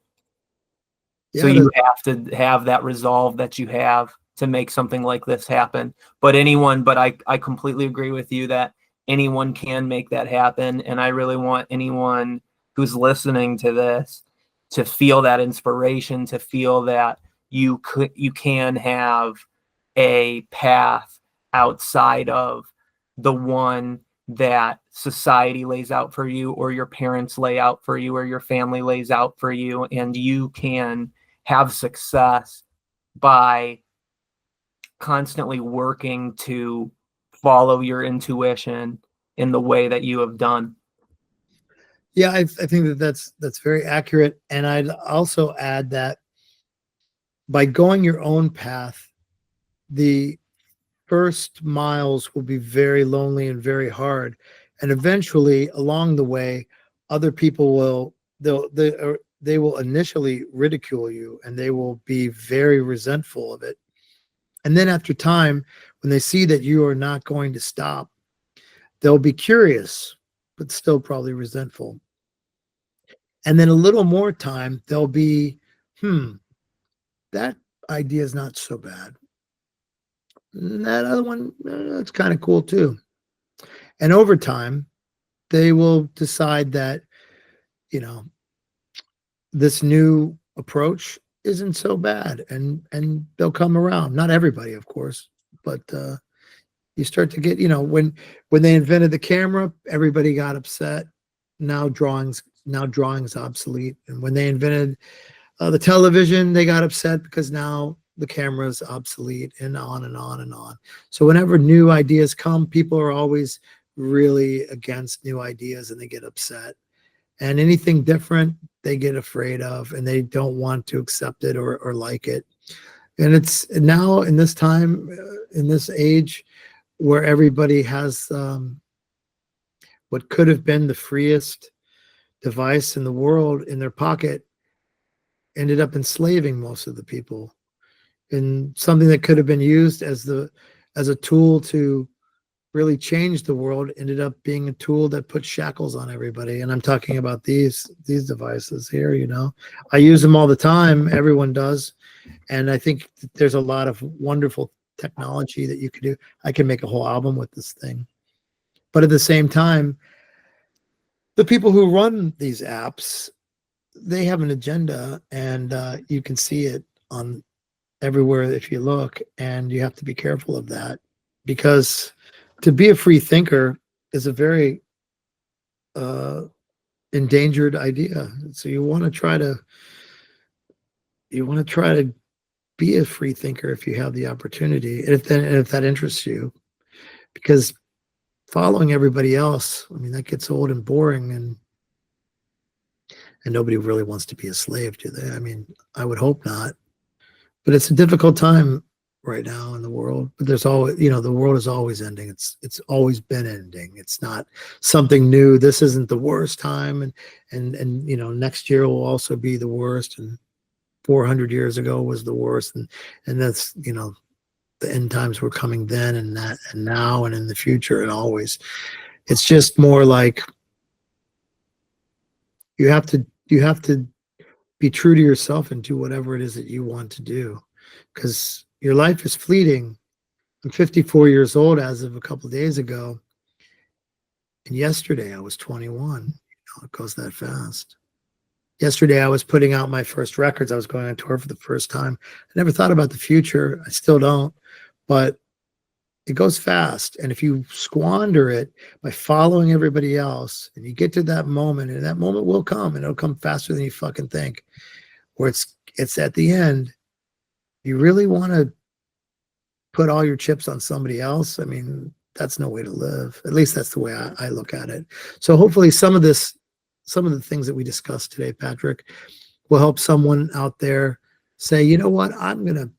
Yeah, so you have to have that resolve that you have to make something like this happen. But I completely agree with you that anyone can make that happen. And I really want anyone who's listening to this to feel that inspiration, to feel that you can have a path outside of the one that society lays out for you, or your parents lay out for you, or your family lays out for you, and you can have success by constantly working to follow your intuition in the way that you have done. Yeah, I think that's very accurate. And I'd also add that by going your own path, the first miles will be very lonely and very hard. And eventually, along the way, other people they will initially ridicule you, and they will be very resentful of it. And then after time, when they see that you are not going to stop, they'll be curious, but still probably resentful. And then a little more time, they'll be, that idea is not so bad. And that other one, that's kind of cool too. And over time, they will decide that, this new approach isn't so bad, and they'll come around. Not everybody, of course, but you start to get, when they invented the camera, everybody got upset. Now drawing's obsolete. And when they invented the television, they got upset because now the camera is obsolete, and on and on and on. So whenever new ideas come, people are always really against new ideas, and they get upset. And anything different, they get afraid of, and they don't want to accept it or like it. And it's now, in this time, in this age, where everybody has what could have been the freest device in the world in their pocket, ended up enslaving most of the people. And something that could have been used as a tool to really change the world ended up being a tool that put shackles on everybody. And I'm talking about these devices here. I use them all the time. Everyone does. And I think there's a lot of wonderful technology that you could do. I can make a whole album with this thing. But at the same time, the people who run these apps, they have an agenda, and you can see it on everywhere if you look, and you have to be careful of that, because to be a free thinker is a very endangered idea. So you want to try to be a free thinker if you have the opportunity, if that interests you, because following everybody else, that gets old and boring, and nobody really wants to be a slave, do they? I would hope not. But it's a difficult time right now in the world. But there's always, the world is always ending. It's always been ending. It's not something new. This isn't the worst time, and next year will also be the worst, and 400 years ago was the worst, and that's, the end times were coming then, and now and in the future, and always. It's just more like you have to be true to yourself and do whatever it is that you want to do, because your life is fleeting. I'm 54 years old as of a couple of days ago. And yesterday I was 21. It goes that fast. Yesterday I was putting out my first records. I was going on tour for the first time. I never thought about the future. I still don't, but it goes fast. And if you squander it by following everybody else, and you get to that moment, and that moment will come, and it'll come faster than you fucking think, where it's at the end, you really want to put all your chips on somebody else? I mean, that's no way to live. At least that's the way I look at it. So hopefully some of the things that we discussed today, Patrick, will help someone out there say, you know what, I'm going to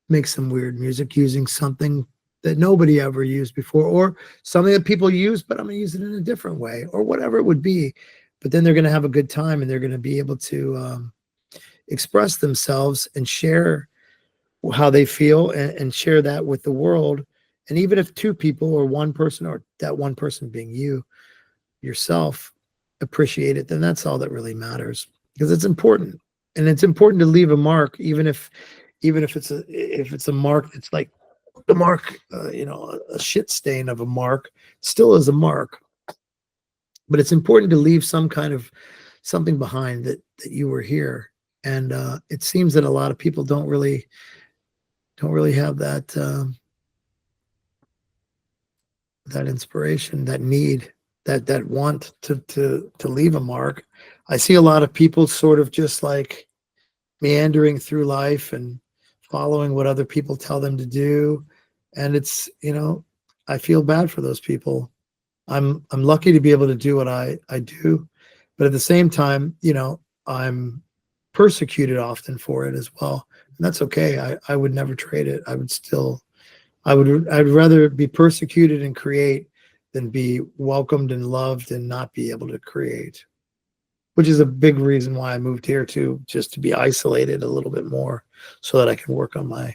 make some weird music using something that nobody ever used before, or something that people use, but I'm going to use it in a different way, or whatever it would be. But then they're going to have a good time, and they're going to be able to express themselves and share how they feel, and share that with the world. And even if two people or one person, or that one person being you, yourself, appreciate it, then that's all that really matters, because it's important. And it's important to leave a mark, even if it's a mark that's like the mark, a shit stain of a mark, still is a mark. But it's important to leave some kind of something behind that you were here. And it seems that a lot of people don't really have that that inspiration, that need, that want to leave a mark. I see a lot of people sort of just like meandering through life and following what other people tell them to do. And it's, I feel bad for those people. I'm lucky to be able to do what I do, but at the same time, I'm persecuted often for it as well. And that's okay. I would never trade it. I'd rather be persecuted and create than be welcomed and loved and not be able to create, which is a big reason why I moved here too, just to be isolated a little bit more so that I can work on my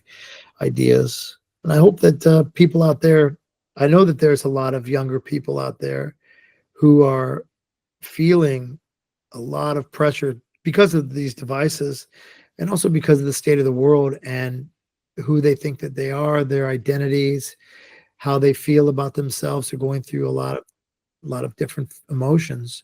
ideas. And I hope that people out there, I know that there's a lot of younger people out there who are feeling a lot of pressure because of these devices, and also because of the state of the world and who they think that they are, their identities, how they feel about themselves. They're going through a lot of different emotions.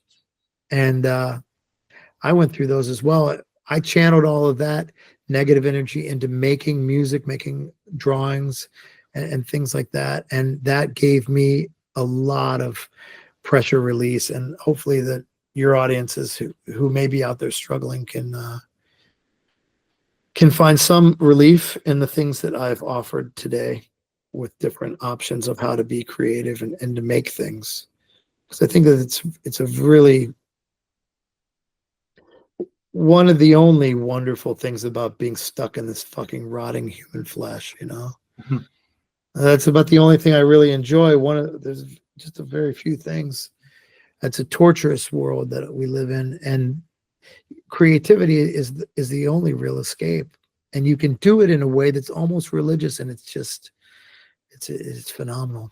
And I went through those as well. I channeled all of that negative energy into making music, making drawings, and things like that. And that gave me a lot of pressure release. And hopefully that your audiences who may be out there struggling can find some relief in the things that I've offered today, with different options of how to be creative and to make things. Because I think that it's a really, one of the only wonderful things about being stuck in this fucking rotting human flesh, Mm-hmm. That's about the only thing I really enjoy. There's just a very few things. It's a torturous world that we live in, and creativity is the only real escape. And you can do it in a way that's almost religious, and it's phenomenal.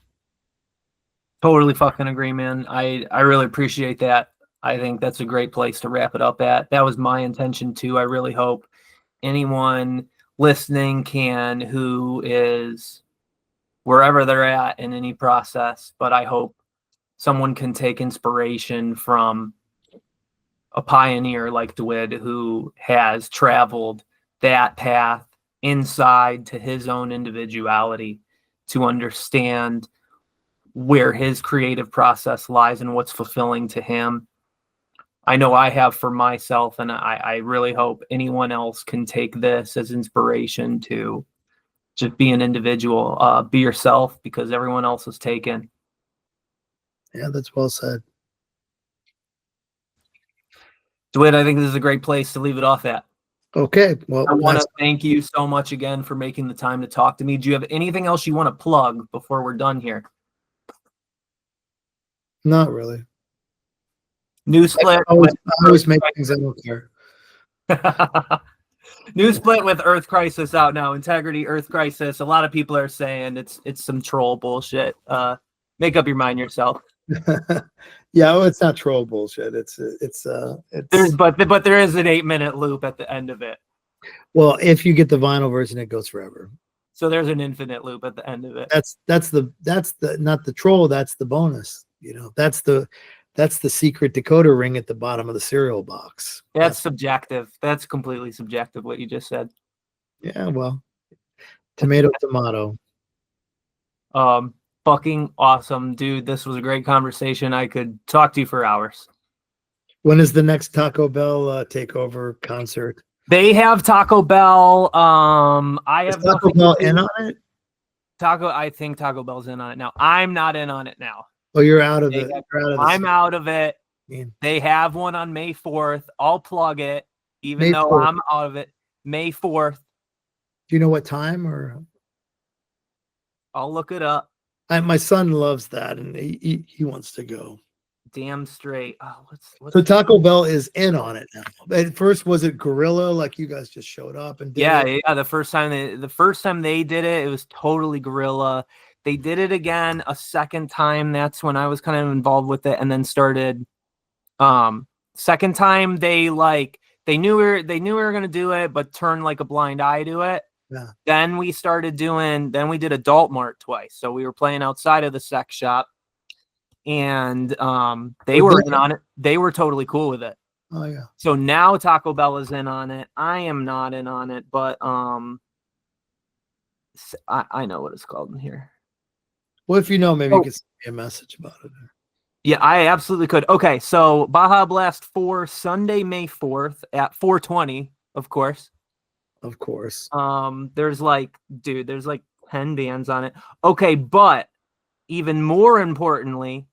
Totally fucking agree, man. I really appreciate that. I think that's a great place to wrap it up at. That was my intention too. I really hope anyone listening who is wherever they're at in any process, but I hope someone can take inspiration from a pioneer like Dwid, who has traveled that path inside to his own individuality, to understand where his creative process lies and what's fulfilling to him. I know I have for myself, and I really hope anyone else can take this as inspiration to just be an individual, be yourself, because everyone else is taken. Yeah, that's well said. Dwid, I think this is a great place to leave it off at. Okay. Well, I want to thank you so much again for making the time to talk to me. Do you have anything else you want to plug before we're done here? Not really. New split. I always make things I don't care. New split with Earth Crisis out now. Integrity, Earth Crisis. A lot of people are saying it's some troll bullshit. Make up your mind yourself. Yeah, well, it's not troll bullshit. It's but there is an 8-minute loop at the end of it. well, if you get the vinyl version, it goes forever. So there's an infinite loop at the end of it. That's the not the troll, that's the bonus. That's the secret decoder ring at the bottom of the cereal box. That's subjective. That's completely subjective what you just said. Yeah, well, tomato. Fucking awesome, dude. This was a great conversation. I could talk to you for hours. When is the next Taco Bell takeover concert? They have Taco Bell. I have Taco Bell in on it. I think Taco Bell's in on it now. I'm not in on it now. Oh, you're out of it. I'm out of it. They have one on May 4th. I'll plug it, even though I'm out of it. May 4th. Do you know what time or? I'll look it up. My son loves that, and he wants to go. Damn straight. Oh, so Taco Bell is in on it now. At first, was it guerrilla? Like you guys just showed up and did it? Yeah. The first time they did it, it was totally guerrilla. They did it again a second time. That's when I was kind of involved with it, and then started. Second time they knew we were gonna do it, but turned like a blind eye to it. Yeah. Then we did Adult Mart twice. So we were playing outside of the sex shop, and they were in on it. They were totally cool with it. Oh yeah. So now Taco Bell is in on it. I am not in on it, but I know what it's called in here. Well, if you know, maybe you can send me a message about it. Yeah, I absolutely could. Okay, so Baja Blast 4, Sunday, May 4th at 4:20, of course. Of course. There's like 10 bands on it. Okay, but even more importantly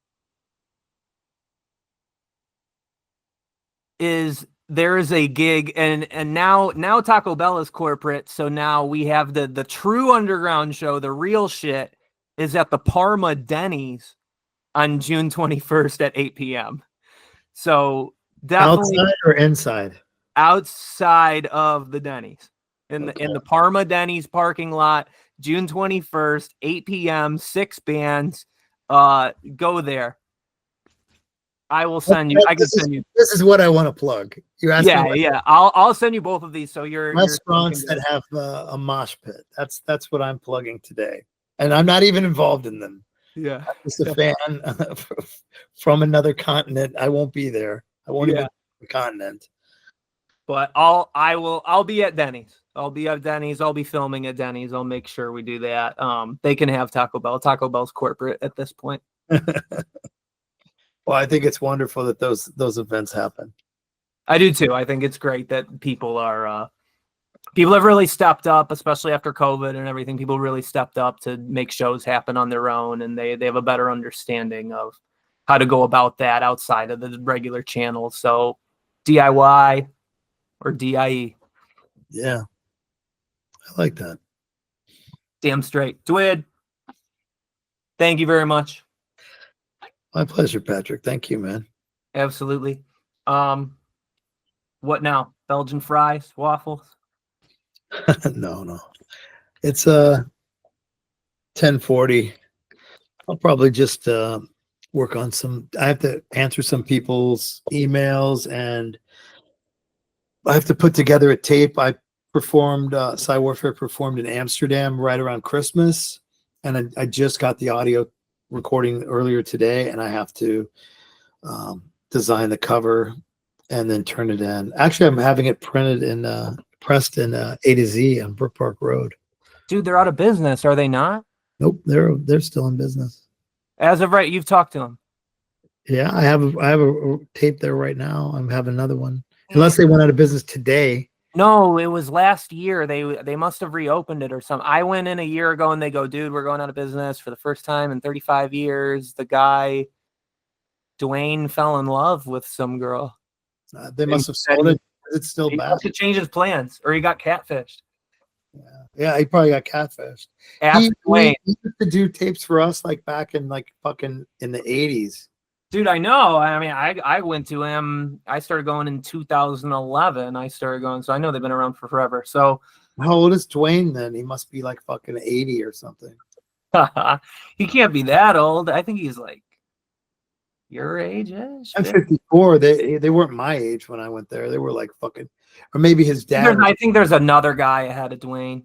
is there is a gig, and now Taco Bell is corporate, so now we have the true underground show, the real shit, is at the Parma Denny's on June 21st at 8 p.m. So definitely outside or inside? Outside of the Denny's. In the Parma Denny's parking lot, June 21st, 8 p.m., 6 bands. Go there. I will send you. I can send you. This is what I want to plug. You're asking. Yeah. I'll send you both of these. So you're restaurants that have a mosh pit. That's what I'm plugging today, and I'm not even involved in them. Yeah, I'm just a fan from another continent. I won't be there. I won't even be the continent. But I'll be at Denny's. I'll be at Denny's. I'll be filming at Denny's. I'll make sure we do that. They can have Taco Bell. Taco Bell's corporate at this point. Well, I think it's wonderful that those events happen. I do too. I think it's great that people have really stepped up, especially after COVID and everything. People really stepped up to make shows happen on their own, and they have a better understanding of how to go about that outside of the regular channels. So DIY or DIE. Yeah. I like that. Damn straight. Dwid, thank you very much. My pleasure, Patrick. Thank you, man. Absolutely. What now? Belgian fries, waffles? No. It's 10:40. I'll probably just work on I have to answer some people's emails, and I have to put together a tape. I performed PSYWARFARE performed in Amsterdam right around Christmas, and I just got the audio recording earlier today, and I have to design the cover and then turn it in. Actually, I'm having it printed in pressed in A to Z on Brook Park Road. Dude, they're out of business, are they not? Nope, they're still in business. As of right, you've talked to them. Yeah, I have a tape there right now. I'm having another one, unless they went out of business today. No, it was last year. They must have reopened it or something. I went in a year ago and they go, dude, we're going out of business for the first time in 35 years. The guy, Dwayne, fell in love with some girl. They must have sold it. It's still he bad. must have changed his plans, or he got catfished. Yeah, he probably got catfished. Ask Dwayne. He used to do tapes for us like back in like fucking in the 80s. Dude, I know. I mean, I went to him. I started going in 2011. I started going, so I know they've been around for forever. So how old is Dwayne then? He must be like fucking 80 or something. he can't be that old. I think he's like your age-ish. I'm 54. They weren't my age when I went there. They were like fucking, or maybe his dad. I think there's another guy ahead of Dwayne.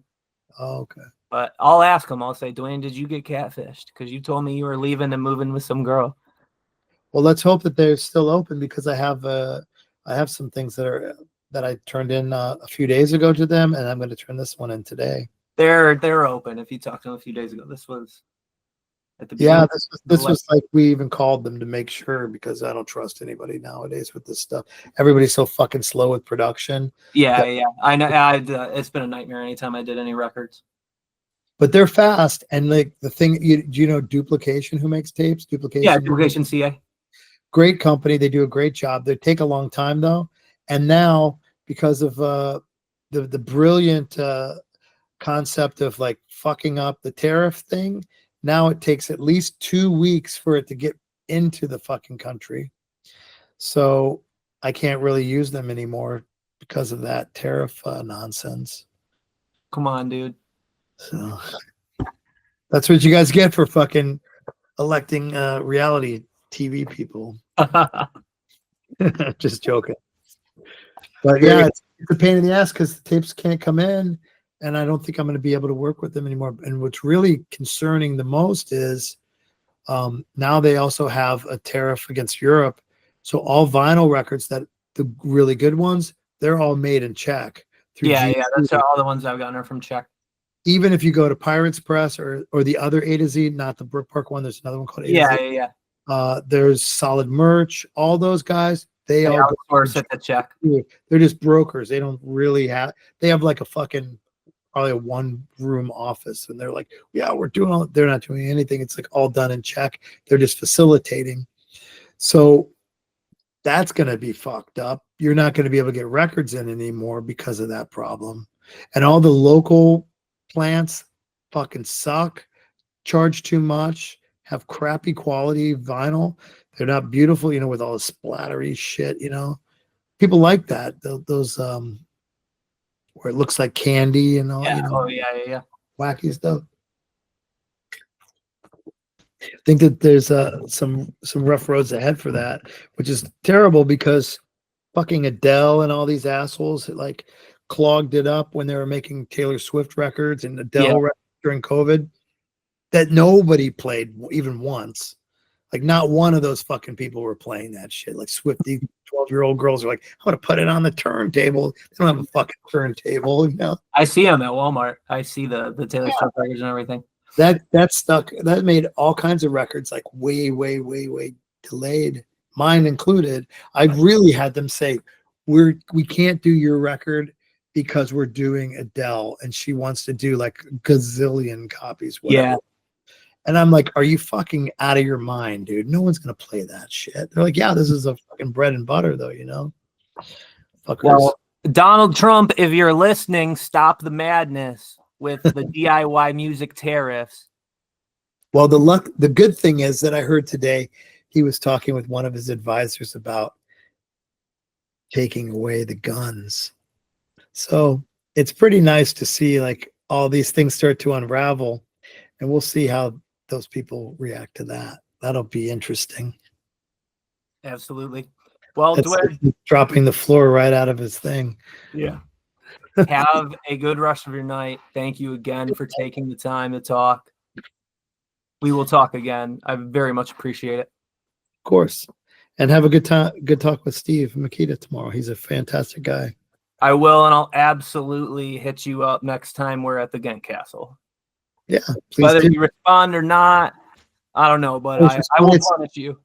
Oh, okay. But I'll ask him. I'll say, Dwayne, did you get catfished? Because you told me you were leaving and moving with some girl. Well, let's hope that they're still open, because I have some things that I turned in a few days ago to them, and I'm going to turn this one in today. They're open. If you talked to them a few days ago, this was at the beginning. Yeah, this was like, we even called them to make sure, because I don't trust anybody nowadays with this stuff. Everybody's so fucking slow with production. Yeah. I know. It's been a nightmare anytime I did any records. But they're fast, and like the thing, do you know Duplication, who makes tapes? Duplication. Yeah, Duplication CA. Great company. They do a great job. They take a long time though, and now because of the brilliant concept of like fucking up the tariff thing, now it takes at least 2 weeks for it to get into the fucking country. So I can't really use them anymore because of that tariff nonsense. Come on, dude. So that's what you guys get for fucking electing reality TV people. Just joking. But yeah, it's a pain in the ass because the tapes can't come in, and I don't think I'm going to be able to work with them anymore. And what's really concerning the most is now they also have a tariff against Europe. So all vinyl records, that the really good ones, they're all made in Czech. Yeah, that's all the ones I've gotten are from Czech. Even if you go to Pirates Press or the other A to Z, not the Brook Park one, there's another one called A to Z. Yeah. There's Solid Merch. All those guys, they all outsource it to Czech. They're just brokers. They don't really have. They have like a fucking probably a 1-room office, and they're like, yeah, we're doing all. They're not doing anything. It's like all done in Czech. They're just facilitating. So that's gonna be fucked up. You're not gonna be able to get records in anymore because of that problem, and all the local plants fucking suck, charge too much, have crappy quality vinyl. They're not beautiful, with all the splattery shit, people like that. Those where it looks like candy and all, Yeah. Wacky stuff. I think that there's some rough roads ahead for that, which is terrible because fucking Adele and all these assholes like clogged it up when they were making Taylor Swift records and Adele records during COVID that nobody played even once. Like not one of those fucking people were playing that shit. Like Swifty 12-year-old girls are like, I'm gonna put it on the turntable. They don't have a fucking turntable. I see them at Walmart. I see the Taylor Swift records and everything. That stuck. That made all kinds of records like way delayed. Mine included. I really had them say, we can't do your record because we're doing Adele and she wants to do like gazillion copies. Whatever. Yeah. And I'm like, are you fucking out of your mind, dude? No one's going to play that shit. They're like, yeah, this is a fucking bread and butter though, Fuckers. Well, Donald Trump, if you're listening, stop the madness with the DIY music tariffs. Well, the good thing is that I heard today, he was talking with one of his advisors about taking away the guns. So it's pretty nice to see like all these things start to unravel, and we'll see how those people react to that. That'll be interesting. Absolutely. Well, Dwid, like dropping the floor right out of his thing. Yeah. Have a good rest of your night. Thank you again for taking the time to talk. We will talk again. I very much appreciate it. Of course. And have a good talk with Steve Makita tomorrow. He's a fantastic guy. I will, and I'll absolutely hit you up next time we're at the Ghent Castle. Yeah, please. Whether you respond or not, I don't know, but I will punish you.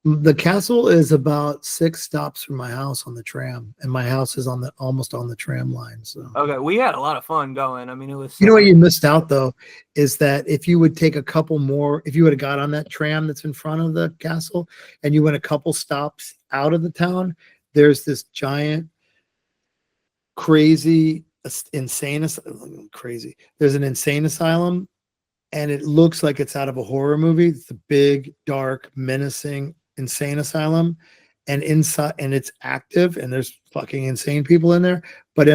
The castle is about 6 stops from my house on the tram, and my house is almost on the tram line. So okay, we had a lot of fun going. I mean, it was. You know what you missed out though is that if you would take a couple more, if you would have got on that tram that's in front of the castle, and you went a couple stops out of the town, there's this giant, crazy, insane, crazy. There's an insane asylum, and it looks like it's out of a horror movie. It's a big, dark, menacing insane asylum, and inside, and it's active, and there's fucking insane people in there. But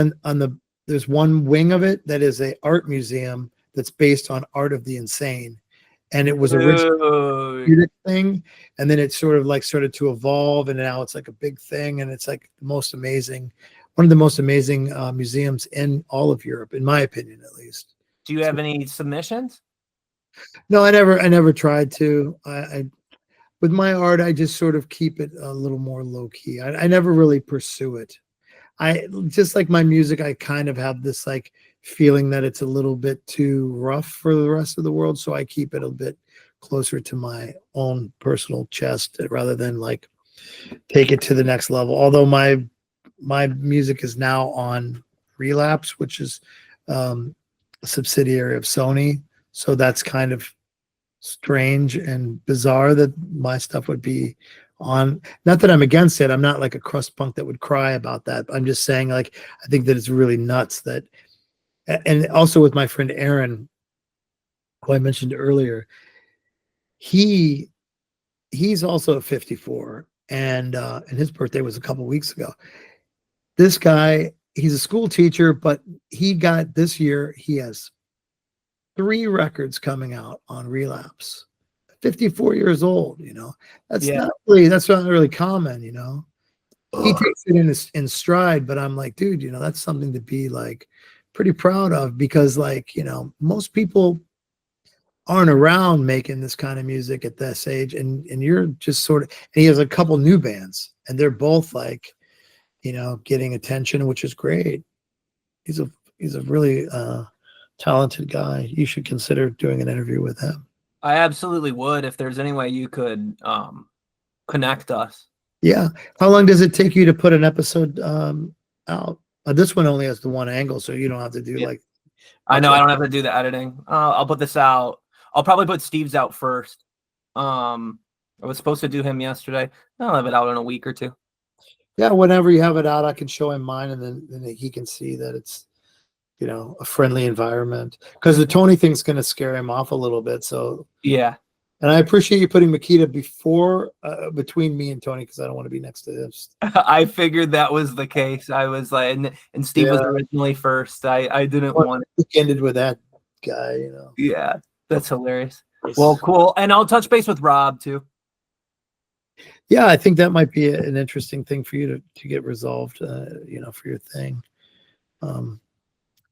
there's one wing of it that is a art museum that's based on art of the insane, and it was originally music thing, and then it sort of like started to evolve, and now it's like a big thing, and it's like the most amazing, one of the most amazing museums in all of Europe, in my opinion, at least. Do you have any submissions? No, I never tried to. I with my art, I just sort of keep it a little more low key. I never really pursue it. I just like my music, I kind of have this like feeling that it's a little bit too rough for the rest of the world. So I keep it a bit closer to my own personal chest rather than like take it to the next level. Although my music is now on Relapse, which is a subsidiary of Sony. So that's kind of strange and bizarre that my stuff would be on. Not that I'm against it. I'm not like a crust punk that would cry about that. I'm just saying, like, I think that it's really nuts that, and also with my friend Aaron, who I mentioned earlier, he's also 54, and his birthday was a couple weeks ago. This guy, he's a school teacher, but this year he has 3 records coming out on Relapse. 54 years old, that's not really common, He takes it in stride, but I'm like, dude, that's something to be like pretty proud of, because like, most people aren't around making this kind of music at this age, and you're just sort of, and he has a couple new bands, and they're both like, getting attention, which is great. He's a really talented guy. You should consider doing an interview with him. I absolutely would, if there's any way you could connect us. Yeah. How long does it take you to put an episode out? This one only has the one angle, so you don't have to do like. I know I don't have to do the editing. I'll put this out. I'll probably put Steve's out first. I was supposed to do him yesterday. I'll have it out in a week or 2. Yeah, whenever you have it out, I can show him mine, and then he can see that it's, a friendly environment, because the Tony thing's going to scare him off a little bit. So yeah. And I appreciate you putting Makita between me and Tony, because I don't want to be next to him. I figured that was the case. I was like, and Steve was originally first. I didn't want it. Ended with that guy, Yeah, that's hilarious. Well, cool. And I'll touch base with Rob too. Yeah, I think that might be an interesting thing for you to get resolved. For your thing.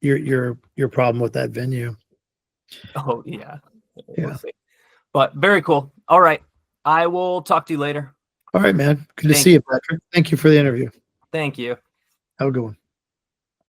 Your problem with that venue. Oh yeah. Yeah. We'll, but very cool. All right. I will talk to you later. All right, man. Good to see you, Patrick. Thank you for the interview. Thank you. Have a good one.